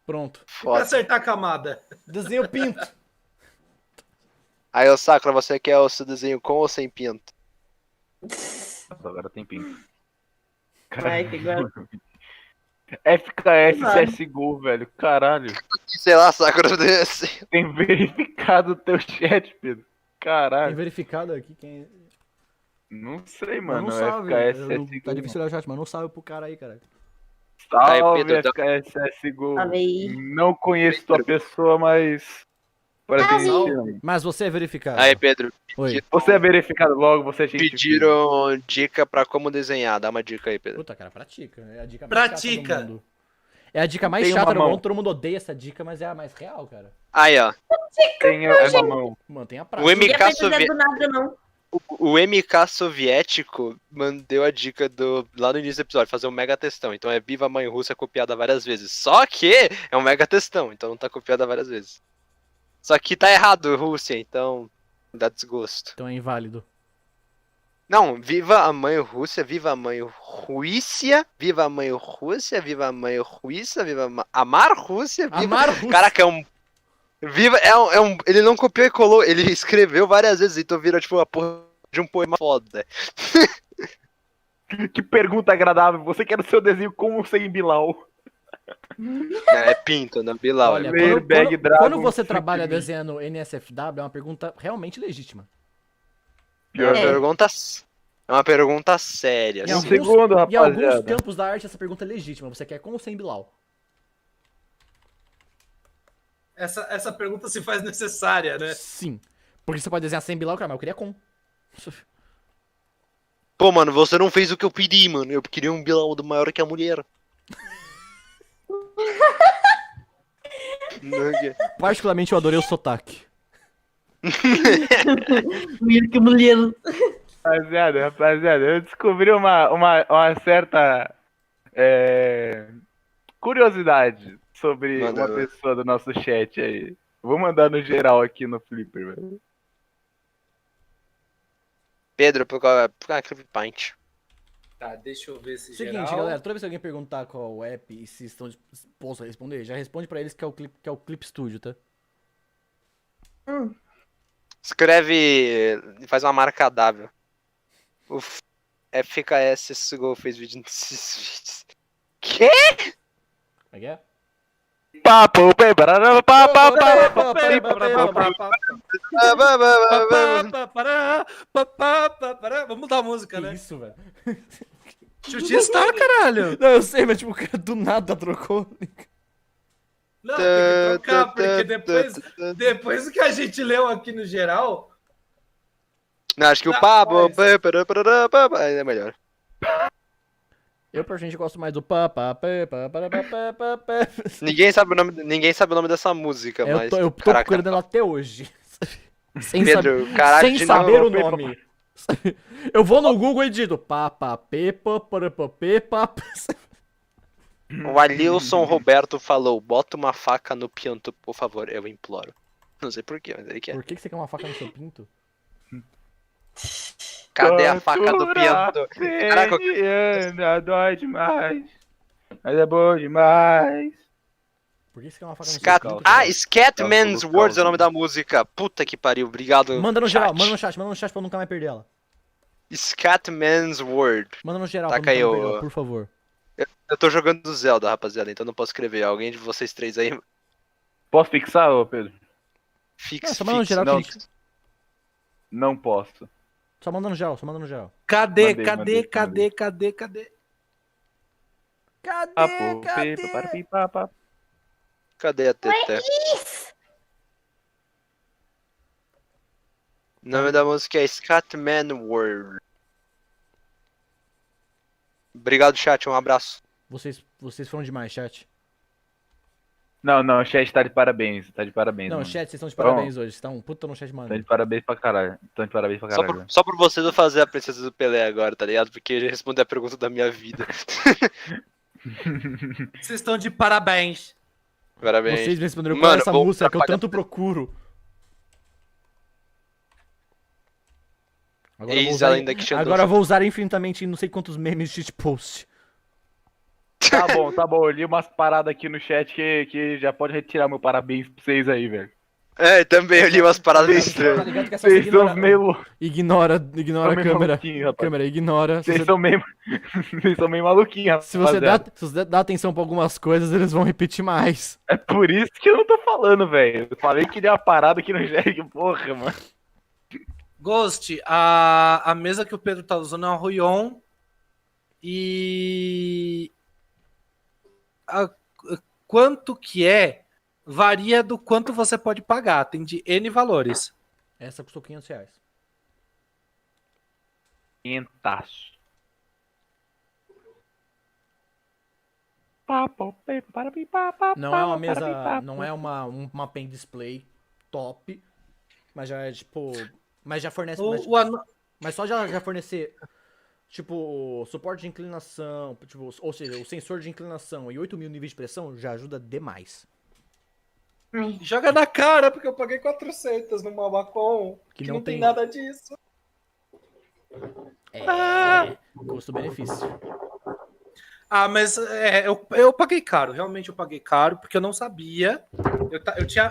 Pronto. Pra Foda. acertar a camada. Desenha o pinto. Aí, ô Sakura, você quer o seu desenho com ou sem pinto? Agora tem pinto. vai, que agora. FKS Vai. CSGO, velho. Caralho. Sei lá, Sakura desse. Tem verificado o teu chat, Pedro. Tem Caralho. verificado aqui quem... Não sei, Mano, mano. não salve. FKS Eu- CSGO. Tá difícil olhar o chat, mas não salve pro cara aí, cara. Salve, Aí, Pedro, FKS CSGO. Salve aí. Não conheço tua pessoa, mas... Parece que Salve. te amo. Mas você é verificado. Aí, Pedro, Oi. Você é verificado logo, você é gente pediram dica pra como desenhar. Dá uma dica aí, Pedro. Puta, cara, pratica. É a dica mais Pratica. chata do mundo. É a dica mais Tem chata uma do mão. mundo, todo mundo odeia essa dica, mas é a mais real, cara. Aí, ó. Tem uma mão. Mantém a O prática. MK, Ninguém aprende do nada, não. o MK soviético mandou a dica lá no início do episódio, fazer um mega textão. Então é Viva a Mãe Rússia copiada várias vezes. Só que é um mega textão, então não tá copiada várias vezes. Só que tá errado, Rússia, então dá desgosto. Então é inválido. Não, viva a mãe Rússia, viva a mãe Ruícia, viva a mãe Rússia, viva a mãe Ruícia, viva Amar Rússia, viva... Amar Rússia. Caraca, é um... Viva, ele não copiou e colou, ele escreveu várias vezes, então virou tipo a porra de um poema foda. Que pergunta agradável. Você quer o seu desenho com ou sem Bilal? É pinto, né, Bilal? Olha, Ver Bag Dragon quando você Freak trabalha Me. desenhando NSFW, é uma pergunta realmente legítima. É uma É. pergunta... É uma pergunta séria. Em Um assim. segundo, Em alguns rapaziada. campos da arte, essa pergunta é legítima. Você quer com ou sem Bilal? Essa pergunta se faz necessária, né? Sim. Porque você pode desenhar sem Bilal, cara, mas eu queria com. Pô, mano, você não fez o que eu pedi, mano. Eu queria um Bilal maior que a mulher. Particularmente eu adorei o sotaque. Mulher que mulher. Rapaziada, eu descobri uma certa curiosidade sobre Manda, uma velho. pessoa do nosso chat aí. Vou mandar no geral aqui no Flipper, velho. Pedro, por causa Clip Paint. Tá, deixa eu ver se Seguinte, geral. galera, toda vez que alguém perguntar qual é o app e se estão dispostos a responder, já responde pra eles que é o Clip Studio, tá? Escreve. Faz uma marca W. O FKS Sugou fez vídeo nesses vídeos. Quê? Como é que é? Papo, Vamos mudar a música, Que né? isso, velho? Chutistar, caralho. Não, eu sei, mas tipo, o cara do nada trocou. Não, tem que trocar, porque depois do que a gente leu aqui no geral, Não, acho que o Tá, Pablo. mas- Ainda é melhor. Eu, pra gente, gosto mais do pá. Ninguém sabe o nome dessa música, mas. Eu tô Caraca, procurando ela até hoje. Sem, Pedro, caralho, sem de saber novo. o nome. Eu vou no Google e digito O Alilson Roberto falou: bota uma faca no pinto, por favor, eu imploro. Não sei porquê, mas ele quer. Por que você quer uma faca no seu pinto? Cadê a faca do Tortura pinto? Caraca, mediana, dói demais. Mas é bom demais. Por que você quer uma faca no Scat... seu pinto? Ah, cara? Scatman's Calma, Words é o calma. nome da música. Puta que pariu, obrigado. Manda no chat. geral, manda no chat pra eu nunca mais perder ela. Scatman's Word. Manda no geral Taca pra eu aí, nunca mais ô. perder ela, por favor. Eu tô jogando do Zelda, rapaziada, então não posso escrever. Alguém de vocês três aí, Posso fixar, ô Pedro? fixe, Só manda no fixe. geral Não, que... Não posso. Só manda no geral, só manda no geral. Cadê, Mandei, cadê, mandei, cadê, mandei. cadê, cadê? Cadê? cadê a teta? O nome da música é Scatman World. Obrigado, chat, um abraço. Vocês foram demais, chat. Não, o chat tá de parabéns. Tá de parabéns. Não, mano. chat, vocês estão de parabéns hoje. Vocês estão puta no chat, Tá mano. de parabéns pra caralho. Tão de parabéns pra caralho. Só por vocês eu fazer a princesa do Pelé agora, tá ligado? Porque ele respondeu a pergunta da minha vida. Vocês estão de parabéns. Parabéns. Vocês me responderam qual Mano, é essa vou música que eu apagar- tanto procuro. Agora eu vou Eis usar, a lenda que Xandão agora eu vou usar infinitamente não sei quantos memes de shitpost. Tá bom. Eu li umas paradas aqui no chat que já pode retirar meu parabéns pra vocês aí, velho. É, também eu li umas paradas meio Tá estranhas. ligado que essa Vocês são ignora, meio. ignora são a meio câmera. maluquinhos, rapaz. Câmera, ignora. Vocês são meio. Vocês são meio maluquinhos, Se você rapaziada. dá atenção pra algumas coisas, eles vão repetir mais. É por isso que eu não tô falando, velho. Eu falei que deu uma parada aqui no chat, porra, mano. Ghost, a mesa que o Pedro tá usando é uma Ruion. E. Quanto que é? Varia do quanto você pode pagar. Tem de N valores. Essa custou R$500. Quintaço. Não é uma mesa. Não é uma pen display top. Mas já é tipo. Mas já fornece. Mas só já fornecer. Tipo, suporte de inclinação. Tipo, ou seja, o sensor de inclinação e 8.000 níveis de pressão já ajuda demais. Joga na cara, porque eu paguei 400 no Mabacon. Que Que não não tem tem- nada disso. É. Custo-benefício. Mas eu paguei caro, realmente eu paguei caro, porque eu não sabia.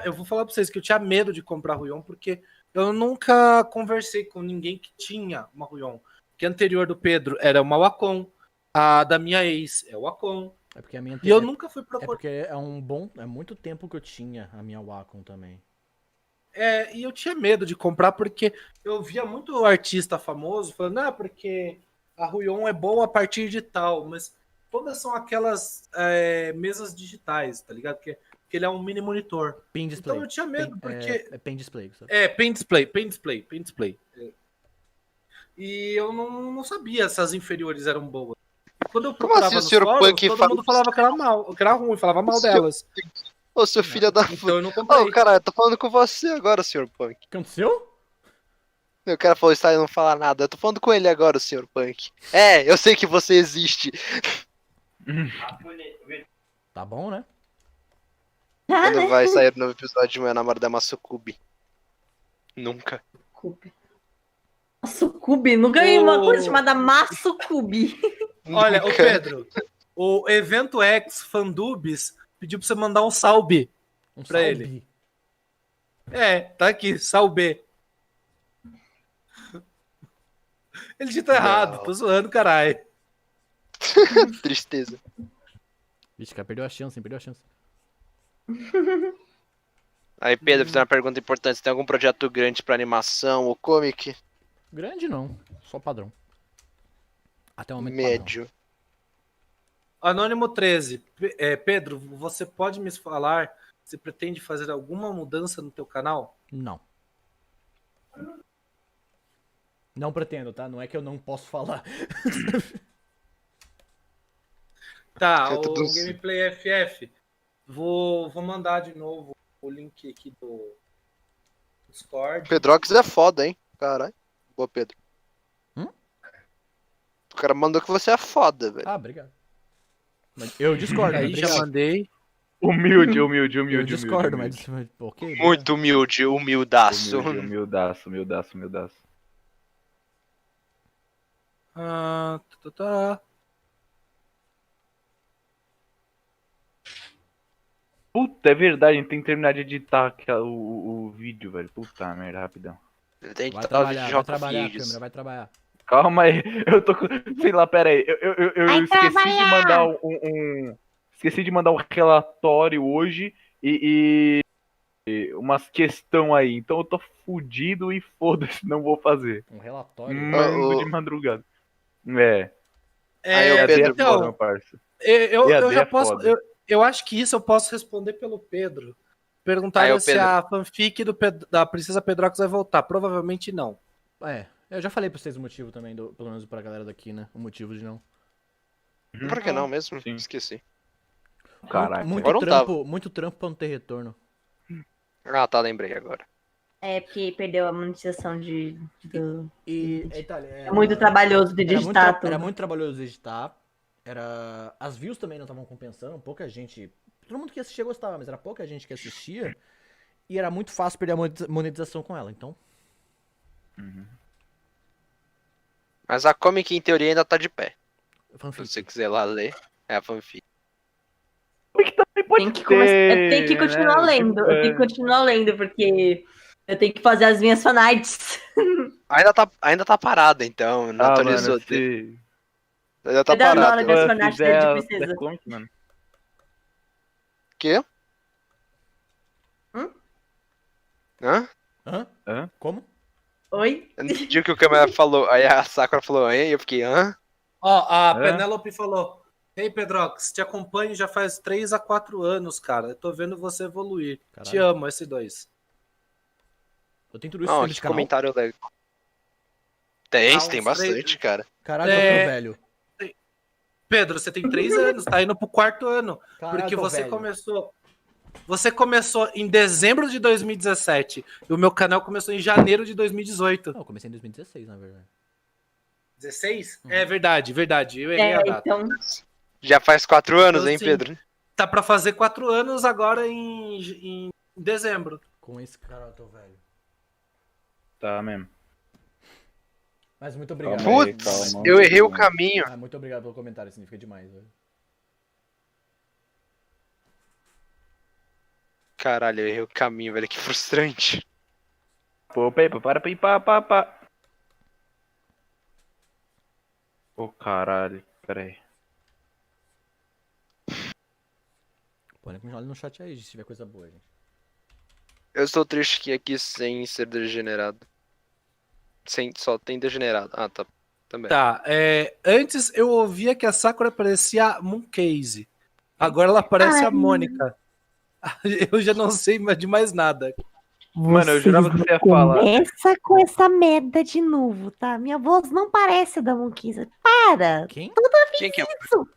Eu vou falar pra vocês que eu tinha medo de comprar Ruion, porque eu nunca conversei com ninguém que tinha uma Ruion. Que a anterior do Pedro era uma Wacom, a da minha ex é o Wacom. É porque a minha E eu nunca fui É procurar. porque é muito tempo que eu tinha a minha Wacom também. E eu tinha medo de comprar, porque eu via muito artista famoso falando, porque a Ruion é bom a partir de tal, mas todas são aquelas mesas digitais, tá ligado? Que ele é um mini monitor. Pen display. Então eu tinha medo, porque... É pen display, sabe? Pen display. E eu não sabia se as inferiores eram boas. Quando eu Como procurava assim o nos senhor fóruns, Punk todo fala- mundo falava que era mal, que era ruim, falava mal delas. Ô, seu filho da Então puta. eu não comprei. Ô, cara, eu tô falando com você agora, senhor Punk. O que aconteceu? O cara falou isso aí e não fala nada. Eu tô falando com ele agora, senhor Punk. É, eu sei que você existe. Tá bom, né? Quando vai sair o novo episódio de Meu Namorado é uma Sucube? Nunca. Sucube, não ganhei uma coisa chamada Massucube. Olha, ô Nunca. Pedro, o Evento X Fandubis pediu pra você mandar um salve. Um Pra salve. ele. Tá aqui, salve. Ele digita errado, tô zoando, caralho. Tristeza. Vixe, cara, perdeu a chance, hein? Perdeu a chance. Aí, Pedro, fiz uma pergunta importante. Você tem algum projeto grande pra animação ou comic? Grande não, só padrão. Até o momento Médio. Anônimo 13. Pedro, você pode me falar se pretende fazer alguma mudança no teu canal? Não. Não pretendo, tá? Não é que eu não posso falar. Tá, Eu tô o dançando. Gameplay FF. Vou mandar de novo o link aqui do Discord. Pedrox é foda, hein? Caralho. Boa, Pedro. Hum? O cara mandou que você é foda, velho. Ah, obrigado. Mas eu discordo, Aí obrigado. já mandei. Humilde. Eu discordo, mas ok. Muito humilde, humildaço. Humildaço. Tá. Puta, é verdade, a gente tem que terminar de editar o vídeo, velho. Puta merda, rapidão. Tem Vai que trabalhar, vai joga trabalhar, vídeos. câmera, vai trabalhar. Calma aí, eu tô com... Sei lá, pera aí. Eu Vai esqueci de trabalhar! mandar Esqueci de mandar um relatório hoje e umas questão aí. Então eu tô fudido e foda-se, não vou fazer. Um relatório. Mando de madrugada. É. Aí, ô, EAD Pedro, é foda, meu parça. Eu EAD já é posso. foda. Eu acho que isso eu posso responder pelo Pedro. Perguntaram Aí, ô, se Pedro. a fanfic da Princesa Pedrox vai voltar. Provavelmente não. Eu já falei pra vocês o motivo também, pelo menos pra galera daqui, né? O motivo de não. Por que não mesmo? Sim. Esqueci. Caraca. Muito agora não trampo, muito trampo pra não ter retorno. Ah, tá, lembrei agora. É, porque perdeu a monetização do... E Itália, É muito trabalhoso de digitar tudo. era muito trabalhoso editar. As views também não estavam compensando. Pouca gente. Todo mundo que assistia gostava, mas era pouca gente que assistia. E era muito fácil perder a monetização com ela. Então. Mas a comic, em teoria, ainda tá de pé. Se Fanfic. você quiser lá ler, é a fanfic. Tem que, eu tenho que continuar lendo. Eu tenho que continuar lendo, porque eu tenho que fazer as minhas fanarts. Ainda tá parada, então. Não atualizou. Mano, se... Ainda tá É da hora parada. de fanarts fizer de a princesa. The Comic, mano. Quê? Hum? Hã? Hã? Como? Oi? Eu não entendi o que o câmera falou. Aí a Sakura falou, hein? E eu fiquei, hã? Ó, a É? Penélope falou: Ei, Pedrox, te acompanho já faz 3 a 4 anos, cara. Eu tô vendo você evoluir. Caralho. Te amo, S2. Eu tenho tudo isso Não, dentro que de canal. comentário legal. Tem, Ah, tem uns bastante, três. cara. Caralho, É. eu tô velho. Pedro, você tem 3 anos, tá indo pro 4º ano. Caralho, Porque eu tô você velho. começou. Você começou em dezembro de 2017. E o meu canal começou em janeiro de 2018. Não, eu comecei em 2016, na verdade. 16? É verdade. Eu errei É, a data. então. Já faz 4 anos, Então, hein, assim, Pedro? Tá pra fazer 4 anos agora em dezembro. Com esse cara eu tô velho. Tá mesmo. Mas muito obrigado. Calma aí, Putz, calma. eu errei o caminho. Muito obrigado pelo comentário, significa demais, velho. Caralho, eu errei o caminho, velho. Que frustrante. Pô, Pepa, para aí, pá. Ô, caralho. Pera aí. Pode continuar ali no chat aí, se tiver coisa boa, gente. Eu estou triste que aqui sem ser degenerado. Só tem degenerado. Ah, tá. Também. Tá, antes eu ouvia que a Sakura parecia a Mooncase. Agora ela parece a Mônica. Eu já não sei mais de mais nada. Mano, eu jurava que você ia falar. Começa com essa merda de novo, tá? Minha voz não parece a da Monquisa. Para! Quem? Quem que é? Isso!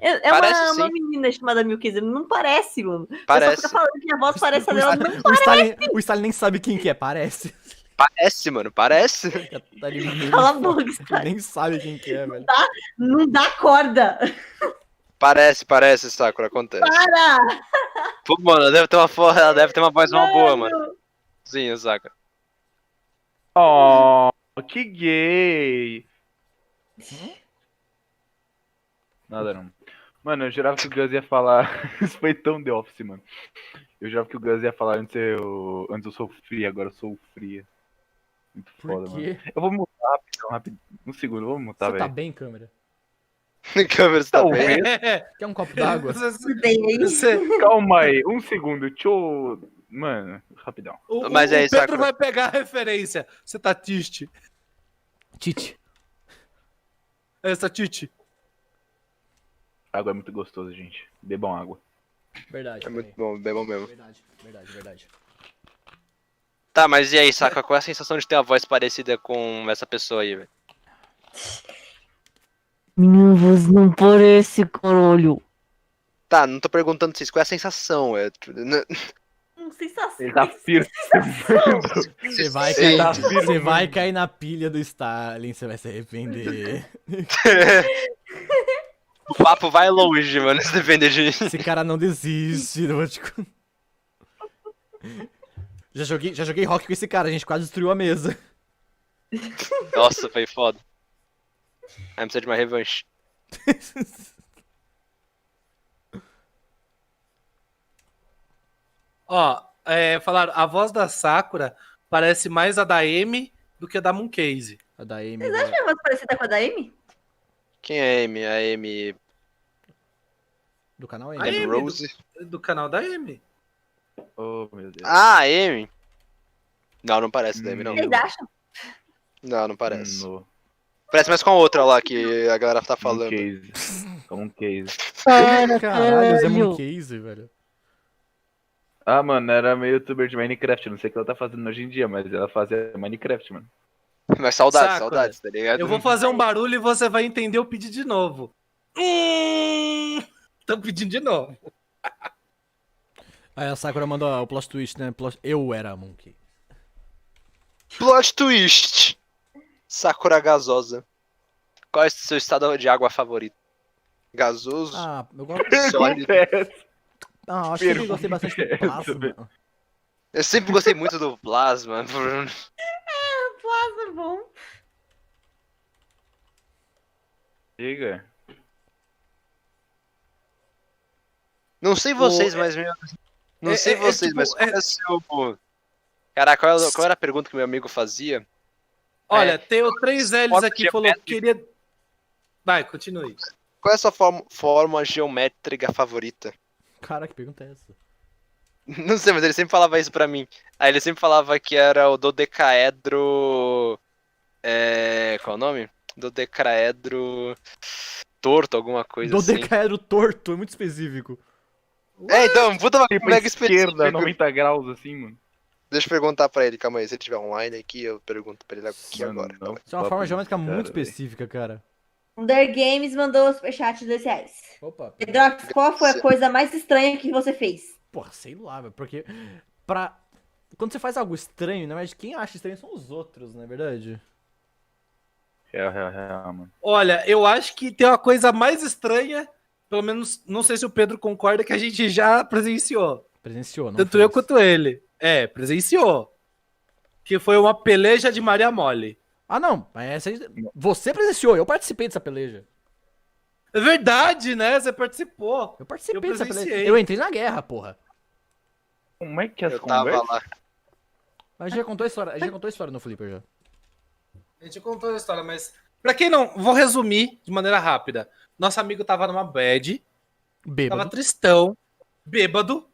É Parece uma sim. menina chamada Milkisa. Não parece, mano. Parece. Eu só fico falando que a voz parece a dela. Não O Stalin nem sabe quem que é, parece. Parece, mano. Parece. Já tá ali meio Cala a fora. boca, Ele Stalin. nem sabe quem que é, velho. Não dá corda. Parece, Sakura. Acontece. Para! Pô, mano, ela deve ter uma ela deve ter uma voz mal boa, mano. Sim, Sakura. Oh, que gay. Nada não. Mano, eu jurava que o Gus ia falar. Isso foi tão The Office, mano. Eu jurava que o Gus ia falar antes eu sofria, agora eu sou fria. Muito foda, Por mano. quê? Eu vou mutar rapidão. Um segundo, vamos mutar, Você tá velho. bem, câmera? Câmera, você tá Não, bem? Quer um copo d'água? Calma aí, um segundo. Deixa eu. Mano, rapidão. Mas é isso, o Pedro Sakura. vai pegar a referência. Você tá triste. Tite. Essa Tite. Água é muito gostoso, gente. Bebam água. Verdade. É muito também. bom, bem bom mesmo. Verdade. Tá, mas e aí, Sakura? Qual é a sensação de ter uma voz parecida com essa pessoa aí, velho? Minha voz não parece, caralho. Tá, não tô perguntando se isso. Qual é a sensação? Sensação. Ele tá firme. Você vai, Sim. cair, você vai cair na pilha do Stalin, você vai se arrepender. O papo vai longe, mano, se depender de mim. Esse cara não desiste, eu vou te... Já joguei rock com esse cara, a gente quase destruiu a mesa. Nossa, foi foda. Aí precisa de uma revanche. Ó, falaram, a voz da Sakura parece mais a da Amy do que a da Mooncase. A da Amy. Vocês acham minha voz parecida com a da Amy? Quem é a Amy? A Amy... Do canal A Amy. Amy Amy, Rose? do canal da Amy. Oh, meu Deus. Ah, a Amy. Não parece da Amy, não. Vocês acham? Não parece. No Parece mais com a outra lá que a galera tá falando. case. Como um case. Caralho, Zé Mooncase, velho. Ah, mano, era meio youtuber de Minecraft. Não sei o que ela tá fazendo hoje em dia, mas ela fazia Minecraft, mano. Mas saudades, Sakura, saudades, tá ligado? Eu vou fazer um barulho e você vai entender o pedido de novo. Tô pedindo de novo. Aí a Sakura mandou o plot twist, né? Eu era a Monkey. Plot twist. Sakura gasosa. Qual é o seu estado de água favorito? Gasoso? Ah, eu gosto. Sólido? Ah, acho que eu gostei bastante do plasma. Eu sempre gostei muito do plasma. Plasma, bom. Diga. Não sei vocês, mas meu... Não sei vocês, tipo, mas qual é o seu... Caraca, qual era a pergunta que meu amigo fazia? Olha, tem o 3 L's forma aqui, falou que queria... Vai, continue. Qual é a sua forma geométrica favorita? Cara, que pergunta é essa? Não sei, mas ele sempre falava isso pra mim. Aí ele sempre falava que era o dodecaedro... Qual é o nome? Dodecaedro... Torto, alguma coisa assim. Dodecaedro torto, é muito específico. Então, puta uma Tipo, mega esquerda, específico. 90 graus, assim, mano. Deixa eu perguntar pra ele, calma aí. Se ele tiver online aqui, eu pergunto pra ele aqui Mano, agora. não. Isso é uma forma geométrica Cara, muito velho. específica, cara. Under Games mandou o superchat de R$2. Opa. Pedrox, qual foi a coisa mais estranha que você fez? Porra, sei lá, velho. Porque quando você faz algo estranho, na verdade, quem acha estranho são os outros, não é verdade? Real, mano. Olha, eu acho que tem uma coisa mais estranha, pelo menos, não sei se o Pedro concorda, que a gente já presenciou. Presenciou, não Tanto fez. eu quanto ele. Presenciou. Que foi uma peleja de Maria Mole. Ah, não. Mas você presenciou, eu participei dessa peleja. É verdade, né? Você participou. Eu participei Eu dessa peleja. presenciei. Eu entrei na guerra, porra. Como é que as Eu tava conversas... lá. A gente já contou a história no Flipper já. A gente contou a história, mas... Pra quem não... Vou resumir de maneira rápida. Nosso amigo tava numa bad, tava Bêbado. tristão, bêbado.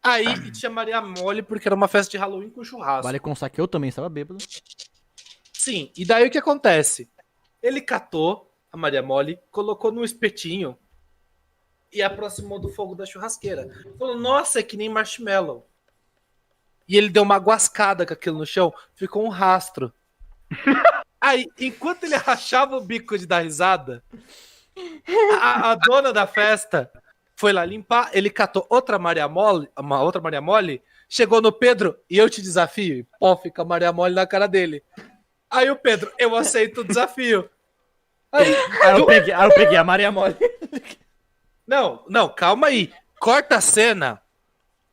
Aí tinha Maria Mole, porque era uma festa de Halloween com churrasco. Vale constar que eu também estava bêbado. Sim, e daí o que acontece? Ele catou a Maria Mole, colocou no espetinho e aproximou do fogo da churrasqueira. Falou, nossa, é que nem marshmallow. E ele deu uma guascada com aquilo no chão, ficou um rastro. Aí, enquanto ele rachava o bico de dar risada, a dona da festa foi lá limpar, ele catou outra Maria Mole, chegou no Pedro e eu te desafio. E pó, fica a Maria Mole na cara dele. Aí o Pedro, eu aceito o desafio. Aí eu peguei a Maria Mole. Não, calma aí. Corta a cena.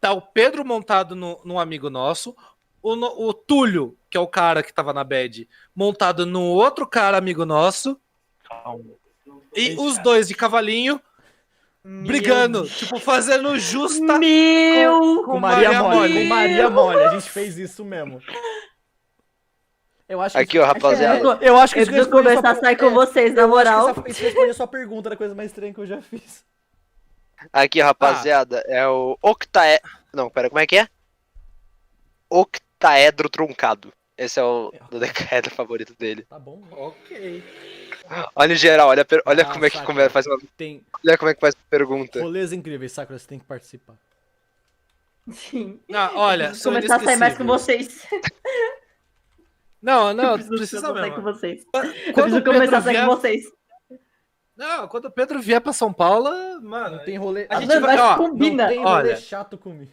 Tá o Pedro montado num amigo nosso. O Túlio, que é o cara que tava na bad, montado no outro cara amigo nosso. E os dois de cavalinho brigando. Tipo, fazendo justa Com Maria Mole. Com Maria Mole. A gente fez isso mesmo. Eu acho que Aqui, ó, rapaziada. Eu acho que Eu preciso conversar a sair com vocês, na moral. Isso responde a sua pergunta da coisa mais estranha que eu já fiz. Aqui, rapaziada, é o octaedro... Não, pera, como é que é? Octaedro truncado. Esse é o dodecaedro favorito dele. Tá bom. Ok. Olha em geral, olha como é que Sakura, faz uma... Tem Olha como é que faz a pergunta. rolês incríveis, Sakura, você tem que participar. Sim. Olha, Preciso começar a sair mais com vocês. Não, Preciso precisa sair com mesmo. vocês. Quando Preciso o Pedro começar a sair vier... com vocês. Não, quando o Pedro vier pra São Paulo, mano, Não tem rolê. a gente Não, vai... mas Ó, combina. Não tem rolê olha. chato comigo.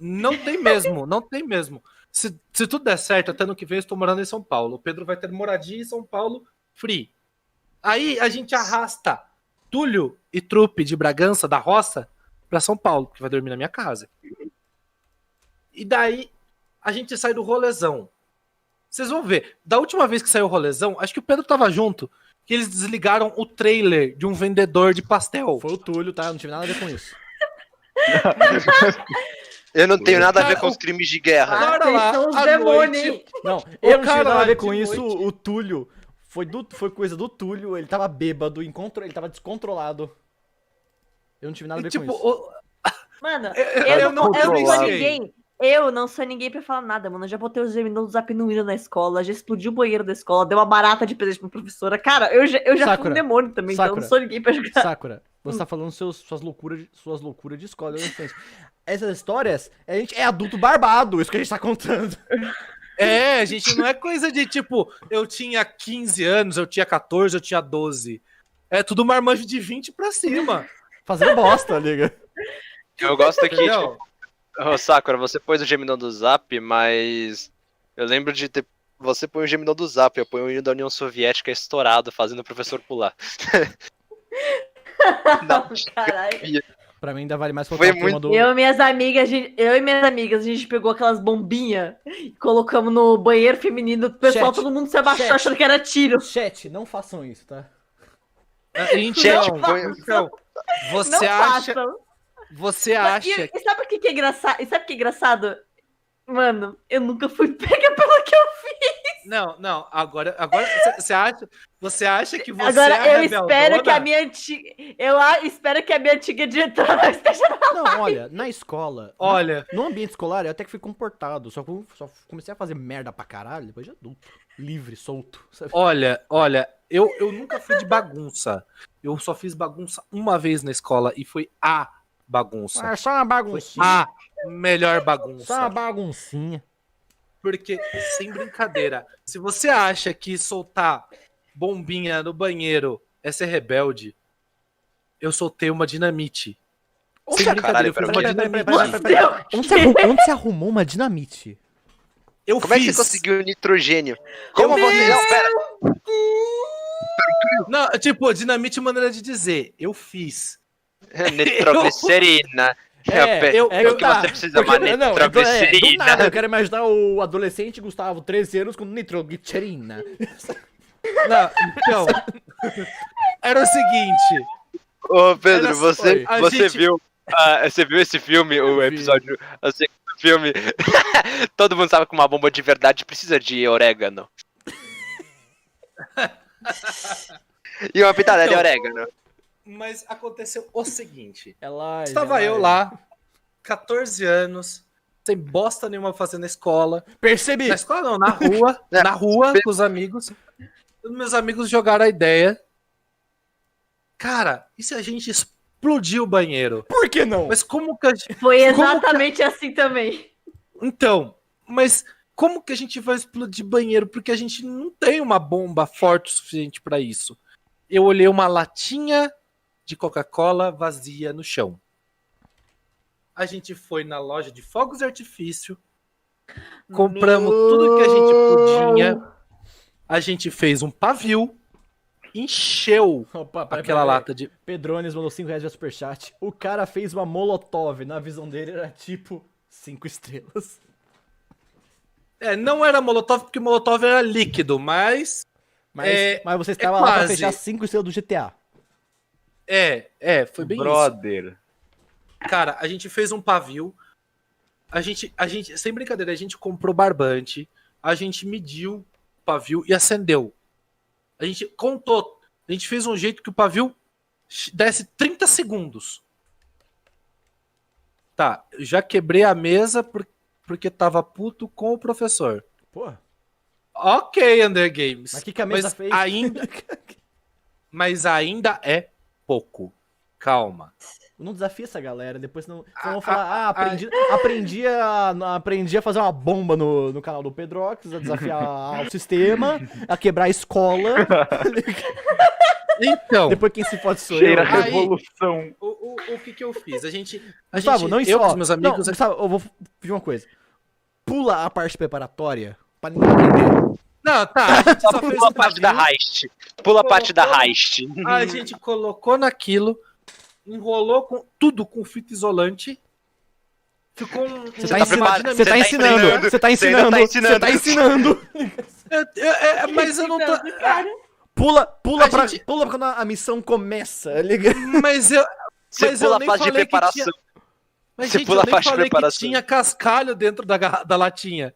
não tem mesmo. Se tudo der certo, até ano que vem eu estou morando em São Paulo. O Pedro vai ter moradia em São Paulo free. Aí a gente arrasta Túlio e trupe de Bragança, da roça, pra São Paulo, que vai dormir na minha casa. E daí, a gente sai do rolezão. Vocês vão ver, da última vez que saiu o rolezão, acho que o Pedro tava junto, que eles desligaram o trailer de um vendedor de pastel. Foi o Túlio, tá? Eu não tive nada a ver com isso. Eu não tenho nada a ver com os crimes de guerra. Cara, Vocês lá, são os à demônios. noite- Não, eu não tive cara, nada a ver de com isso. noite. O Túlio foi coisa do Túlio. Ele tava bêbado, ele tava descontrolado. Eu não tive nada a ver tipo, com isso. Mano, eu eu não sou controlei. ninguém. Eu não sou ninguém pra falar nada, mano. Eu já botei os gemidão do Zap no Windows na escola, já explodi o banheiro da escola, deu uma barata de presente pra professora. Cara, eu já fui Sakura, um demônio também, então eu Sakura. não sou ninguém pra jogar. Sakura, você tá falando suas loucuras de escola. Essas histórias, a gente é adulto barbado, isso que a gente tá contando. É, gente, não é coisa de tipo, eu tinha 15 anos, eu tinha 14, eu tinha 12. É tudo marmanjo de 20 pra cima. Fazendo bosta, liga. Eu gosto aqui, Entendeu? tipo, ô, Sakura, você pôs o gemidão do Zap, mas eu lembro de ter. Você põe o gemidão do Zap, eu ponho o hino da União Soviética estourado, fazendo o professor pular. Não, caralho. Pra mim ainda vale mais Foi colocar a turma muito- do... Eu e minhas amigas, a gente pegou aquelas bombinhas e colocamos no banheiro feminino do pessoal, Chat, todo mundo se abaixou chat. achando que era tiro. Chat, não façam isso, tá? Então, Chat, põe- você Não acha, façam. você Mas, acha e sabe o que é engraçado? E sabe o que é engraçado? Mano, eu nunca fui pega pelo que eu fiz. Não, agora você acha que você Agora é a eu espero que a rebeldona? minha antiga. espero que a minha antiga diretora não esteja na. Não, olha, na escola... Olha, No ambiente escolar eu até que fui comportado, só comecei a fazer merda pra caralho depois de adulto. Livre, solto, sabe? olha, eu nunca fui de bagunça. Eu só fiz bagunça uma vez na escola e foi a bagunça. Ah, só uma Foi baguncinha. a melhor Só uma bagunça. baguncinha. Porque, sem brincadeira, se você acha que soltar bombinha no banheiro é ser rebelde, eu soltei uma dinamite. Sem Caralho, brincadeira, eu fiz pera, uma pera, dinamite. Peraí. Onde você arrumou uma dinamite? Eu Como é que fiz. você conseguiu nitrogênio? Como você. Não, pera. Não, tipo, dinamite é maneira de dizer. Eu fiz. Nitroglicerina. O que você precisa, uma do nitroglicerina. nada, eu quero imaginar o adolescente Gustavo, 13 anos, com nitroglicerina. Não, então. Era o seguinte. Ô, Pedro, Era- você a você gente- viu. Você viu esse filme, o Vi. episódio. O segundo filme. Todo mundo sabe que uma bomba de verdade precisa de orégano. E uma pitada de Então, orégano. Mas aconteceu o seguinte. Ela Estava eu lá, 14 anos, sem bosta nenhuma fazendo na escola. Percebi. Na escola não, na rua. É. Na rua, com os amigos. Os meus amigos jogaram a ideia. Cara, e se a gente explodir o banheiro? Por que não? Mas como que a gente... Foi Como exatamente assim também. Então, mas como que a gente vai explodir banheiro? Porque a gente não tem uma bomba forte o suficiente pra isso. Eu olhei uma latinha de Coca-Cola vazia no chão. A gente foi na loja de fogos de artifício, compramos tudo que a gente podia. A gente fez um pavio, encheu Opa, peraí, aquela peraí. lata de... Pedrones mandou 5 reais de superchat. O cara fez uma molotov. Na visão dele era tipo 5 estrelas. É, não era molotov porque molotov era líquido, mas... Mas você estava lá pra quase. fechar 5 estrelas do GTA. Foi bem isso. Brother. Cara, a gente fez um pavio. A gente, sem brincadeira, a gente comprou barbante. A gente mediu o pavio e acendeu. A gente contou. A gente fez um jeito que o pavio desse 30 segundos. Tá, eu já quebrei a mesa porque tava puto com o professor. Porra. Ok, Under Games. Mas o que a mesa fez? Mas ainda é pouco. Calma. Não desafia essa galera, depois não vão falar, aprendi a fazer uma bomba no canal do Pedrox, a desafiar o sistema, a quebrar a escola. Então, Depois quem se fode sou Cheira eu. a revolução. o que eu fiz? Gustavo, não eu com os escola. meus amigos... Não, Gustavo, eu vou pedir uma coisa. Pula a parte preparatória pra ninguém entender. Não, tá. A gente só fez Pula um a parte da pavio. heist. Pula a parte da heist. A gente colocou naquilo, enrolou com tudo com fita isolante. Ficou um. Você tá tá ensinando. preparado? Você tá ensinando. Você tá ensinando. Você tá ensinando. Mas eu não tô. Pula pra gente- quando a missão começa, liga? Mas eu. Você Mas eu pula a nem fase de falei que preparação. tinha- Mas, Você gente, pula eu a nem fase de falei que preparação. tinha cascalho dentro da latinha.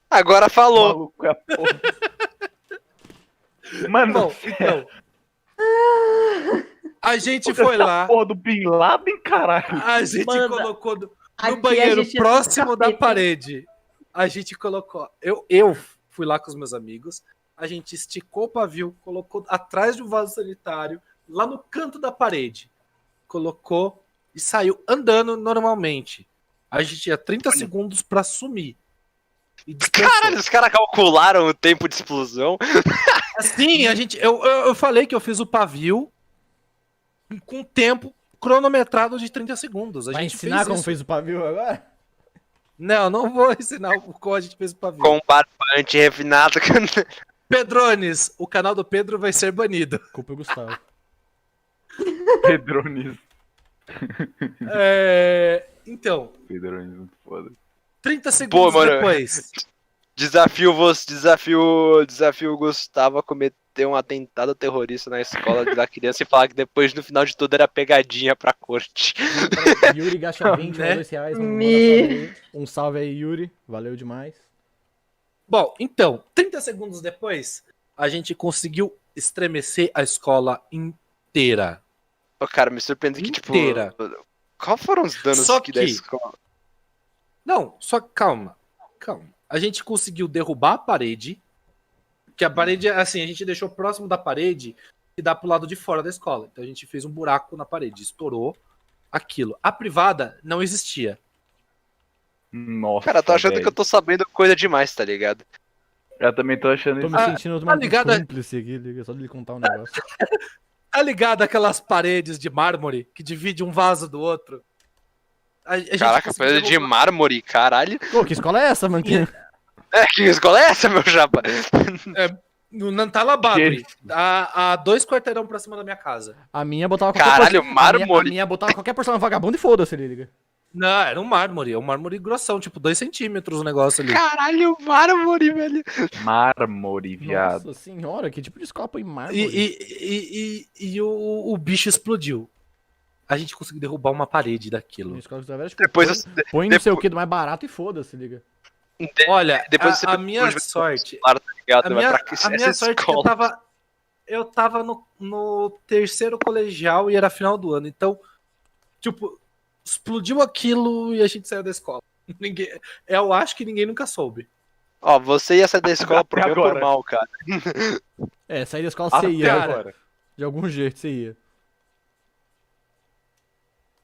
Agora O falou. maluco é a porra. Mano, Bom, então. A gente foi lá, porra do Bin Laden, caralho. a gente Manda. colocou no Aqui a banheiro gente é próximo da capeta, hein? parede. A gente colocou. Eu fui lá com os meus amigos. A gente esticou o pavio, colocou atrás de um vaso sanitário, lá no canto da parede. Colocou e saiu andando normalmente. A gente tinha 30 segundos pra sumir. E descansou. Caralho, os caras calcularam o tempo de explosão. Sim, eu falei que eu fiz o pavio com tempo cronometrado de 30 segundos. A Vai gente ensinar fez como isso. fez o pavio agora? Não vou ensinar como a gente fez o pavio. Com barbante refinado. Pedrones, o canal do Pedro vai ser banido. Culpa é o Gustavo. Pedronis. Então, Pedronis, muito foda. 30 segundos mano. depois. Desafio o Gustavo a cometer um atentado terrorista na escola da criança e falar que depois, no final de tudo, era pegadinha pra corte. Yuri gasta 20, Né? R$2. Me- Um salve aí, Yuri. Valeu demais. Bom, então, 30 segundos depois, a gente conseguiu estremecer a escola inteira. Ô, cara, me surpreende que, tipo... Inteira. Qual foram os danos Só que da que- escola? Não, só calma. A gente conseguiu derrubar a parede. Que a parede, assim, a gente deixou próximo da parede e dá pro lado de fora da escola. Então a gente fez um buraco na parede, estourou aquilo. A privada não existia. Nossa. Cara, tô achando velho. que eu tô sabendo coisa demais, tá ligado? Eu também tô achando Tô isso. me sentindo tá ligado? cúmplice aqui, liga. Só de lhe contar um negócio. Tá ligado aquelas paredes de mármore que divide um vaso do outro? A gente Caraca, conseguiu coisa de derrubar- mármore, caralho. Pô, que escola é essa, mano? Que escola é essa, meu chapa? No Nantalababri, Que- a 2 quarteirão pra cima da minha casa. A minha botava qualquer Caralho, A mármore. minha botava qualquer personagem vagabundo e foda-se, liga. Não, era um mármore grossão, tipo 2 centímetros o negócio ali. Caralho, mármore, velho. Mármore, viado. Nossa senhora, que tipo de escola põe mármore? E o bicho explodiu. A gente conseguiu derrubar uma parede daquilo. Minha escola era, tipo, Depois, põe não sei o que do mais barato e foda-se, liga. Olha, Depois você a pegou minha de sorte. claro, tá ligado? A Mas minha, pra que a minha sorte é que eu tava no terceiro colegial e era final do ano. Então, tipo, explodiu aquilo e a gente saiu da escola. Eu acho que ninguém nunca soube. Ó, você ia sair da escola por Até bem ou por agora. mal, cara. É, sair da escola Até você ia. agora. De algum jeito você ia.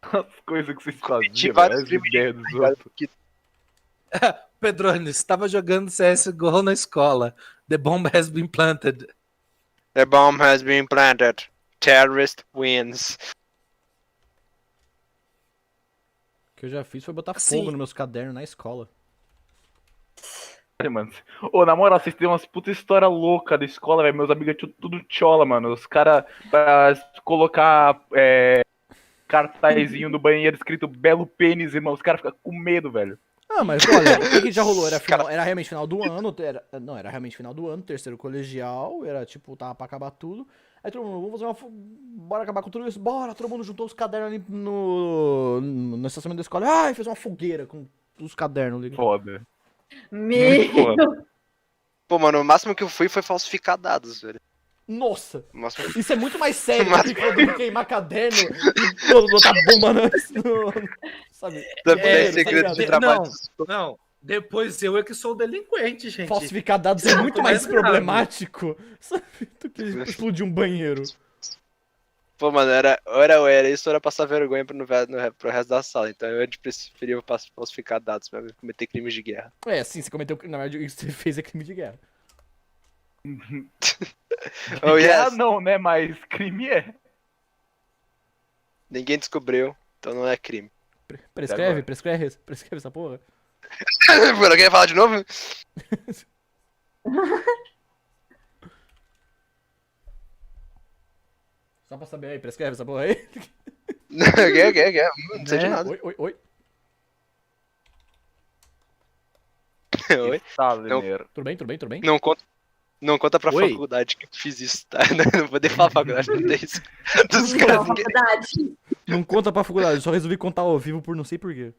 As coisas que vocês faziam, Cometi velho, vários as crimes ideias dos de outros. que Pedrones, estava jogando CSGO na escola. The bomb has been planted. The bomb has been planted. Terrorist wins. O que eu já fiz foi botar Assim- fogo nos meus cadernos na escola. Caralho, mano. Ô, na moral, vocês têm umas puta história louca da escola, velho. Meus amigos tinham tudo chola, mano. Os caras, pra colocar cartazinho no banheiro escrito belo pênis, irmão, os caras ficam com medo, velho. Ah, mas olha, o que já rolou? Era realmente final do ano, era realmente final do ano, terceiro colegial, era tipo, tava pra acabar tudo. Aí todo mundo, vamos fazer bora acabar com tudo isso, bora, todo mundo juntou os cadernos ali no estacionamento da escola, ai, fez uma fogueira com os cadernos ali. Foda. Meu. Pô, mano, o máximo que eu fui foi falsificar dados, velho. Nossa, O máximo... isso é muito mais sério do que quando queimar caderno e todo botar bomba sabe? Também É, segredo tá de ligado? trabalho. Não, depois eu é que sou o delinquente, gente. Falsificar dados é muito mais Não é nada. problemático, sabe, do que explodir um banheiro. Pô, mano, era isso, era passar vergonha pro resto da sala. Então eu preferia falsificar dados pra cometer crimes de guerra. É, sim, você cometeu, na verdade, isso que você fez é crime de guerra. Oh, Guerra yes. não, né? Mas crime é. Ninguém descobriu, então não é crime. Prescreve essa porra. Pô, alguém quer falar de novo? Só pra saber aí, prescreve essa porra aí. Quer. Não sei de nada. Oi. Oi. Staliner. Tudo bem? Não conta pra Oi. faculdade que eu fiz isso, tá? Não vou nem falar pra faculdade, não tem isso. Dos Não, caras. faculdade. Não conta pra faculdade, eu só resolvi contar ao vivo por não sei porquê.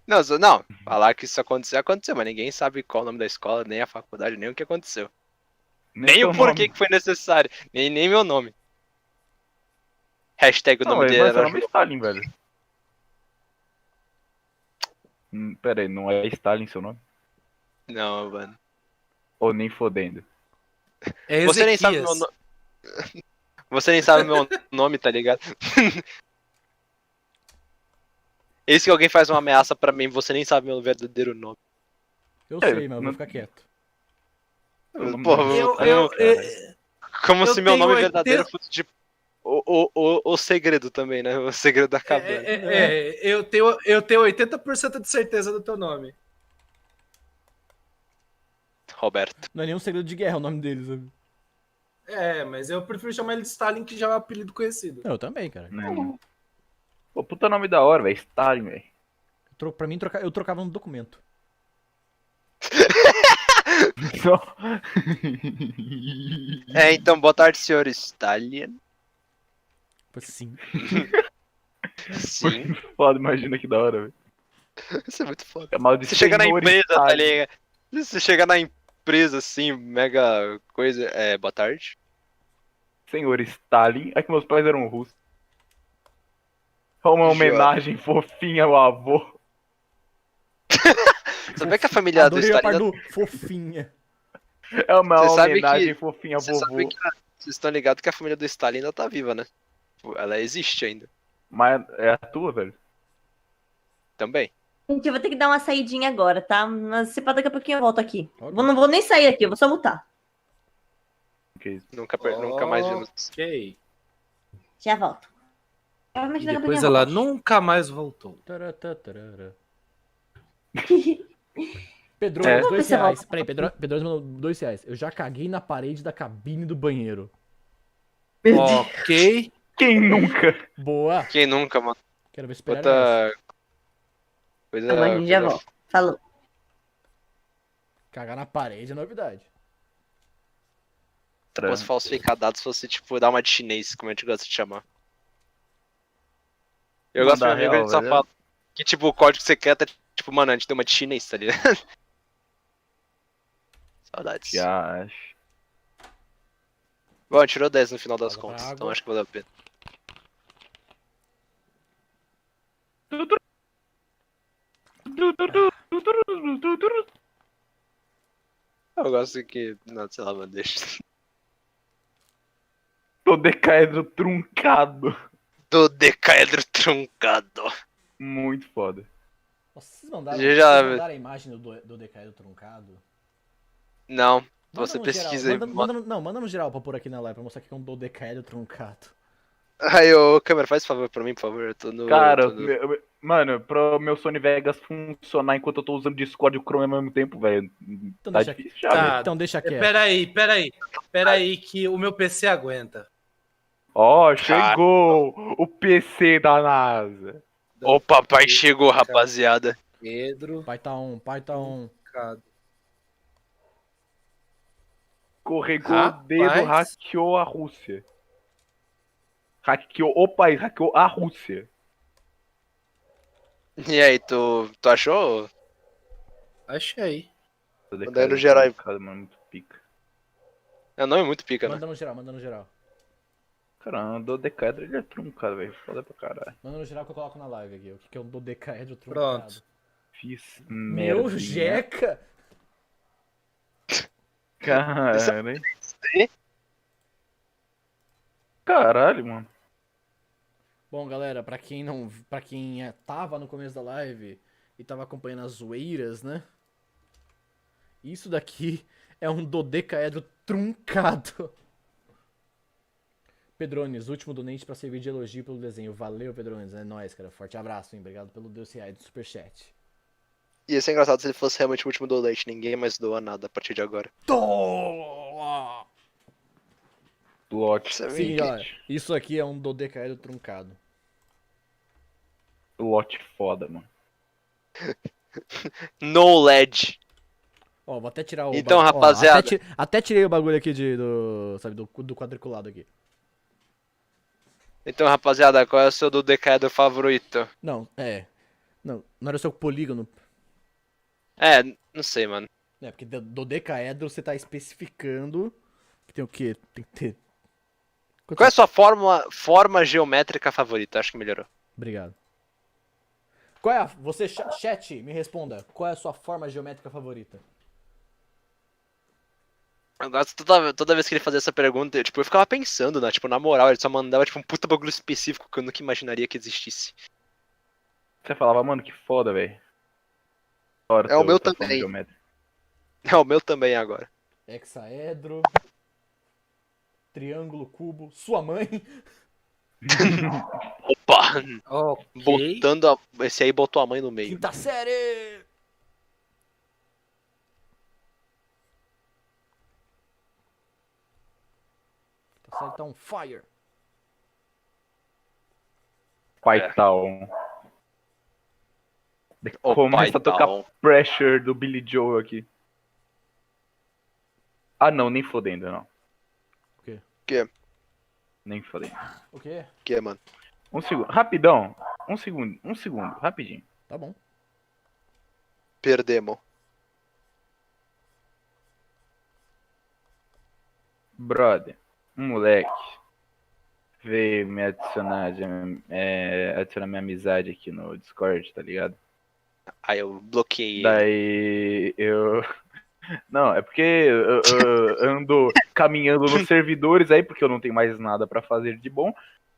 Não, falar que isso aconteceu, mas ninguém sabe qual o nome da escola, nem a faculdade, nem o que aconteceu. Nem teu o porquê nome. que foi necessário, nem meu nome. Hashtag o Não, nome mas dele seu era nome é Stalin, velho. Pera aí, não é Stalin seu nome? Não, mano. Ou nem fodendo? É Você nem sabe Ezequias. meu nome. Você nem sabe meu nome, tá ligado? Esse que alguém faz uma ameaça pra mim, você nem sabe meu verdadeiro nome. Eu É, sei, mas eu vou não- ficar quieto. Porra, como eu se meu tenho nome 80 verdadeiro fosse tipo o segredo também, né? O segredo da cabana. eu tenho 80% de certeza do teu nome. Roberto. Não é nenhum segredo de guerra o nome deles, sabe? Mas eu prefiro chamar ele de Stalin, que já é um apelido conhecido. Não, eu também, cara. Não. Pô, puta nome da hora, velho. Stalin, velho. Pra mim, eu trocava no documento. Só- Então, boa tarde, senhor Stalin. Sim. Sim. Foda, imagina que da hora, velho. Isso é muito foda. Chamado de Você chega na senhor empresa, tá Stalin. ligado? Você chega na empresa assim, mega coisa. Boa tarde. Senhor Stalin. É que meus pais eram russos. Uma homenagem fofinha ao avô. Sabia que a família do Adorei a parte Stalin. do fofinha. É uma Você sabe homenagem que- fofinha ao Você sabe vovô. que vocês estão ligados que a família do Stalin ainda tá viva, né? Tipo, ela existe ainda. Mas é a tua, velho? Também. Gente, eu vou ter que dar uma saidinha agora, tá? Mas se pá, daqui a pouquinho eu volto aqui. Ok. Não vou nem sair aqui, eu vou só mutar. Que isso? Nunca mais vimos. Ok. Já volto. E Provavelmente daqui a depois pouquinho eu ela volto. nunca mais voltou. Taratatara. Pedro, É. R$2. Você volta. Peraí, Pedro mandou R$2. Eu já caguei na parede da cabine do banheiro. Ok. Quem nunca? Boa. Quem nunca, mano? Quero ver se pegaram essa. Puta. Coisa. Tá bom, a gente já coisa- volta. Falou. Cagar na parede é novidade. Se fosse falsificar dados, fosse tipo dar uma de chinês, como a gente gosta de chamar. Eu Não gosto de dá meu amigo, real, ele só velho. fala que tipo, o código secreto é tipo, mano, a gente deu uma de chinês, tá ligado? Saudades. Já acho. Bom, tirou 10 no final das Água contas, pra então água. acho que valeu a pena. Eu gosto que. Não, sei lá, mano, deixa. Dodecaedro truncado. Do decaedro truncado. Muito foda. Nossa, vocês mandaram, Já- vocês mandaram a imagem do decaído truncado? Não, Manda você no pesquisa aí. geral, manda no geral pra pôr aqui na live pra mostrar que é um dodecaedro truncado. Aí, ô, câmera, faz favor pra mim, por favor. Eu tô no. Cara, eu tô no- mano, pro meu Sony Vegas funcionar enquanto eu tô usando Discord e o Chrome ao mesmo tempo, velho. Então Tá deixa difícil já, Tá. velho. Então deixa quieto. Peraí, que o meu PC aguenta. Ó, chegou o PC da NASA. O papai chegou, rapaziada. Pedro. Pai tá on. Cara. Escorregou o Rapaz. dedo, hackeou a Rússia. Hackeou o país, hackeou a Rússia. E aí, tu achou? Achei. Manda aí no geral aí. Cara, mano, muito pica. É, não é muito pica, né? Manda no geral. Caramba, o Dodecaedro ele é truncado, velho. Foda pra caralho. Manda no geral que eu coloco na live aqui. O que é um dodecaedro truncado? Pronto. Fiz Meu merda. jeca! Caralho. Caralho, mano. Bom, galera, pra quem tava no começo da live e tava acompanhando as zoeiras, né? Isso daqui é um dodecaedro truncado. Pedrones, último donate pra servir de elogio pelo desenho. Valeu, Pedrones. É nóis, cara. Forte abraço, hein? Obrigado pelo DCI do Superchat. Ia ser engraçado se ele fosse realmente o último donate. Ninguém mais doa nada a partir de agora. Lote. Sim, ó, isso aqui é um dodecaedro truncado. Lote foda, mano. No LED. Ó, vou até tirar o Então, bagulho. Ó, rapaziada. até tirei o bagulho aqui do quadriculado aqui. Então, rapaziada, qual é o seu dodecaedro favorito? Não era o seu polígono. É, não sei, mano. É, porque dodecaedro você tá especificando que tem o quê? Tem que ter... Qual é a sua forma geométrica favorita? Acho que melhorou. Obrigado. Qual é a... Você, chat, me responda. Qual é a sua forma geométrica favorita? Eu gosto toda vez que ele fazia essa pergunta, eu ficava pensando, né? Tipo, na moral, ele só mandava um puta bagulho específico que eu nunca imaginaria que existisse. Você falava, mano, que foda, velho. É o meu também. É o meu também agora. Hexaedro. Triângulo, cubo. Sua mãe. Opa! Ok. Esse aí botou a mãe no meio. Quinta série. Quinta série tá on fire. Python. Começa a tocar Pressure do Billy Joel aqui. Ah, não, nem fodendo, não. O quê? Que? Nem fodendo. O quê? Que, mano? Um segundo, rapidão. Um segundo, rapidinho. Tá bom. Perdemos. Brother, um moleque veio me adicionar, adicionar minha amizade aqui no Discord, tá ligado? Aí eu bloqueei ele. Daí eu. Não, é porque eu ando caminhando nos servidores aí, porque eu não tenho mais nada pra fazer de bom.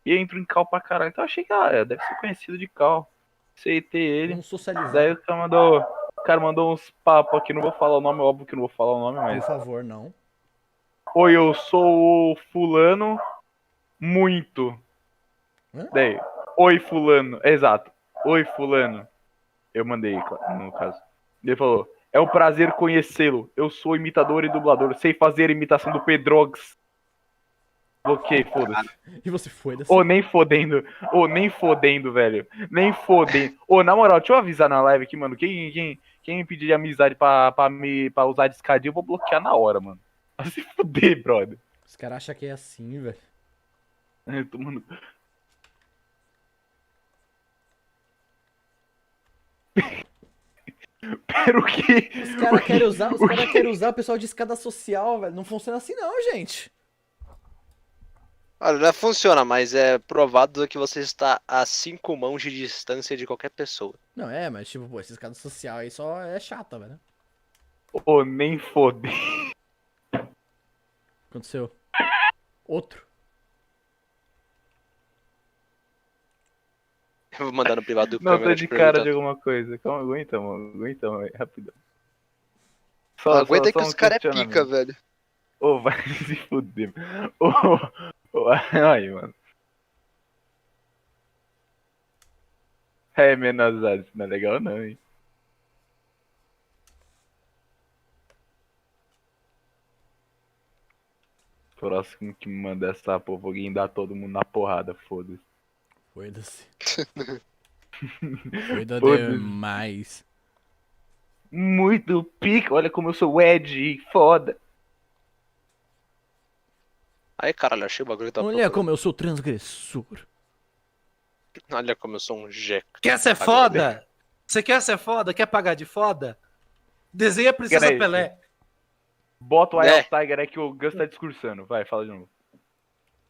E entro em cal pra caralho. Então eu achei que, deve ser conhecido de cal. Aceitei ele. Vamos socializar. Daí o cara mandou uns papos aqui, não vou falar o nome, óbvio que não vou falar o nome, mas. Por favor, não. Oi, eu sou o fulano muito. Hã? Daí, oi fulano, exato. Oi fulano. Eu mandei, no caso. Ele falou, é um prazer conhecê-lo. Eu sou imitador e dublador. Sei fazer a imitação do Pedrogs. Bloqueei, foda-se. E você foi dessa... Nem fodendo. Nem fodendo, velho. Nem fodendo. Na moral, deixa eu avisar na live aqui, mano. Quem me pedir amizade pra usar de escadinha, eu vou bloquear na hora, mano. Vai se fuder, brother. Os caras acham que é assim, velho. Mano. Pera o quê? Os caras querem usar o pessoal de escada social, velho. Não funciona assim não, gente. Olha, não funciona, mas é provado que você está a 5 mãos de distância de qualquer pessoa. Não, mas tipo, pô, essa escada social aí só é chata, velho. Nem foder. Aconteceu. Outro. Eu vou mandar no privado do Não, câmera tô de cara de alguma coisa. Calma, aguenta, mano. Aguenta, mano. Rapidão. Aguenta que um os caras é questionamento. pica, velho. Vai se fuder. Aí, mano. Menorzado, isso não é legal não, hein. Próximo que me manda essa porra, vou guindar todo mundo na porrada, foda-se. Foda-se. Foda Foda-se. demais. Muito pica, olha como eu sou Ed, foda. Aí, caralho, achei o bagulho que tá Olha como eu sou transgressor. Olha como eu sou um jeca. Quer ser foda? Você quer ser foda? Quer pagar de foda? Desenha a Princesa Peraí. Pelé. Bota o Eye of Tiger aí que o Gus tá discursando. Vai, fala de novo.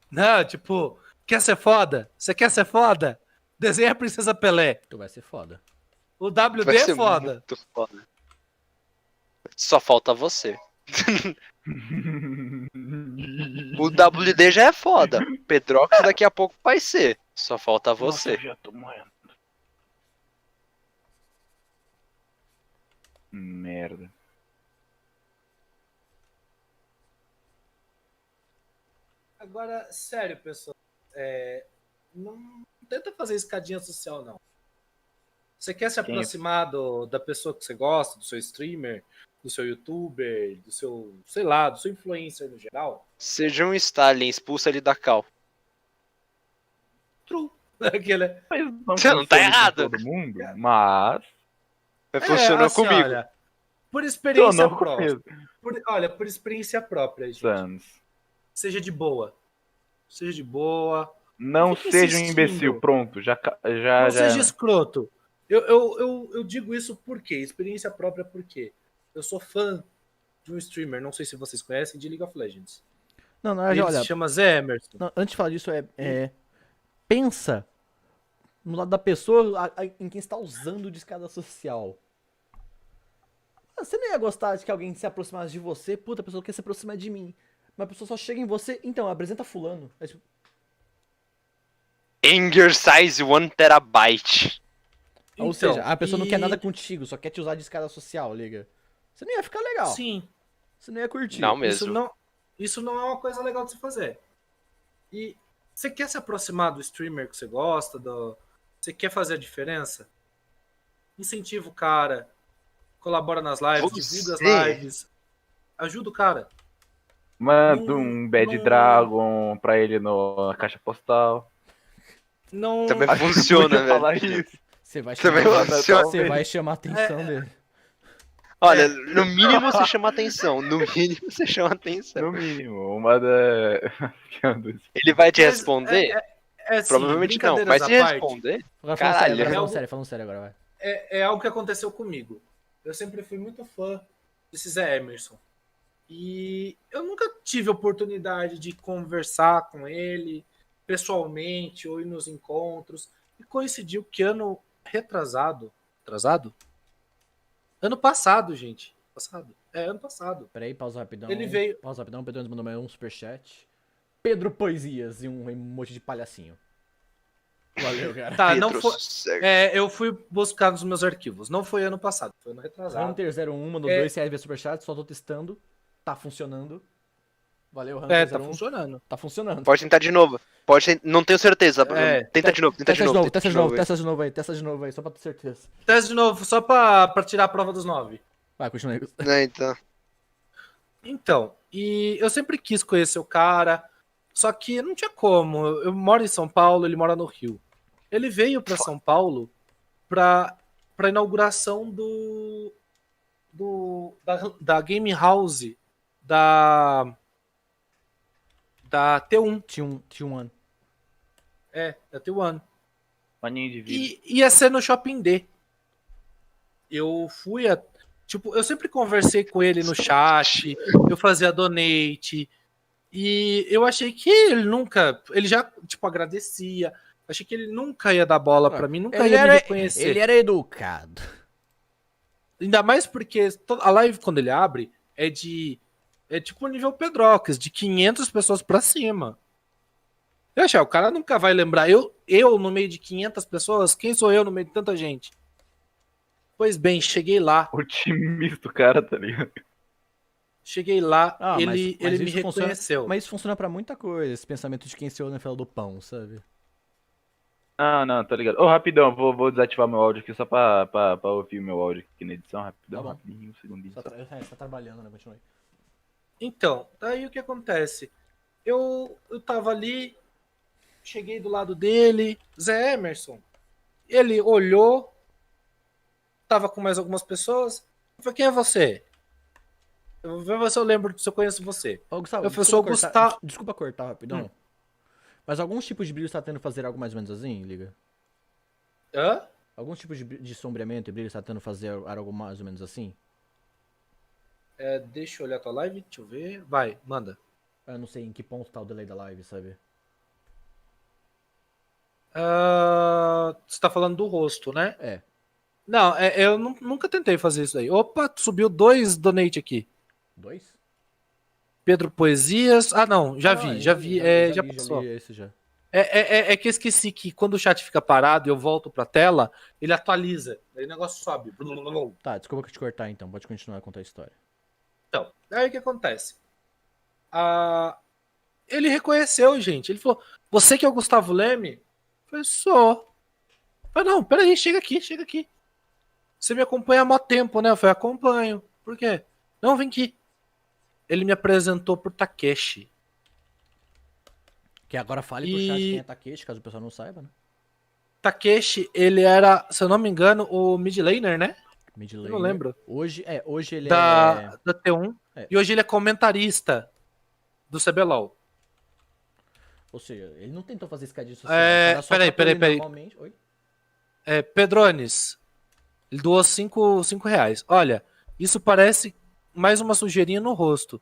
Não, tipo, quer ser foda? Você quer ser foda? Desenha a Princesa Pelé. Tu vai ser foda. O WD Vai ser é foda. muito foda. Só falta você. O WD já é foda. Pedrox daqui a pouco vai ser. Só falta você. Nossa, eu já tô morrendo. Merda. Agora, sério, pessoal. Não tenta fazer escadinha social, não. Você quer se aproximar da pessoa que você gosta, do seu streamer, do seu youtuber, do seu, sei lá, do seu influencer no geral. Seja um Stalin, expulsa ele da cal. True. Aquele... Mas Você não tá funciona com errado. todo mundo, mas Funcionou assim, comigo. Olha, por experiência funcionou própria. comigo. Por experiência própria, gente. Sans. Seja de boa. Seja de boa. Não Fica seja um insistindo. imbecil, pronto. Já. Não seja escroto. Eu digo isso por quê? Experiência própria por quê? Eu sou fã de um streamer, não sei se vocês conhecem, de League of Legends. Não, não, Ele olha, se chama Zé Emerson. não, antes de falar disso, pensa no lado da pessoa em quem está usando de escada social. Você não ia gostar de que alguém se aproximasse de você, puta, a pessoa quer se aproximar de mim. Mas a pessoa só chega em você, então, apresenta fulano. É tipo, Anger size 1 terabyte. ou Então, seja, a pessoa não quer e- nada contigo, só quer te usar de escada social, liga. Você não ia ficar legal. Sim, Você não ia curtir. Não mesmo. isso não é uma coisa legal de se fazer. E você quer se aproximar do streamer que você gosta, você quer fazer a diferença? Incentiva o cara, colabora nas lives, divulga as Você? lives, ajuda o cara. Manda Não- um Bad não- Dragon pra ele na caixa postal. Não, Também Acho que funciona, podia falar velho. isso. Você vai Também chamar, funciona. você vai chamar a atenção dele. Olha, no mínimo você chama atenção. No mínimo você chama atenção. No mínimo, uma da. Ele vai te Mas responder? assim, Provavelmente não. brincadeiras Mas se à parte, responder, Agora Caralho. falando sério agora, vai. é algo que aconteceu comigo. Eu sempre fui muito fã desse Zé Emerson. E eu nunca tive oportunidade de conversar com ele pessoalmente ou ir nos encontros. E coincidiu que ano retrasado. Atrasado? Ano passado, gente. Ano passado. Peraí, pausa rapidão. Ele veio- Pausa rapidão, Pedro mandou mais um superchat. Pedro Poesias e um emoji de palhacinho. Valeu, cara. Tá, Pedro, não foi. sossega. Eu fui buscar nos meus arquivos. Não foi ano passado, foi ano retrasado. Hunter01 mandou É. 2 reais via superchat, só tô testando. Tá funcionando. Valeu, Hunter01. Tá funcionando. Tá funcionando. Pode tentar de novo. Não tenho certeza. É. Tenta de novo, tenta de novo. testa de novo aí, só pra ter certeza. Teste de novo, só pra tirar a prova dos 9. Vai, continua aí. Então. Então, e eu sempre quis conhecer o cara, só que não tinha como. Eu moro em São Paulo, ele mora no Rio. Ele veio pra São Paulo pra inauguração da Game House da T1. T1. Da T1. Maninho de vida. E ia ser no Shopping D. Eu fui Tipo, eu sempre conversei com ele no chat, eu fazia donate, e eu achei que ele já, tipo, agradecia, achei que ele nunca ia dar bola pra mim, nunca ia me reconhecer. Ele era educado. Ainda mais porque a live, quando ele abre, é tipo o nível Pedrocas, de 500 pessoas pra cima. Eu achei, o cara nunca vai lembrar. Eu no meio de 500 pessoas, quem sou eu no meio de tanta gente? Pois bem, cheguei lá. Otimista o cara, tá ligado? Cheguei lá, Ah, ele mas me isso funciona- reconheceu. Mas isso funciona pra muita coisa, esse pensamento de quem se olha na fila do pão, sabe? Não, tá ligado. Ô, rapidão, vou desativar meu áudio aqui só pra ouvir o meu áudio aqui na edição. Rapidão, Tá bom. rapidinho, um segundinho. Você tá trabalhando, né? Continua aí. Então, daí o que acontece? Eu tava ali, cheguei do lado dele, Zé Emerson. Ele olhou, tava com mais algumas pessoas. Eu falei, quem é você? Eu vou ver se eu lembro, se eu conheço você. Ô, Gustavo, Eu sou o Gustavo. Desculpa cortar rapidão. Mas alguns tipos de brilho você tá tendo fazer algo mais ou menos assim, liga? Hã? Alguns tipos de sombreamento e brilho você tá tentando fazer algo mais ou menos assim? Deixa eu olhar tua live, deixa eu ver. Vai, manda. Eu não sei em que ponto tá o delay da live, sabe? Você tá falando do rosto, né? É. Não, eu nunca tentei fazer isso aí. Opa, subiu 2 donate aqui. 2? Pedro Poesias. Ah, não, já vi. Já passou. li esse já. É que eu esqueci que quando o chat fica parado e eu volto pra tela, ele atualiza. Aí o negócio sobe. Tá, desculpa que eu te cortar então, pode continuar a contar a história. Então, aí o que acontece? Ele reconheceu, gente. Ele falou: Você que é o Gustavo Leme? Eu falei: Sou. Eu falei: Não, peraí, chega aqui. Você me acompanha há mó tempo, né? Eu falei: Acompanho. Por quê? Não, vem aqui. Ele me apresentou pro Takeshi. Que agora fale pro chat quem é Takeshi, caso o pessoal não saiba, né? Takeshi, ele era, se eu não me engano, o mid laner, né? Mid Eu laner. não lembro. Hoje ele Da T1. É. E hoje ele é comentarista do CBLOL. Ou seja, ele não tentou fazer escadinha social. É, o cara só tratou ele normalmente. Oi? Pedrones, ele doou 5 reais. Olha, isso parece mais uma sujeirinha no rosto.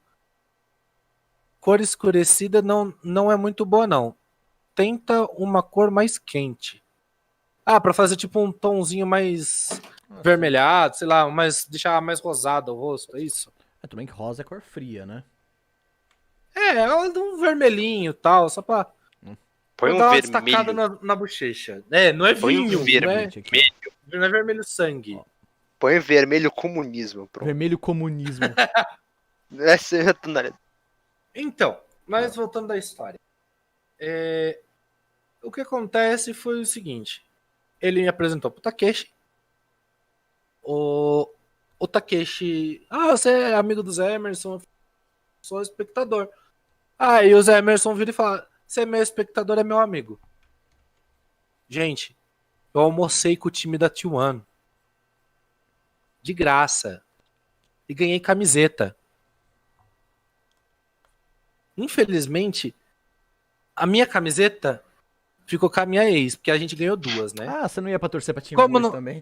Cor escurecida não é muito boa, não. Tenta uma cor mais quente. Ah, pra fazer tipo um tomzinho mais vermelhado, sei lá, deixar mais rosado o rosto, é isso? É, também que rosa é cor fria, né? É um vermelhinho e tal, só pra Põe um dar uma vermelho. destacada na bochecha. É, não é Põe um vinho, vermelho. não é vermelho sangue. Põe vermelho comunismo, pronto. Vermelho comunismo. Essa eu tô na... Então, mas voltando à história. O que acontece foi o seguinte. Ele me apresentou pro Takeshi. O Takeshi... Ah, você é amigo do Zé Emerson? Sou espectador. Aí o Zé Emerson vira e fala: você é meu espectador, é meu amigo. Gente, eu almocei com o time da T1. De graça. E ganhei camiseta. Infelizmente, a minha camiseta ficou com a minha ex, porque a gente ganhou 2, né? Ah, você não ia pra torcer pra time Como 2 não- também?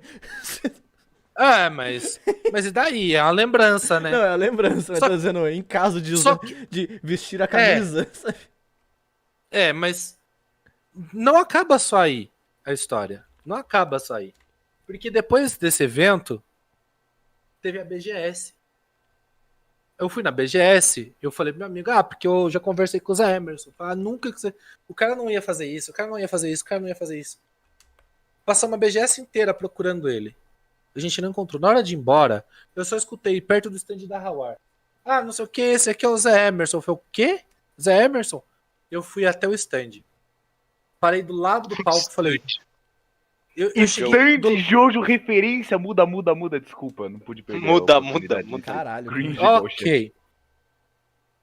Mas e daí? É uma lembrança, né? Não, é a lembrança, mas Só- tô dizendo, em caso de, Só de vestir a camisa. Mas não acaba só aí a história. Não acaba só aí. Porque depois desse evento, teve a BGS. Eu fui na BGS, eu falei pro meu amigo, porque eu já conversei com o Zé Emerson. Nunca que você... O cara não ia fazer isso, o cara não ia fazer isso, o cara não ia fazer isso. Passamos a BGS inteira procurando ele. A gente não encontrou. Na hora de ir embora, eu só escutei perto do stand da Hawar. Não sei o que, esse aqui é o Zé Emerson. Eu falei, o quê? Zé Emerson? Eu fui até o stand. Parei do lado do palco e falei... Eu cheguei Stand Jojo referência, muda, desculpa, não pude perder. Muda. Caralho. Cringe. Ok.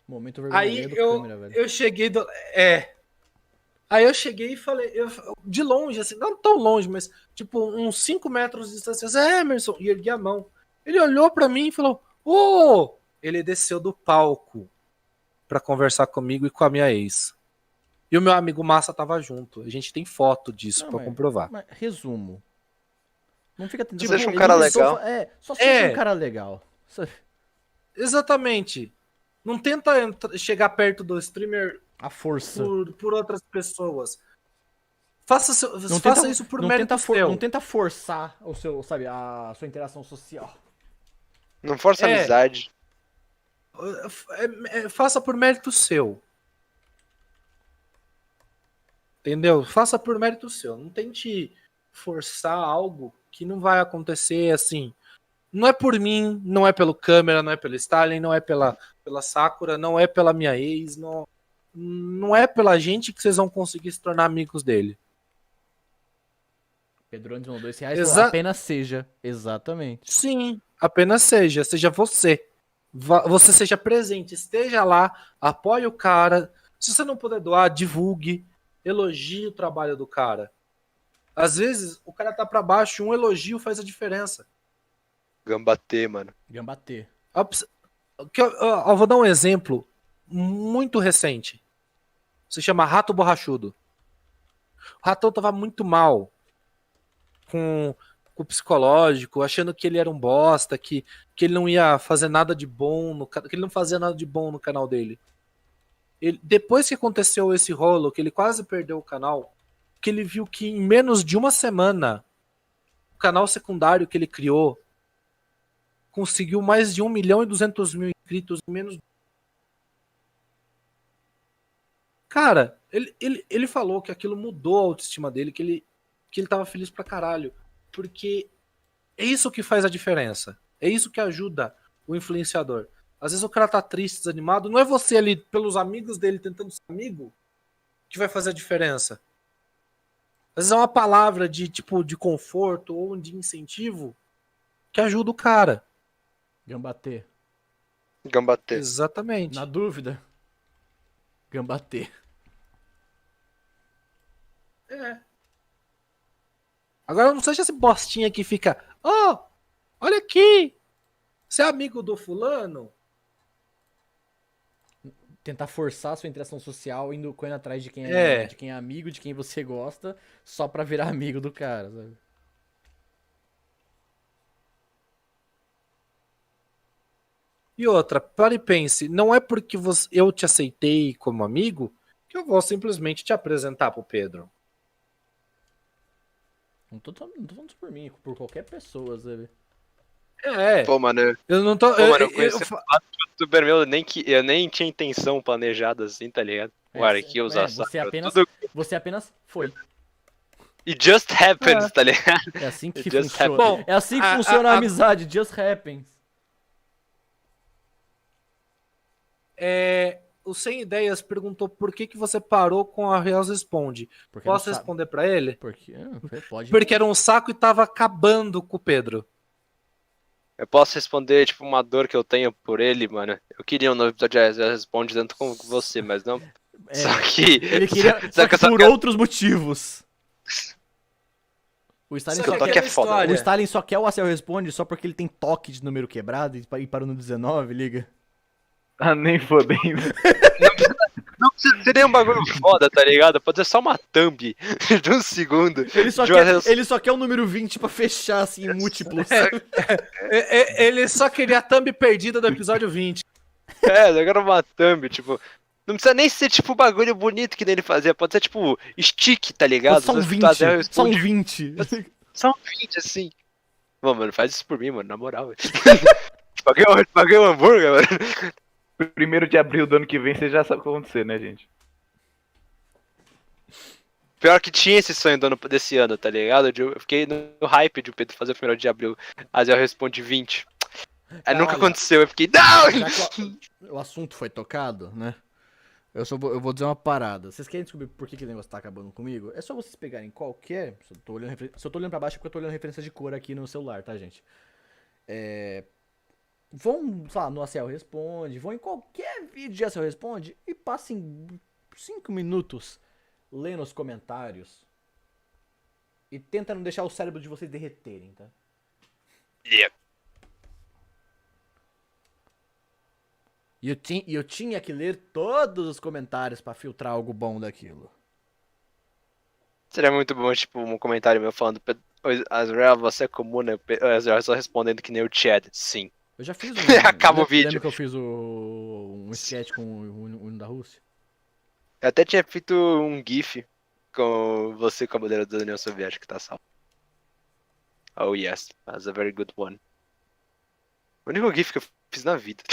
Momento Aí vergonha do câmera, velho. eu cheguei do... Aí eu cheguei e falei, de longe, assim, não tão longe, mas tipo uns 5 metros de distância, Zé Emerson, e ergui a mão. Ele olhou pra mim e falou, ô! Ele desceu do palco pra conversar comigo e com a minha ex. E o meu amigo Massa tava junto. A gente tem foto disso pra comprovar. Mas, resumo. Não fica tentando... Você acha um cara legal? Só seja um cara legal. Exatamente. Não tenta chegar perto do streamer A força. por outras pessoas. Faça isso por mérito seu. Não tenta forçar o seu, sabe, a sua interação social. Não força a amizade. Faça por mérito seu. Entendeu? Faça por mérito seu. Não tente forçar algo que não vai acontecer assim. Não é por mim, não é pelo câmera, não é pelo Stalin, não é pela Sakura, não é pela minha ex, não é pela gente que vocês vão conseguir se tornar amigos dele. Pedro mandou R$2, apenas seja. Exatamente. Sim, apenas seja você. Você seja presente, esteja lá, apoie o cara. Se você não puder doar, divulgue, elogie o trabalho do cara. Às vezes, o cara tá pra baixo, um elogio faz a diferença. Gambatê, mano. Gambatê. Eu vou dar um exemplo muito recente. Se chama Rato Borrachudo. O Ratão tava muito mal com o psicológico, achando que ele era um bosta, que ele não ia fazer nada de bom, que ele não fazia nada de bom no canal dele. Depois que aconteceu esse rolo, que ele quase perdeu o canal, que ele viu que em menos de uma semana, o canal secundário que ele criou conseguiu mais de 1.200.000 inscritos em menos. Cara, ele falou que aquilo mudou a autoestima dele, que ele tava feliz pra caralho. Porque é isso que faz a diferença. É isso que ajuda o influenciador. Às vezes o cara tá triste, desanimado. Não é você ali, pelos amigos dele, tentando ser amigo, que vai fazer a diferença. Às vezes é uma palavra de conforto ou de incentivo que ajuda o cara. Gambatê. Gambatê. Exatamente. Na dúvida, gambatê. Agora não seja esse bostinha que fica, olha aqui, você é amigo do fulano? Tentar forçar a sua interação social correndo atrás É. de quem é amigo, de quem você gosta, só pra virar amigo do cara, sabe? E outra, pare e pense, não é porque eu te aceitei como amigo que eu vou simplesmente te apresentar pro Pedro. Não tô falando isso por mim, por qualquer pessoa, sabe? É, Pô, mano, eu não tô. eu conheci o youtuber meu, eu nem tinha intenção planejada assim, tá ligado? O Arqui usar Você apenas foi. It just happens, tá ligado? É assim que It just funciona. Bom, É assim que funciona a amizade, just happens. O Sem Ideias perguntou por que você parou com a Reels Responde. Porque Posso não sabe. responder pra ele? Porque pode. Porque era um saco e tava acabando com o Pedro. Eu posso responder, tipo, uma dor que eu tenho por ele, mano. Eu queria um novo episódio de Responde tanto com você, mas não. Só que. Ele queria. Só que por outros motivos. O Stalin, Só só que quer, aquela história. o Stalin só quer o Acel Responde só porque ele tem toque de número quebrado e parou no 19, liga. Ah, nem fodendo. Não precisa ser nem um bagulho foda, tá ligado? Pode ser só uma thumb de um segundo. Ele só quer o número 20 pra fechar, assim, em múltiplos. Ele só queria a thumb perdida do episódio 20. Eu quero uma thumb, tipo. Não precisa nem ser tipo bagulho bonito que nem ele fazia. Pode ser tipo stick, tá ligado? Só um Só 20. Só um 20. Só um 20, assim. Pô, mano, faz isso por mim, mano, na moral, velho. Paguei um hambúrguer, mano. 1º de abril do ano que vem, você já sabe o que vai acontecer, né, gente? Pior que tinha esse sonho desse ano, tá ligado? Eu fiquei no hype de o Pedro fazer o 1º de abril. Aí eu respondi 20. Aí nunca olha, aconteceu, eu fiquei, não! Já que o assunto foi tocado, né? Eu vou dizer uma parada. Vocês querem descobrir por que aquele negócio tá acabando comigo? É só vocês pegarem qualquer. Se eu tô olhando pra baixo é porque eu tô olhando referência de cor aqui no celular, tá, gente? Vão, sei lá, no Acel Responde, vão em qualquer vídeo de Acel Responde e passem 5 minutos lendo os comentários e tenta não deixar o cérebro de vocês derreterem, tá? Yeah. E eu tinha que ler todos os comentários pra filtrar algo bom daquilo. Seria muito bom, tipo, um comentário meu falando, Azrael, você é comum, né? Azrael só respondendo que nem o Chad. Sim. Eu já fiz Acaba o vídeo. Lembra que eu fiz um sketch com o hino da Rússia? Eu até tinha feito um GIF com você com a bandeira da União Soviética, tá salvo. Oh yes, that's a very good one. O único GIF que eu fiz na vida.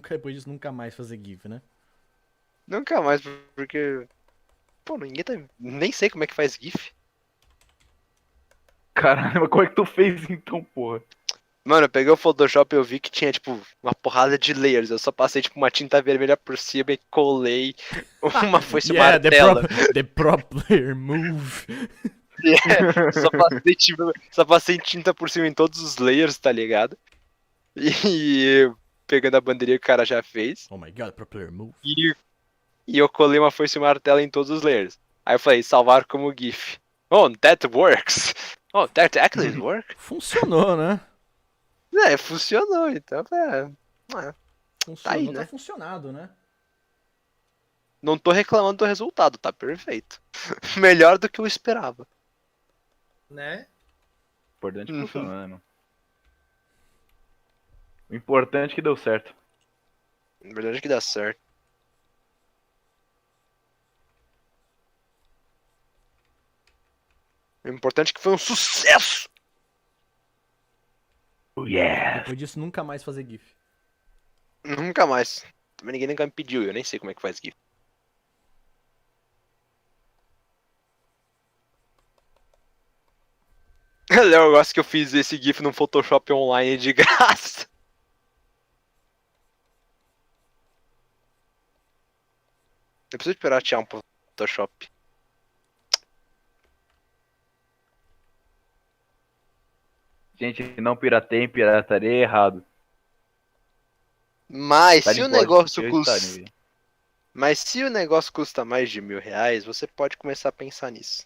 Depois disso, nunca mais fazer GIF, né? Nunca mais, porque. Pô, ninguém tá. Nem sei como é que faz GIF. Caralho, mas como é que tu fez então, porra? Mano, eu peguei o Photoshop e eu vi que tinha, tipo, uma porrada de layers. Eu só passei, tipo, uma tinta vermelha por cima e colei uma foice martela. The pro player move. Só passei tinta por cima em todos os layers, tá ligado? E pegando a bandeirinha que o cara já fez. Oh my god, pro player move. E eu colei uma foice martela em todos os layers. Aí eu falei, salvar como GIF. Oh, that works. Oh, that actually works. Funcionou, né? Funcionou, então, Funcionou, tá aí, né? funcionado, né? Não tô reclamando do resultado, tá perfeito. Melhor do que eu esperava. Né? Importante funcionando. O importante é que deu certo. Na verdade é que dá certo. O importante é que foi um sucesso! Oh, yeah! Depois disso, nunca mais fazer GIF. Nunca mais. Também ninguém nunca me pediu, eu nem sei como é que faz GIF. Eu gosto que eu fiz esse GIF no Photoshop online de graça. Eu preciso piratear um Photoshop. Gente, não pirateiem, pirataria é errado. Mas Tá se o limpo, negócio eu custa. estaria. Mas se o negócio custa mais de R$ 1.000, você pode começar a pensar nisso.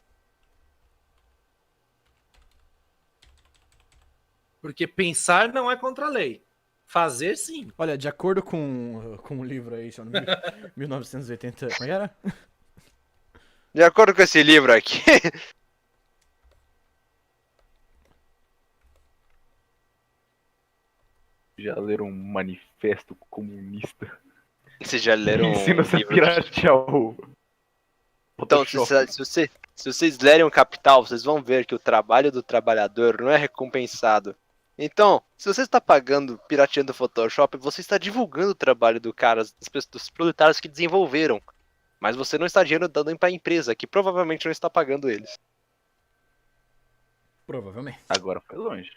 Porque pensar não é contra a lei. Fazer, sim. Olha, de acordo com o livro aí, chama 1980. Como é que era? De acordo com esse livro aqui. Já leram um manifesto comunista? Vocês já leram Ensina-se a livro? piratear o Então, Photoshop. se vocês lerem o Capital, vocês vão ver que o trabalho do trabalhador não é recompensado. Então, se você está pagando, pirateando o Photoshop, você está divulgando o trabalho do cara, dos proletários que desenvolveram. Mas você não está dando para a empresa, que provavelmente não está pagando eles. Provavelmente. Agora foi longe.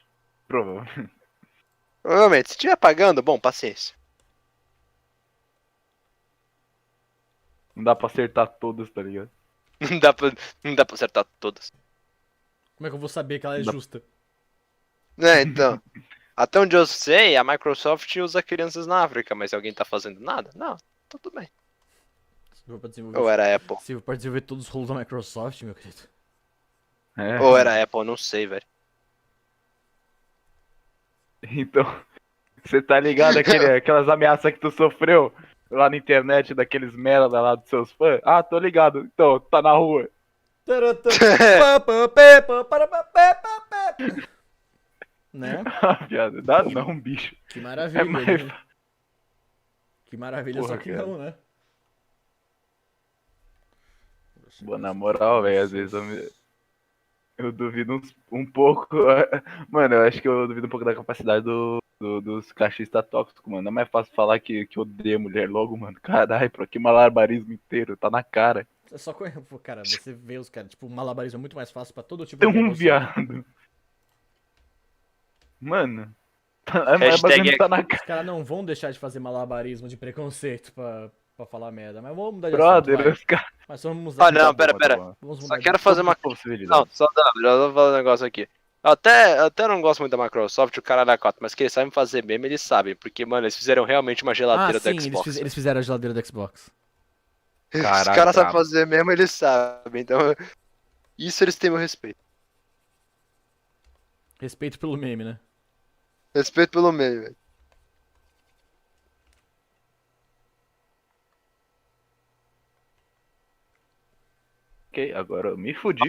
Provavelmente. Provavelmente, se estiver pagando, bom, paciência. Não dá pra acertar todas, tá ligado? Não dá pra acertar todas. Como é que eu vou saber que ela é Não. justa? Então, até onde eu sei, a Microsoft usa crianças na África, mas alguém tá fazendo nada? Não, tudo bem. Se for pra desenvolver, Ou era Apple. se for pra desenvolver todos os rolos da Microsoft, meu querido. É. Ou era Apple, não sei, velho. Então, você tá ligado aquelas ameaças que tu sofreu lá na internet daqueles merda lá dos seus fãs? Ah, tô ligado. Então, tá na rua. Né? Ah, viado, dá não, bicho. Que maravilha. É mais... né? Que maravilha, Porra, só que cara. não, né? Boa, na moral, velho, às vezes eu duvido um pouco. Mano, eu acho que eu duvido um pouco da capacidade dos cachistas tóxicos, mano. Não é mais fácil falar que odeia mulher logo, mano. Caralho, pra que malabarismo inteiro? Tá na cara. É só pô, cara, você vê os caras, tipo, o malabarismo é muito mais fácil pra todo tipo Tem de um preconceito. viado. Mano, a Hashtag bagulho tá na Os cara. caras não vão deixar de fazer malabarismo de preconceito pra falar merda, mas vamos mudar de Brother, assunto, vai. os caras. Mas vamos mudar Ah, não, de assunto. pera. Vamos mudar Só de quero assunto. fazer uma. Povo civilizado. Não, só dá, eu vou falar um negócio aqui. Eu até não gosto muito da Microsoft, o caralho é 4, mas que eles sabem fazer meme, eles sabem. Porque, mano, eles fizeram realmente uma Ah, geladeira sim, do Xbox. eles fizeram a geladeira do Xbox. Os Caralho, caras sabem brabo. fazer mesmo, eles sabem. Então, isso eles têm meu respeito. Respeito pelo meme, né? Respeito pelo meme, velho. Ok, agora eu me fudi.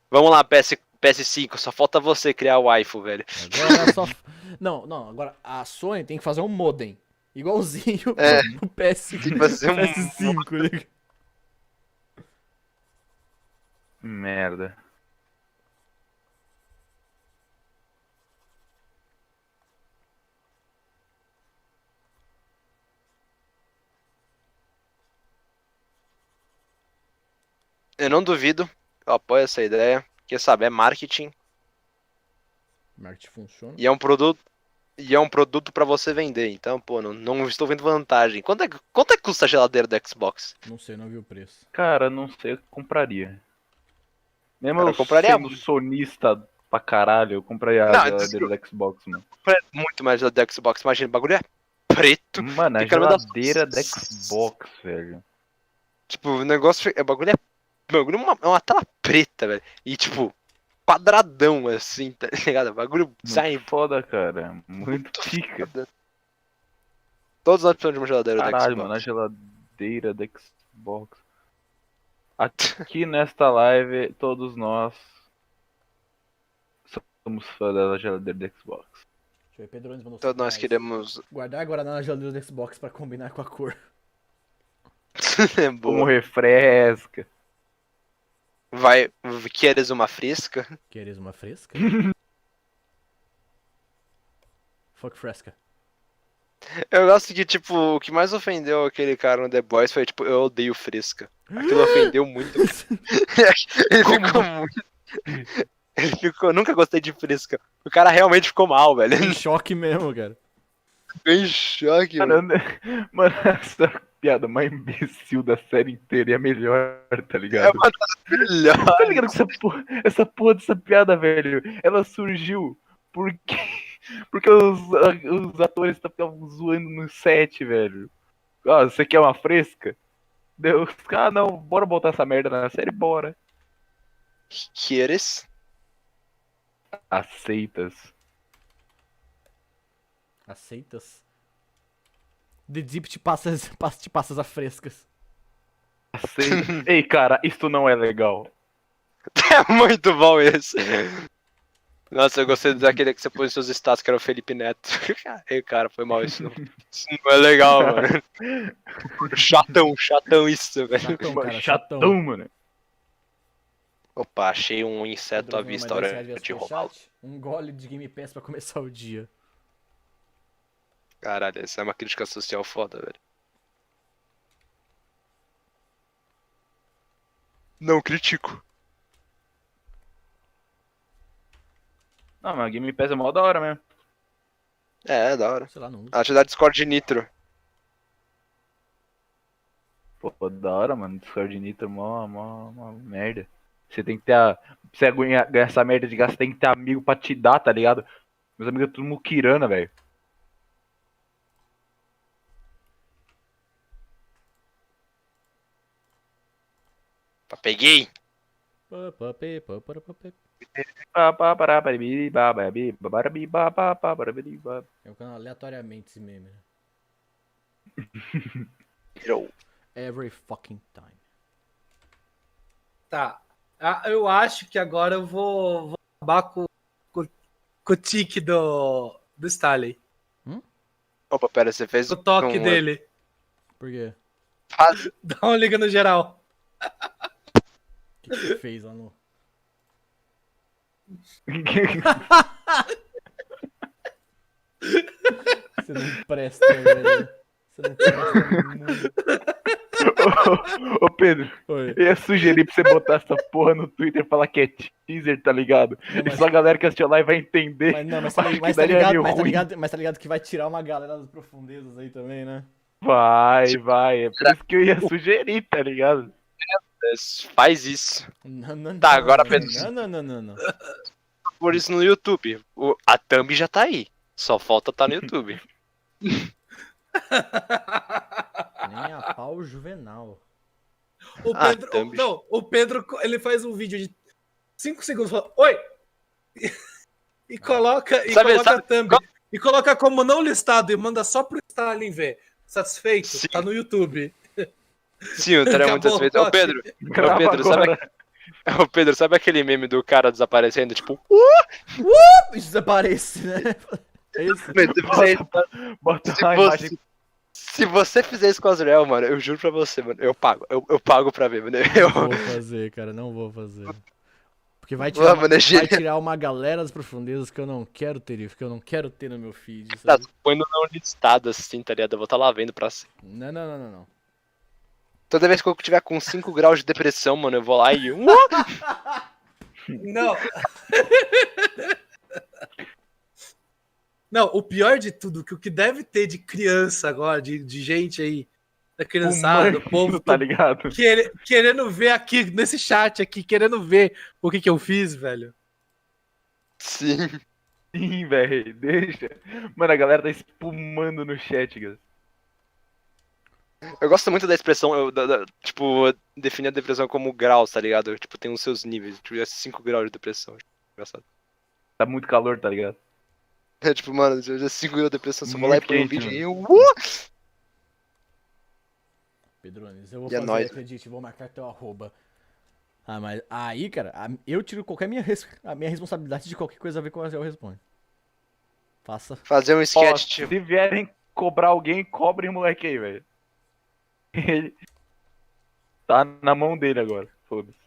Vamos lá, PS5, só falta você criar o waifu, velho. Agora só. Não, agora a Sony tem que fazer um modem. Igualzinho É. o PS, Tem que fazer um PS5, né? Merda. Eu não duvido, eu apoio essa ideia. Porque, sabe, é marketing Marketing funciona. e é um produto pra você vender. Então, pô, não estou vendo vantagem. Quanto é que custa a geladeira do Xbox? Não sei, não vi o preço. Cara, não sei, eu compraria. Mesmo Cara, eu eu compraria sendo sonista pra caralho, eu compraria a Não, geladeira do Xbox, mano. Muito mais geladeira do Xbox. Imagina, o bagulho é preto. Mano, a Fica no meio das- geladeira do Xbox, velho. Tipo, o negócio. O bagulho é uma tela preta, velho. E, tipo, quadradão, assim, tá ligado? O bagulho sai. Muito foda, cara. Muito pica. Todos nós precisamos de uma geladeira do Caralho, Xbox. mano, a geladeira do Xbox. Aqui nesta live, todos nós somos fãs da geladeira do Xbox. Deixa eu ver, Pedro Nunes mandou Todos nós R$5. queremos. Guardar Guaraná na geladeira do Xbox pra combinar com a cor. É Como boa. refresca. Queres uma fresca? Queres uma fresca? Fuck fresca. Eu gosto que, tipo, o que mais ofendeu aquele cara no The Boys foi, tipo, eu odeio fresca. Aquilo ofendeu muito. Ele ficou muito. Ele ficou, nunca gostei de fresca. O cara realmente ficou mal, velho. Em choque mesmo, cara. Ficou em choque, Mano, mano. mano, essa piada mais imbecil da série inteira é a melhor, tá É ligado? uma das melhores. Tá ligado que essa porra dessa piada, velho, ela surgiu porque Porque os atores ficavam zoando no set, velho. Ah, você quer uma fresca? Deus, não, bora botar essa merda na série, bora. Queres? Aceitas. Aceitas? The Deep te passa as frescas. Aceitas. Ei, cara, isso não é legal. É muito bom esse. Nossa, eu gostei daquele que você pôs nos seus status, que era o Felipe Neto. Ei, cara, foi mal isso. Isso não é legal, mano. Chatão isso, velho. Chatão, cara, Chatão, mano. Opa, achei um inseto à vista, Mas hora de roubar. um gole de Game Pass pra começar o dia. Caralho, essa é uma crítica social foda, velho. Não critico. Não, mas a Game Pass é mó da hora mesmo. É da hora. Sei lá, não. Ah, te dá Discord de Nitro. Pô, da hora, mano. Discord Nitro, mó merda. Você tem que ter pra você ganhar essa merda de graça, tem que ter amigo pra te dar, tá ligado? Meus amigos é tudo muquirana, velho. Peguei. Eu canto aleatoriamente esse meme, né? Virou. Every fucking time. Tá. Eu acho que agora eu vou acabar com o tique do Stanley. Opa, pera, você fez O toque um- dele. Por quê? Dá uma liga no geral. O que você fez lá no... Você não presta, velho. Você não presta muito. Ô Pedro, Oi. eu ia sugerir pra você botar essa porra no Twitter e falar que é teaser, tá ligado? Não, mas- E só a galera que assistiu a live vai entender. Mas não, mas Acho que tá daria ligado, meio mas tá ruim. ligado, mas tá ligado que vai tirar uma galera das profundezas aí também, né? Vai. É por isso que eu ia sugerir, tá ligado? Faz isso. Não, Tá, agora, Pedro. Não. Por isso no YouTube. A thumb já tá aí. Só falta tá no YouTube. Nem a pau juvenal. O Ah, Pedro, thumb. não, o Pedro, ele faz um vídeo de 5 segundos falando, oi! E coloca a thumb. E coloca como não listado e manda só pro Stalin ver. Satisfeito? Sim. Tá no YouTube. Sim, eu estaria muito Acabou o satisfeito. Ô toque. Pedro, Grava Pedro, sabe agora. ô Pedro, sabe aquele meme do cara desaparecendo? Tipo, Desaparece, né? É isso. Bota se uma você, imagem. se você fizer isso com a Azrael, mano, eu juro pra você, mano, eu pago. Eu pago pra ver, mano. Eu, Não vou fazer, cara, não vou fazer. Porque vai Ué, mano, é vai genial. tirar uma galera das profundezas que eu não quero ter, que eu não quero ter no meu feed, tá sabe? põe no não listado assim, tá ligado? Eu vou estar lá vendo pra sempre. Não. Toda vez que eu tiver com 5 graus de depressão, mano, eu vou lá e. Não. Não, o pior de tudo, que o que deve ter de criança agora, de gente aí, da criançada, do povo, tá ligado? querendo ver aqui, nesse chat aqui, querendo ver o que eu fiz, velho. Sim. Sim, velho, deixa. Mano, a galera tá espumando no chat, cara. Eu gosto muito da expressão, tipo, definir a depressão como graus, tá ligado? Tipo, tem os seus níveis. Tipo, 5 graus de depressão. Engraçado. Tá muito calor, tá ligado? É tipo, mano, eu já 5 graus de depressão, só vou Muito lá e põe um quente, vídeo e eu. Pedrones, eu vou E é fazer, nóis. acredite, vou marcar teu arroba. Ah, mas aí, cara, eu tiro qualquer a minha responsabilidade de qualquer coisa a ver com o Azel responde. Faça. Fazer um Ó, sketch, tipo. se vierem cobrar alguém, cobrem o moleque aí, velho. Ele tá na mão dele agora, foda-se.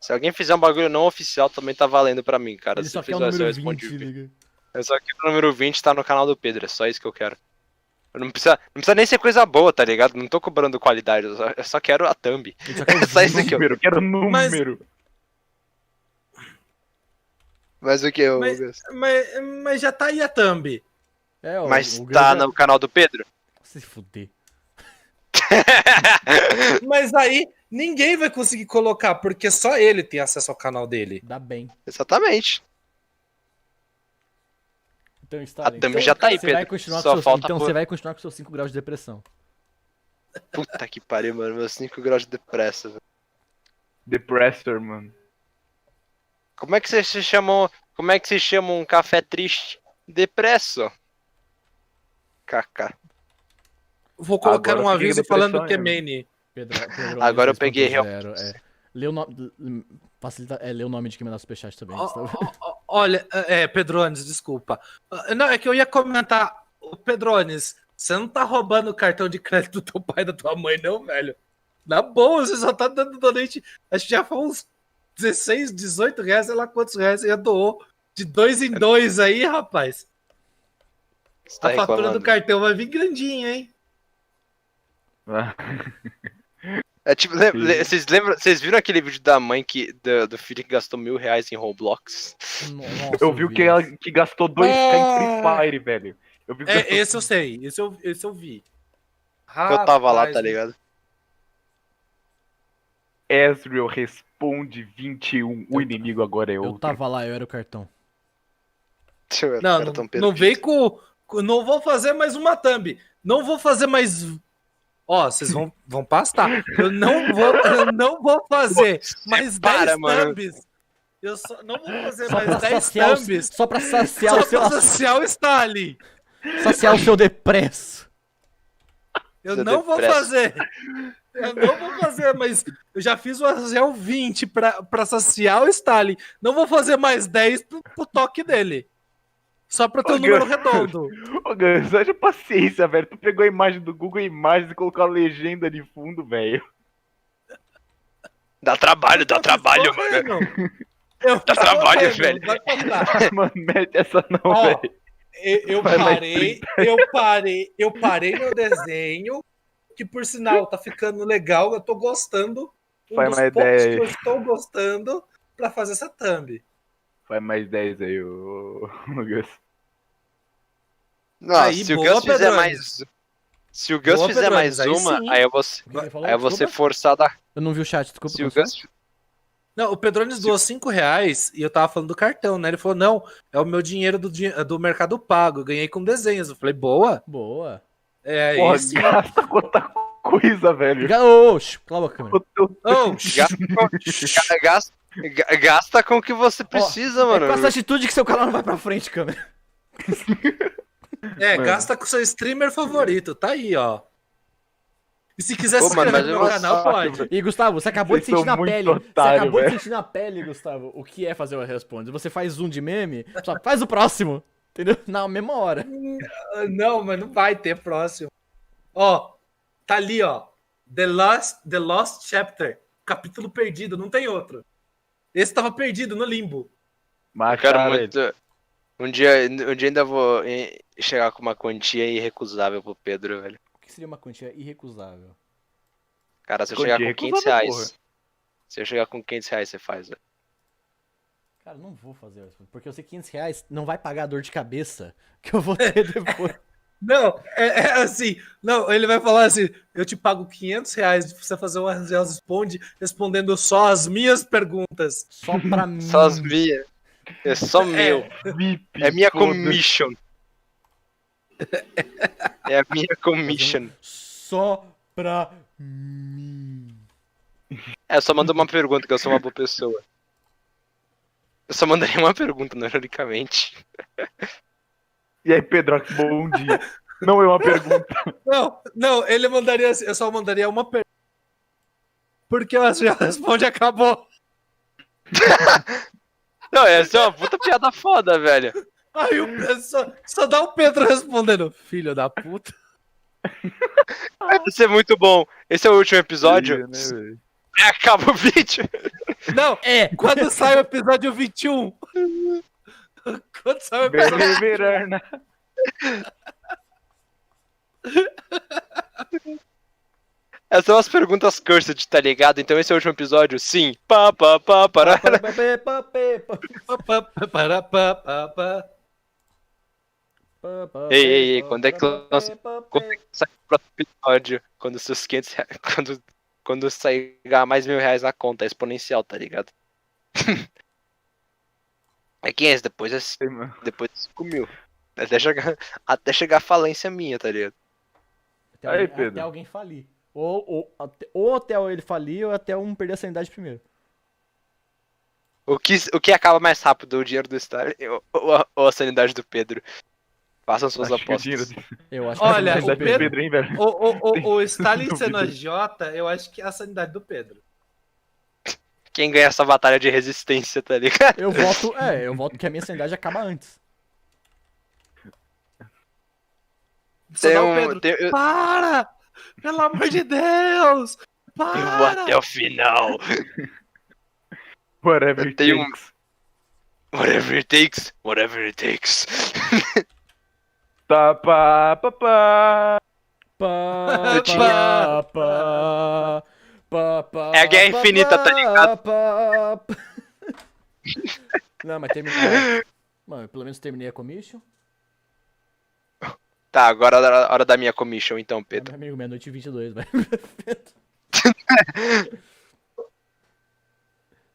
Se alguém fizer um bagulho não oficial, também tá valendo pra mim, cara. Ele Se só quer fizer, o eu número respondi. 20, liga. Eu só quero o número 20 tá no canal do Pedro, é só isso que eu quero. Eu não precisa nem ser coisa boa, tá ligado? Não tô cobrando qualidade, eu só quero a thumb. Ele só quer o É só isso aqui, ó. Número, quero número. Mas o que, eu. Mas já tá aí a thumb. É, Mas o tá Grande- no canal do Pedro? Se fuder. Mas aí ninguém vai conseguir colocar, porque só ele tem acesso ao canal dele. Dá bem. Exatamente. Então, Stalin, A thumb já tá aí, você vai Pedro. continuar Só com seus, falta então pôr- você vai continuar com seus 5 graus de depressão. Puta que pariu, mano. Meus 5 graus de depressa, velho. Depressor, mano. Como é que se chama um café triste? Depresso. KK. Vou colocar Agora um eu fiquei aviso com depressão falando que é mesmo. Mane. Pedro Agora eu 2.0, peguei Lê o nome. Facilita. Lê o nome de quem mandar superchat também. Olha, Pedrones, desculpa. Não, é que eu ia comentar. Ô, Pedrones, você não tá roubando o cartão de crédito do teu pai e da tua mãe, não, velho? Na boa, você só tá dando donate. Acho que já foi uns 16, 18 reais, sei lá quantos reais você já doou. De 2 em 2 aí, rapaz. Você tá A fatura reclamando. do cartão vai vir grandinha, hein? É tipo, vocês viram aquele vídeo da mãe do filho que gastou R$1.000 em Roblox? Nossa, Eu vi o que ela que gastou 2k em Free Fire, velho. Eu vi que gastou... Esse eu sei, esse eu vi. Eu tava lá, Rapaz, tá ligado? Ezreal responde 21. O inimigo agora é Eu outro. tava lá, eu era o cartão. Não, não vem com. Não vou fazer mais uma thumb. Não vou fazer mais. Ó, vocês vão pastar. Eu não vou fazer mais 10 mano. thumbs. Eu só não vou fazer Só mais pra 10 saciar, thumbs. só pra saciar Só o seu, pra saciar o Stalin. saciar o seu depresso. Eu Seu não vou depresso. fazer. Eu não vou fazer, mas eu já fiz o Argel 20 pra saciar o Stalin. Não vou fazer mais 10 pro toque dele. Só pra ter um Ô, número Gus. redondo. Ô, Gans, haja paciência, velho. Tu pegou a imagem do Google Imagens e colocou a legenda de fundo, velho. Dá trabalho, mano. Correndo. Eu Dá tô trabalho, correndo, velho. vai passar. Mano, mete essa não, Ó, velho. Eu Vai mais parei meu desenho, que por sinal tá ficando legal, eu tô gostando. Faz dos mais poucos ideia aí. que eu estou gostando pra fazer essa thumb. Faz mais 10 aí, ô Gus. Não, Aí, se o boa, Gus fizer Pedrones. mais. Se o Gus Boa, fizer Pedrones, mais aí uma, sim. aí O que ele falou? eu vou ser Desculpa. forçado a. Eu não vi o chat, desculpa. Se o como Gus. Não, o Pedrones doou R$5 e eu tava falando do cartão, né? Ele falou, não, é o meu dinheiro do Mercado Pago, eu ganhei com desenhos. Eu falei, boa. Boa. É Porra, isso. gasta quanta coisa, velho. Cala a boca, câmera. Oh, Gasta com o que você precisa, É mano. com essa atitude que seu canal não vai pra frente, câmera. mano. Mano. Gasta com seu streamer favorito, tá aí, ó. E se quiser Pô, se mano, inscrever mas no meu eu- canal, pode. E Gustavo, você acabou Vocês de sentir são na muito pele. Você otário, acabou de velho. sentir na pele, Gustavo, o que é fazer o Responde. Você faz um de meme, só faz o próximo. Entendeu? Na mesma hora. Não, mas não vai ter próximo. Ó, tá ali, ó. The Lost Chapter. Capítulo perdido, não tem outro. Esse tava perdido no limbo. Eu Mas, quero cara, muito. Um dia ainda vou chegar com uma quantia irrecusável pro Pedro, velho. O que seria uma quantia irrecusável? Cara, se eu Quantia chegar com 500 irrecusável, reais. Se eu chegar com 500 reais, você faz, velho. Cara, não vou fazer isso. Porque eu sei que R$500 não vai pagar a dor de cabeça que eu vou ter depois. Não, é assim. Não, ele vai falar assim: eu te pago R$500 pra você fazer um Argel Responde respondendo só as minhas perguntas. Só pra mim. Só as minhas. É só meu. VIP, É minha foda-se. commission. É a minha commission. Só pra mim. É, só manda uma pergunta, que eu sou uma boa pessoa. Eu só mandaria uma pergunta, não, ironicamente. E aí, Pedrox, bom dia. Não é uma pergunta. Não, ele mandaria assim, eu só mandaria uma pergunta. Porque o Argel Responde acabou. Não, essa é uma puta piada foda, velho. Aí o Pedro só dá o Pedro respondendo: filho da puta. Vai ser muito bom. Esse é o último episódio. Né, velho? Acaba o vídeo. Não, quando sai o episódio 21. Quando sai o episódio. Verana. Essas são as perguntas cursed, tá ligado? Então esse é o último episódio? Sim. Pará. Ei, quando é que lança- Quando é que sai o próximo episódio? Quando os seus 500 reais... Quando sair ganhar mais R$1.000 na conta, é exponencial, tá ligado? É 500, depois é Sei, mano. depois é 5.000. Até chegar a falência minha, tá ligado? Aí, Até Pedro. alguém falir. Ou até ele falir, ou até um perder a sanidade primeiro. O que acaba mais rápido, o dinheiro do Stalin ou a sanidade do Pedro? Façam suas Acho que o dinheiro apostas. Eu acho Olha, que o a sanidade do Pedro, hein, velho? O Stalin Duvido. sendo agiota, eu acho que é a sanidade do Pedro. Quem ganha essa batalha de resistência, tá ligado? Eu voto que a minha sanidade acaba antes. Só Tem dá o um- Pedro. tem- eu- Para! Pelo amor de Deus! Eu vou Para! até o final. Whatever it Tem um- takes. Whatever it takes, whatever it takes. Tá, pá, pá, pá. Pá, Eu pá, pá, pá, pá, É a Guerra pá, Infinita, tá ligado? pá. Não, mas terminou. Mano, pelo menos terminei a commission. Tá, agora é a hora da minha commission, então, Ah, Pedro. meu amigo, meia-noite e 22, vai.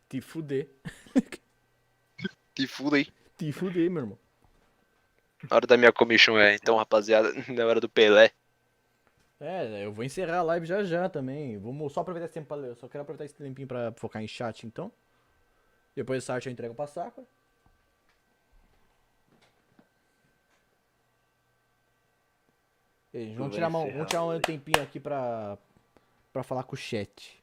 Te fuder. Te fuda aí. Te fuder, meu irmão. A hora da minha commission é, então, rapaziada, na hora do Pelé. É, eu vou encerrar a live já já também. Vamos só aproveitar esse tempo pra ler. Eu só quero aproveitar esse tempinho pra focar em chat, então. Depois dessa arte eu entrego pra Sakura. E aí, vamos tirar um tempinho aqui pra falar com o chat.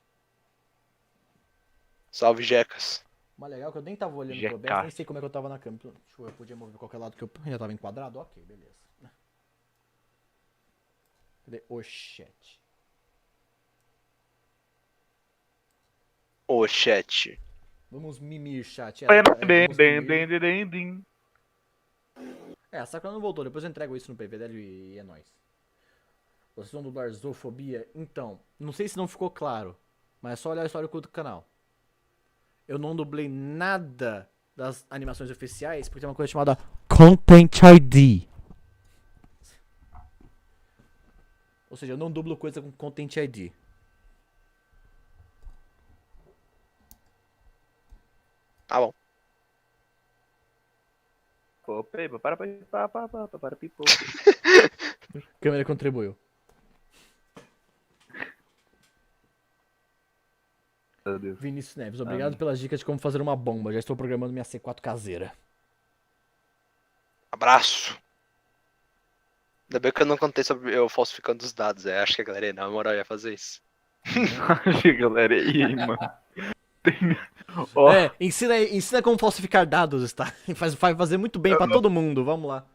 Salve, Jecas. Mas legal que eu nem tava olhando pro GK. OBS, nem sei como é que eu tava na câmera. Deixa eu ver, eu podia mover pra qualquer lado que eu ainda tava enquadrado. Ok, beleza. Cadê o chat? Ô, chat. Vamos mimir chat. Bem, Vamos bem, mimir. bem, bem, bem. A Sakura não voltou, depois eu entrego isso no PV dela e é nóis. Vocês vão dublar Zoofobia? Então, não sei se não ficou claro, mas é só olhar o histórico do canal. Eu não dublei nada das animações oficiais, porque tem uma coisa chamada Content ID. Ou seja, eu não dublo coisa com Content ID. Tá bom. Pô, peba, para, pipo. Câmera contribuiu. Meu Deus. Vinícius Neves, obrigado pelas dicas de como fazer uma bomba. Já estou programando minha C4 caseira. Abraço. Ainda bem que eu não contei sobre eu falsificando os dados. Acho que a galera, na moral, ia fazer isso. Acho, galera, e aí, mano? Ó, É, ensina como falsificar dados, tá? Vai fazer muito bem pra todo mundo, vamos lá.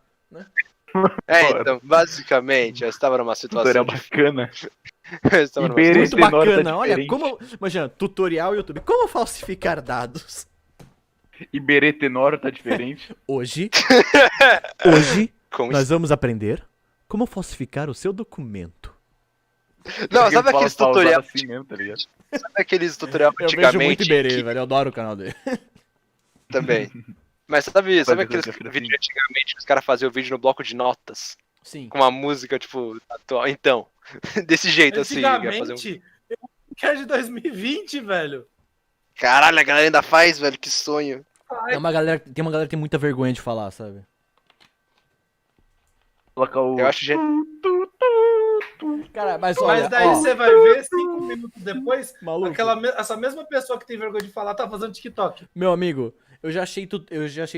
Então, basicamente, eu estava numa situação. tutorial bacana. Eu estava numa Iberê. Muito Tenor tá bacana, olha, diferente. como... Imagina, tutorial YouTube, como falsificar dados? Iberê Tenor tá diferente. Hoje, com nós vamos aprender como falsificar o seu documento. Não, Porque sabe ele aqueles fala pausado tutorial, assim mesmo, tá ligado? sabe aqueles tutorial Eu vejo muito antigamente Iberê, que- velho, eu adoro o canal dele. também. Mas sabe Fazer aqueles desafio vídeos assim. antigamente que os caras faziam o vídeo no bloco de notas? Sim. Com uma música, tipo, atual. Então, desse jeito assim. ia fazer um... Antigamente, eu que é de 2020, velho. Caralho, a galera ainda faz, velho, que sonho. Tem uma galera que tem muita vergonha de falar, sabe? Colocar o. Eu acho que Cara, mas olha, Mas daí ó, você vai ver 5 minutos depois, maluco, essa mesma pessoa que tem vergonha de falar tá fazendo TikTok. meu amigo, eu já achei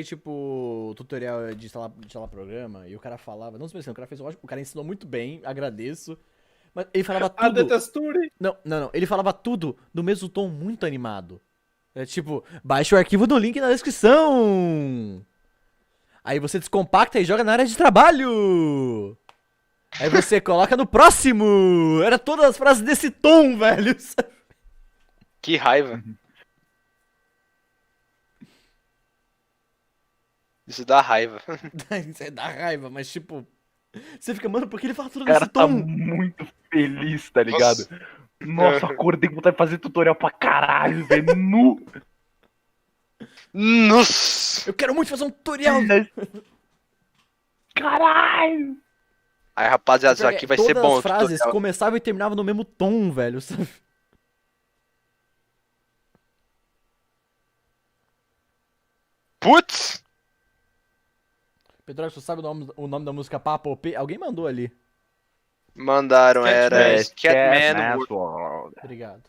tipo tutorial de instalar programa e o cara falava, não sei se o cara fez ótimo, o cara ensinou muito bem, agradeço. Mas ele falava A tudo. texture. Não, ele falava tudo no mesmo tom muito animado. É tipo, baixa o arquivo do link na descrição. Aí você descompacta e joga na área de trabalho. Aí você coloca no próximo. Era todas as frases desse tom, velho. Que raiva. Isso dá raiva. Isso aí dá raiva, mas tipo. Você fica, mano, por que ele fala tudo O cara nesse tá tom? muito feliz, tá ligado? Nossa, acordei com vontade de fazer tutorial pra caralho, velho. Nu! Nossa! Eu quero muito fazer um tutorial. Caralho! Aí, rapaziada, isso aqui vai ser Todas bom. as frases tutorial. começavam e terminavam no mesmo tom, velho. Sabe? Putz! Pedro, você sabe o nome da música Papo P? Alguém mandou ali. Mandaram, era Scatman World. World. Obrigado.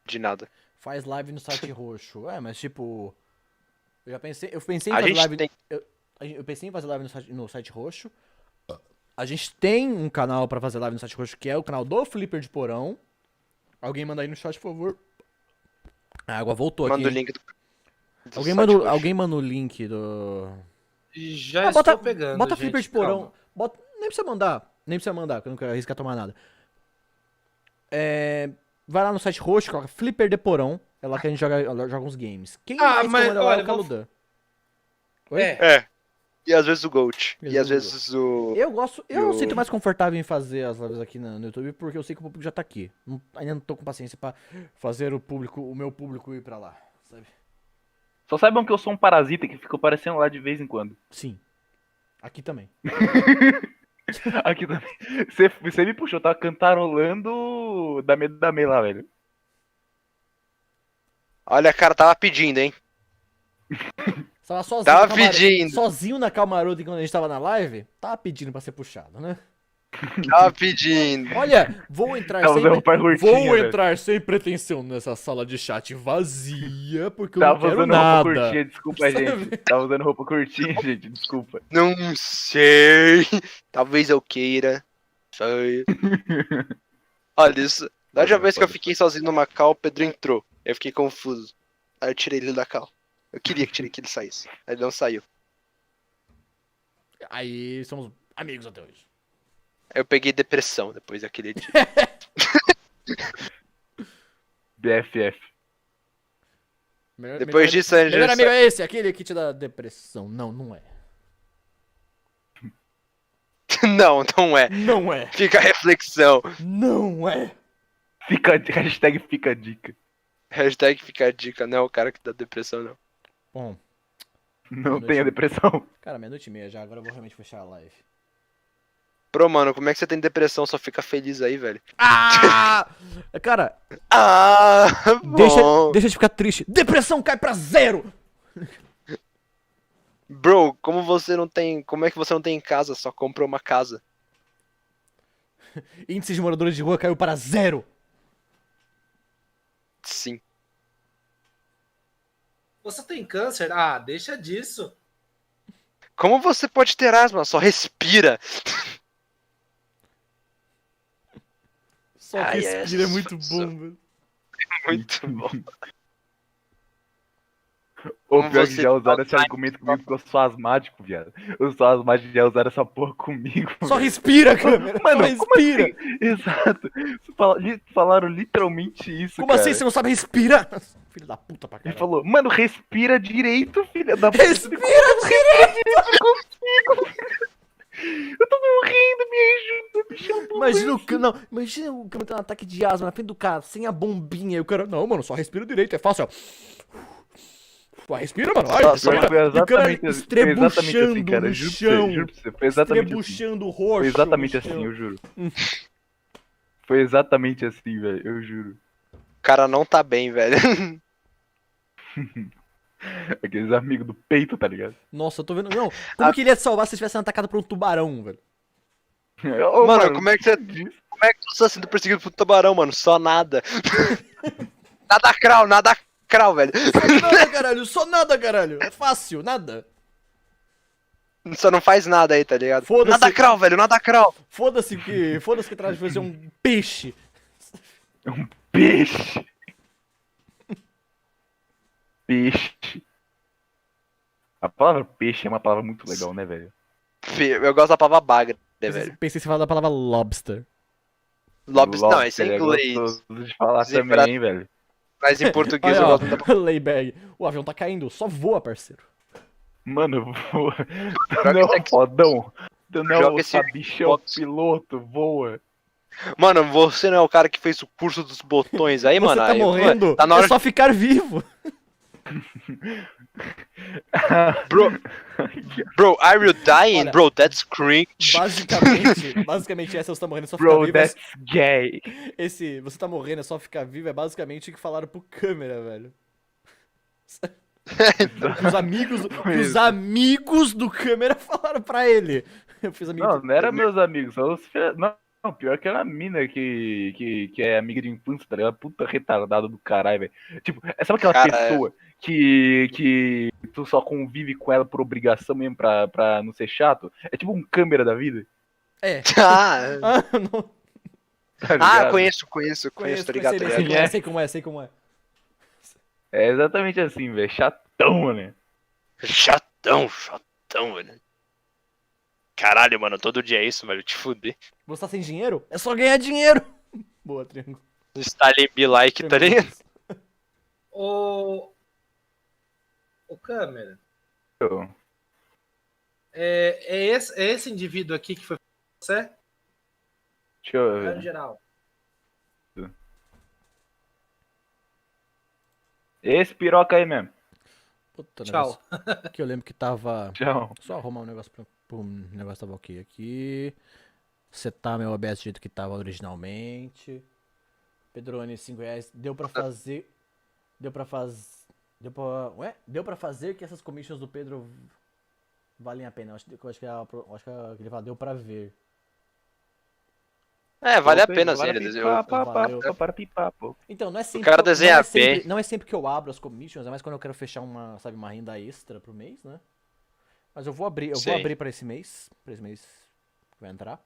De nada. Faz live no site roxo. Mas tipo. Eu pensei em A fazer gente live. tem. Eu pensei em fazer live no site roxo. A gente tem um canal pra fazer live no site roxo, que é o canal do Flipper de Porão. Alguém manda aí no chat, por favor. A água voltou Manda o aqui. link do Alguém site roxo. alguém manda o link do. Já estou pegando. Bota gente, Flipper de Porão. calma. Nem precisa mandar, que eu não quero arriscar tomar nada. Vai lá no site roxo, coloca Flipper de Porão. É lá que a gente joga uns games. Quem mais mas, comanda lá é olha, o Caludan. Oi? É. E às vezes o Gold. E E às vezes o. Eu me sinto mais confortável em fazer as lives aqui no YouTube porque eu sei que o público já tá aqui. Ainda não tô com paciência pra fazer o meu público ir pra lá, sabe? Só saibam que eu sou um parasita que fica aparecendo lá de vez em quando. Sim. Aqui também. Aqui também. Você me puxou, eu tava cantarolando da meio lá, velho. Olha, cara, tava pedindo, hein? Tava sozinho, Tava pedindo. sozinho na Calmaruta quando a gente tava na live, tava pedindo pra ser puxado, né? Tava pedindo. Olha, vou entrar Tava usando roupa curtinha, vou velho. entrar sem pretensão nessa sala de chat vazia, porque eu Tava não quero usando nada. roupa curtinha, desculpa, gente. Tava usando roupa curtinha, gente, desculpa. Não sei. Talvez eu queira. Sei. Olha isso. Da última vez que eu fiquei sozinho numa cal, o Pedro entrou. Eu fiquei confuso. Aí eu tirei ele da cal. Eu queria que ele saísse. Aí ele não saiu. Aí somos amigos até hoje. Aí eu peguei depressão depois daquele dia. BFF. Depois disso, a gente melhor já amigo é esse, aquele que te dá depressão. Não, não é. Não, não é. Não é. Fica a reflexão. Não é. Hashtag fica a dica. Hashtag fica a dica. Não é o cara que dá depressão, não. Bom, Não Noite. tenha depressão. cara, 00:30 já, agora eu vou realmente fechar a live. Bro, mano, como é que você tem depressão? Só fica feliz aí, velho. Ah! Cara, Ah, bom. deixa de ficar triste. Depressão cai pra 0! Bro, como você não tem. Como é que você não tem casa? Só comprou uma casa. Índice de moradores de rua caiu para 0. Sim. Você tem câncer? Ah, deixa disso. Como você pode ter asma? Só respira. Só Ai, respira, é muito só- bom, velho. Muito bom. Ô, Como pior que você já usaram tá esse argumento comigo porque eu sou asmático, viado. Eu sou asmático e já usaram essa porra comigo. Só velho. respira, câmera. Mano, Só como respira. assim? Exato. Falaram literalmente isso, Como cara. assim você não sabe respirar? Filho da puta pra Ele caralho. falou, mano, respira direito, filha da puta. Respira direito! Eu tô morrendo, me ajuda, bichão. Imagina imagina o câmera tendo um ataque de asma na frente do cara, sem a bombinha. E o cara, não, mano, só respira direito, é fácil, ó. Só respira, mano. Ai, Nossa, respira. Foi E o cara exatamente assim, estrebuchando cara. no Juro pra chão. você, juro pra você. Foi exatamente assim. Estrebuchando roxo. Foi exatamente no assim, chão. eu juro. Foi exatamente assim, velho, eu juro. O cara não tá bem, velho. Aqueles amigos do peito, tá ligado? Nossa, eu tô vendo. Não, como que ele ia te salvar se tivesse sendo atacado por um tubarão, velho? Ô, Mano, como é que você tá sendo perseguido por tubarão, mano? Só nada. Nada crawl, velho. Nada, caralho, só nada, caralho. É fácil, nada. Só não faz nada aí, tá ligado? Foda-se. Nada crawl, velho, nada crawl. Foda-se que traz de fazer um peixe. Peixe! Peixe. A palavra peixe é uma palavra muito legal, né, velho? Eu gosto da palavra bagra, velho. Pensei que você falava da palavra lobster. Lobster, não, esse é Lobster inglês. gostoso de falar Sim, também, velho. Mas em português Olha, eu ó, gosto da Layberg. O avião tá caindo, só voa, parceiro. Mano, voa. Joga Não, esse aqui. fodão. Não, Joga esse sabichão, box. piloto, voa. Mano, você não é o cara que fez o curso dos botões aí, Você mano? tá Aí, morrendo, tá na hora é só ficar vivo. Bro, are you dying? Olha, Bro, that's cringe. Basicamente essa você tá morrendo, é só ficar Bro, vivo. that's gay. Esse você tá morrendo, é só ficar vivo, é basicamente o que falaram pro câmera, velho. Os amigos do câmera falaram pra ele. Eu fiz amigo. Não era meus amigos, só os não, pior que era a mina que é amiga de infância, tá ligado? Puta retardada do caralho, velho. Tipo, sabe aquela Cara, pessoa que tu só convive com ela por obrigação mesmo pra não ser chato? É tipo um câmera da vida, É. Ah, Não. tá ligado? conheço, tá ligado, tá ligado? Sei como é. É exatamente assim, velho. Chatão, mano. Chatão, velho. Caralho, mano, todo dia é isso, velho, te fuder. Você tá sem dinheiro? É só ganhar dinheiro. Boa, Triângulo. Stalin be like, tá ligado? Ô câmera. Eu- É esse indivíduo aqui que foi você? Deixa eu É no ver. geral. Esse piroca aí mesmo. Puta, Tchau. negócio. Que eu lembro que tava. Tchau. Só arrumar um negócio pro negócio tava ok aqui. Setar meu OBS do jeito que tava originalmente. Pedrone, R$5. Deu pra fazer. Deu pra fazer que essas commissions do Pedro valem a pena. Eu acho que ele fala, deu pra ver. É, vale a pena, assim, Pipapo. Então, não é sempre. cara desenha bem. Não é sempre que eu abro as commissions, é mais quando eu quero fechar uma renda extra pro mês, né? Mas eu vou abrir Sim. pra esse mês que vai entrar.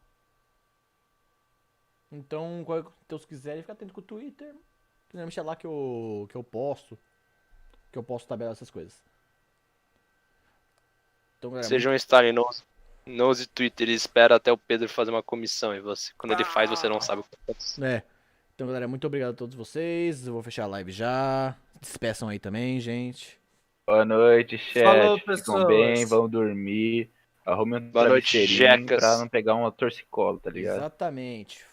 Então, quando Deus quiser, fica atento com o Twitter. Geralmente é lá que eu posto. Que eu posto tabela essas coisas. Então, galera, Seja um Stalin, não use Twitter e espera até o Pedro fazer uma comissão e você. Quando ele faz, você não sabe o que acontece. Então, galera, muito obrigado a todos vocês. Eu vou fechar a live já. Despeçam aí também, gente. Boa noite, chat. Falou, Ficam pessoas. bem, vão dormir. Arrume um Boa noite, travesseirinho jecas. pra não pegar uma torcicolo, tá ligado? Exatamente.